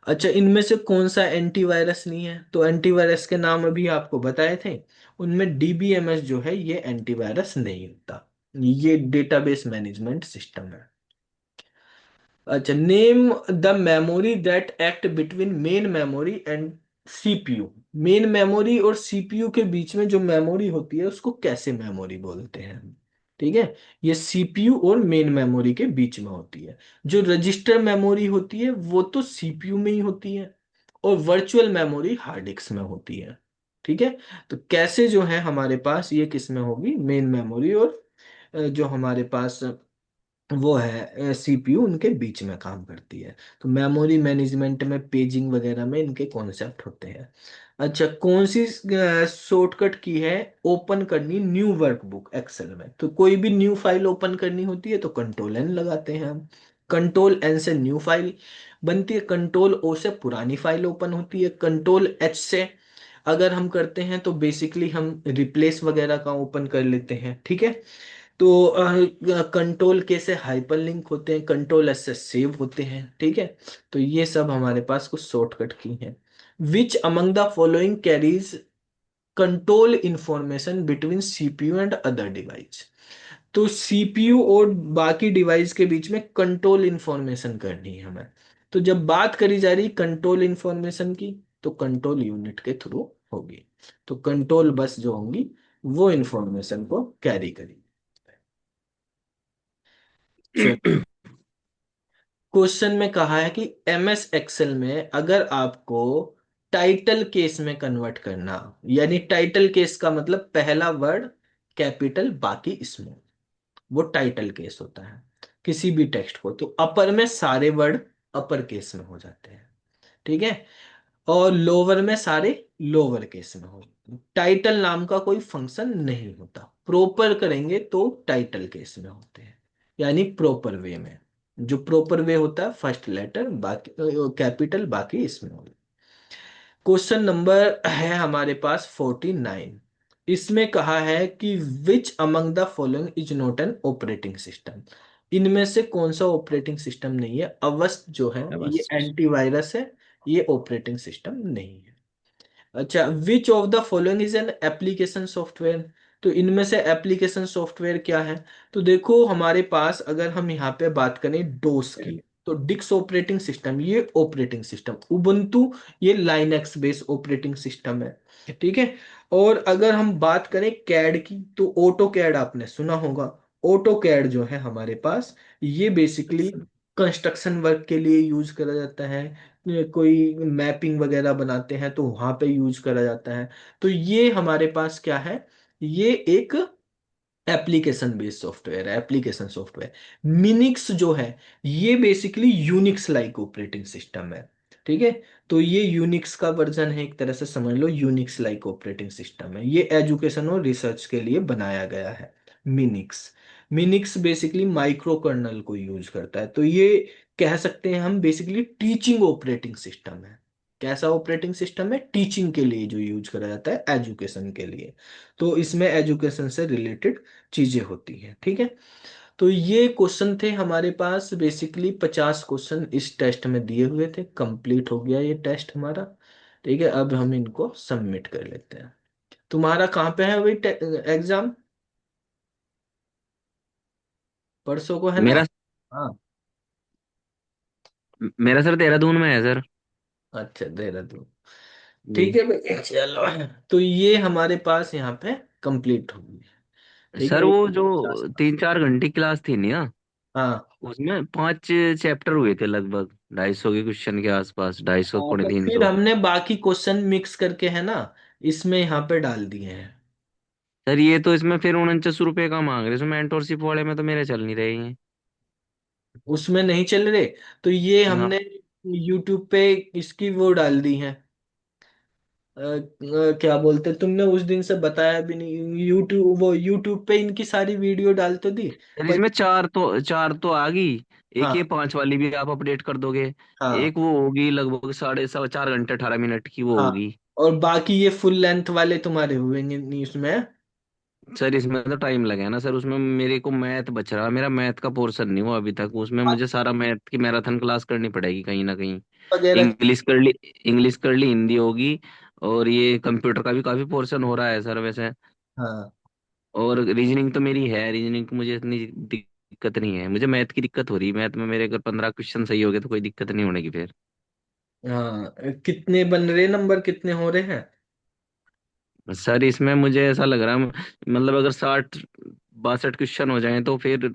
अच्छा, इनमें से कौन सा एंटीवायरस नहीं है? तो एंटीवायरस के नाम अभी आपको बताए थे, उनमें डीबीएमएस जो है ये एंटीवायरस नहीं होता, ये डेटाबेस मैनेजमेंट सिस्टम है। अच्छा, name the memory that act between main memory and CPU. Main memory और सीपीयू के बीच में जो मेमोरी होती है उसको कैसे मेमोरी बोलते हैं हम? ठीक है, ये सीपीयू और मेन मेमोरी के बीच में होती है। जो रजिस्टर मेमोरी होती है वो तो सीपीयू में ही होती है, और वर्चुअल मेमोरी हार्ड डिस्क में होती है, ठीक है। तो कैसे जो है हमारे पास ये किस में होगी, मेन मेमोरी और जो हमारे पास वो है सीपीयू, उनके बीच में काम करती है। तो मेमोरी मैनेजमेंट में, पेजिंग वगैरह में इनके कॉन्सेप्ट होते हैं। अच्छा, कौन सी शॉर्टकट की है ओपन करनी न्यू वर्कबुक एक्सेल में? तो कोई भी न्यू फाइल ओपन करनी होती है तो कंट्रोल एन लगाते हैं हम। कंट्रोल एन से न्यू फाइल बनती है, कंट्रोल ओ से पुरानी फाइल ओपन होती है, कंट्रोल एच से अगर हम करते हैं तो बेसिकली हम रिप्लेस वगैरह का ओपन कर लेते हैं, ठीक है। तो कंट्रोल के से हाइपर लिंक होते हैं, कंट्रोल एस से सेव होते हैं, ठीक है। तो ये सब हमारे पास कुछ शॉर्टकट की हैं। विच among the following carries control information between CPU and other device? तो सीपीयू और बाकी डिवाइस के बीच में कंट्रोल इंफॉर्मेशन करनी है हमें। तो जब बात करी जा रही कंट्रोल इंफॉर्मेशन की, तो कंट्रोल यूनिट के थ्रू होगी। तो कंट्रोल बस जो होंगी वो इंफॉर्मेशन को कैरी करेगी। क्वेश्चन में कहा है कि एमएस एक्सेल में अगर आपको टाइटल केस में कन्वर्ट करना, यानी टाइटल केस का मतलब पहला वर्ड कैपिटल बाकी स्मॉल, वो टाइटल केस होता है किसी भी टेक्स्ट को। तो अपर में सारे वर्ड अपर केस में हो जाते हैं, ठीक है, और लोअर में सारे लोअर केस में हो। टाइटल नाम का कोई फंक्शन नहीं होता, प्रॉपर करेंगे तो टाइटल केस में होते हैं, यानी प्रॉपर वे में। जो प्रॉपर वे होता है फर्स्ट लेटर बाकी कैपिटल बाकी स्मॉल। क्वेश्चन नंबर है हमारे पास 49। इसमें कहा है कि विच among the following is not an operating system? इनमें से कौन सा ऑपरेटिंग सिस्टम नहीं है? अवश्य जो है है ये बस। एंटीवायरस है, ये ऑपरेटिंग सिस्टम नहीं है। अच्छा, विच of the following is an application software? तो इनमें से एप्लीकेशन सॉफ्टवेयर क्या है? तो देखो हमारे पास अगर हम यहाँ पे बात करें डोस की, तो डिक्स ऑपरेटिंग सिस्टम ये ऑपरेटिंग सिस्टम, उबुंटू ये लाइनक्स बेस्ड ऑपरेटिंग सिस्टम है। ठीक है। और अगर हम बात करें कैड की, तो ऑटो कैड आपने सुना होगा। ऑटो कैड जो है हमारे पास, ये बेसिकली कंस्ट्रक्शन वर्क के लिए यूज करा जाता है। कोई मैपिंग वगैरह बनाते हैं तो वहां पे यूज करा जाता है। तो ये हमारे पास क्या है, ये एक एप्लीकेशन बेस्ड सॉफ्टवेयर है, एप्लीकेशन सॉफ्टवेयर। मिनिक्स जो है ये basically Unix like operating system है। ठीक है। तो ये यूनिक्स का वर्जन है, एक तरह से समझ लो यूनिक्स लाइक ऑपरेटिंग सिस्टम है। ये एजुकेशन और रिसर्च के लिए बनाया गया है। Minix, Minix basically micro kernel को यूज करता है। तो ये कह सकते हैं हम बेसिकली टीचिंग ऑपरेटिंग सिस्टम है। कैसा ऑपरेटिंग सिस्टम है, टीचिंग के लिए जो यूज करा जाता है, एजुकेशन के लिए। तो इसमें एजुकेशन से रिलेटेड चीजें होती हैं। ठीक है। तो ये क्वेश्चन थे हमारे पास, बेसिकली 50 क्वेश्चन इस टेस्ट में दिए हुए थे। कंप्लीट हो गया ये टेस्ट हमारा। ठीक है, अब हम इनको सबमिट कर लेते हैं। तुम्हारा कहाँ पे है वही एग्जाम? परसों को है ना? मेरा हाँ। मेरा सर देहरादून में है सर। अच्छा, देहरादून। ठीक जी है भैया, चलो। तो ये हमारे पास यहाँ पे कंप्लीट हो गई। ठीक है, सर, वो जो 50। 3-4 घंटे क्लास थी ना, हाँ। उसमें 5 चैप्टर हुए थे लगभग 250 के क्वेश्चन के आसपास, 250 हाँ, पौने तो तीन फिर सौ हमने बाकी क्वेश्चन मिक्स करके है ना, इसमें यहाँ पे डाल दिए हैं। सर ये तो इसमें फिर 49 रुपये का मांग रहे, इसमें मेंटोरशिप वाले में तो मेरे चल नहीं रहे हैं। उसमें नहीं चल रहे, तो ये हाँ हमने यूट्यूब पे इसकी वो डाल दी है। क्या बोलते, तुमने उस दिन से बताया भी नहीं। यूट्यूब, वो यूट्यूब पे इनकी सारी वीडियो डाल तो दी। सर, पर इसमें चार तो आ गई। एक ये हाँ, 5 वाली भी आप अपडेट कर दोगे। हाँ, एक वो होगी लगभग 4.5 घंटे 18 मिनट की, वो हाँ। होगी। और बाकी ये फुल लेंथ वाले तुम्हारे हुए नहीं उसमें? सर इसमें तो टाइम लगेगा ना सर, उसमें मेरे को मैथ बच रहा, मेरा मैथ का पोर्शन नहीं हुआ अभी तक, उसमें मुझे सारा मैथ की मैराथन क्लास करनी पड़ेगी कहीं ना कहीं। वगैरह। इंग्लिश कर ली, इंग्लिश कर ली, हिंदी होगी। और ये कंप्यूटर का भी काफी पोर्शन हो रहा है सर वैसे। हाँ, और रीजनिंग तो मेरी है, रीजनिंग को मुझे इतनी दिक्कत नहीं है, मुझे मैथ की दिक्कत हो रही है। मैथ में मेरे अगर 15 क्वेश्चन सही हो गए तो कोई दिक्कत नहीं होने की फिर। हाँ। कितने बन रहे नंबर, कितने हो रहे हैं? सर इसमें मुझे ऐसा लग रहा है, मतलब अगर 60-62 क्वेश्चन हो जाएं तो फिर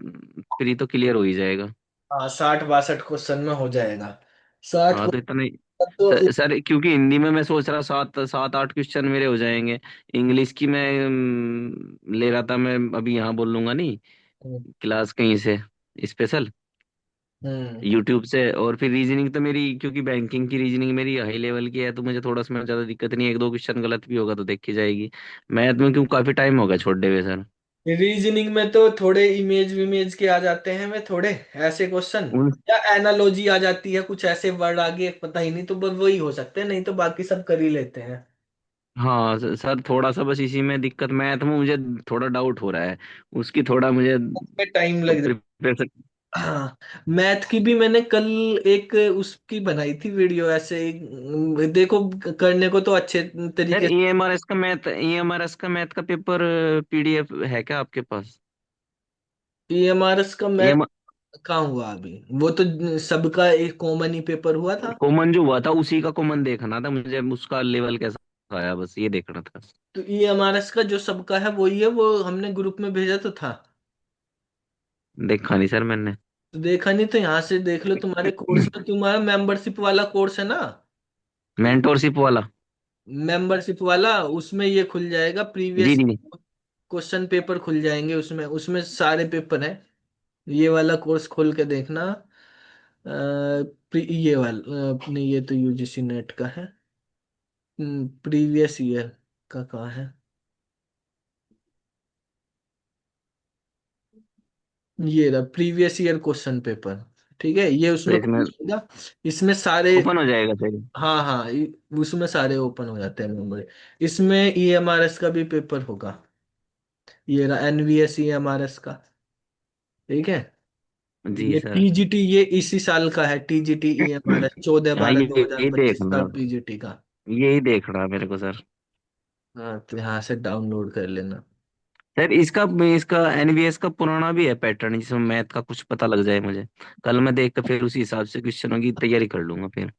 तो क्लियर हो ही जाएगा। हाँ, 60-62 क्वेश्चन में हो जाएगा। साठ हाँ तो इतना ही। तो सर क्योंकि हिंदी में मैं सोच रहा 7-8 क्वेश्चन मेरे हो जाएंगे। इंग्लिश की मैं ले रहा था, मैं अभी यहाँ बोल लूंगा नहीं, हम्म, क्लास कहीं से स्पेशल हम्म। यूट्यूब से। और फिर रीजनिंग तो मेरी, क्योंकि बैंकिंग की रीजनिंग मेरी हाई लेवल की है, तो मुझे थोड़ा सा ज्यादा दिक्कत नहीं है, 1-2 क्वेश्चन गलत भी होगा तो देखी जाएगी। मैथ में क्यों काफी टाइम होगा छोड़े हुए सर। रीजनिंग में तो थोड़े इमेज विमेज के आ जाते हैं, वे थोड़े ऐसे क्वेश्चन, उन या एनालॉजी आ जाती है, कुछ ऐसे वर्ड आगे पता ही नहीं, तो बस वही हो सकते हैं, नहीं तो बाकी सब कर ही लेते हैं। हाँ सर, थोड़ा सा बस इसी में दिक्कत, मैथ में मुझे थोड़ा डाउट हो रहा है, उसकी थोड़ा मुझे में टाइम लग जाता। प्रिपरेशन। हाँ। मैथ की भी मैंने कल एक उसकी बनाई थी वीडियो ऐसे ही। देखो, करने को तो अच्छे सर तरीके से। ईएमआरएस का मैथ का पेपर पीडीएफ है क्या आपके पास? पीएमआरएस का मैथ ईएम कहाँ हुआ अभी? वो तो सबका एक कॉमन ही पेपर हुआ था। कॉमन जो हुआ था उसी का कॉमन देखना था मुझे, उसका लेवल कैसा आया बस ये देखना था। तो ईएमआरएस का जो सबका है वही है, वो हमने ग्रुप में भेजा तो था। देखा नहीं सर मैंने। तो देखा नहीं तो यहाँ से देख लो, तुम्हारे कोर्स में तुम्हारा मेंबरशिप वाला कोर्स है ना? मेंटोरशिप वाला। मेंबरशिप वाला, उसमें ये खुल जाएगा जी प्रीवियस जी जी। क्वेश्चन पेपर खुल जाएंगे, उसमें उसमें सारे पेपर हैं। ये वाला कोर्स खोल के देखना। ये वाला नहीं, ये तो यूजीसी नेट का है। प्रीवियस ईयर का कहाँ है? ये रहा प्रीवियस ईयर क्वेश्चन पेपर। ठीक है, ये तो उसमें इसमें खुल जाएगा। इसमें सारे, ओपन हो जाएगा सर? हाँ, हाँ, उसमें सारे ओपन हो जाते हैं मेमोरी। इसमें ईएमआरएस का भी पेपर होगा। ये रहा एनवीएस ईएमआरएस का। ठीक है। जी ये सर। टीजीटी, ये इसी साल का है, टीजीटी ईएमआरएस चौदह हाँ बारह दो हजार यही पच्चीस का देखना, टीजीटी का। यही देखना मेरे को सर। हाँ, तो यहाँ से डाउनलोड कर लेना। सर इसका इसका एनवीएस का पुराना भी है पैटर्न, जिसमें मैथ का कुछ पता लग जाए मुझे। कल मैं देख कर फिर उसी हिसाब से क्वेश्चनों की तैयारी कर लूंगा फिर।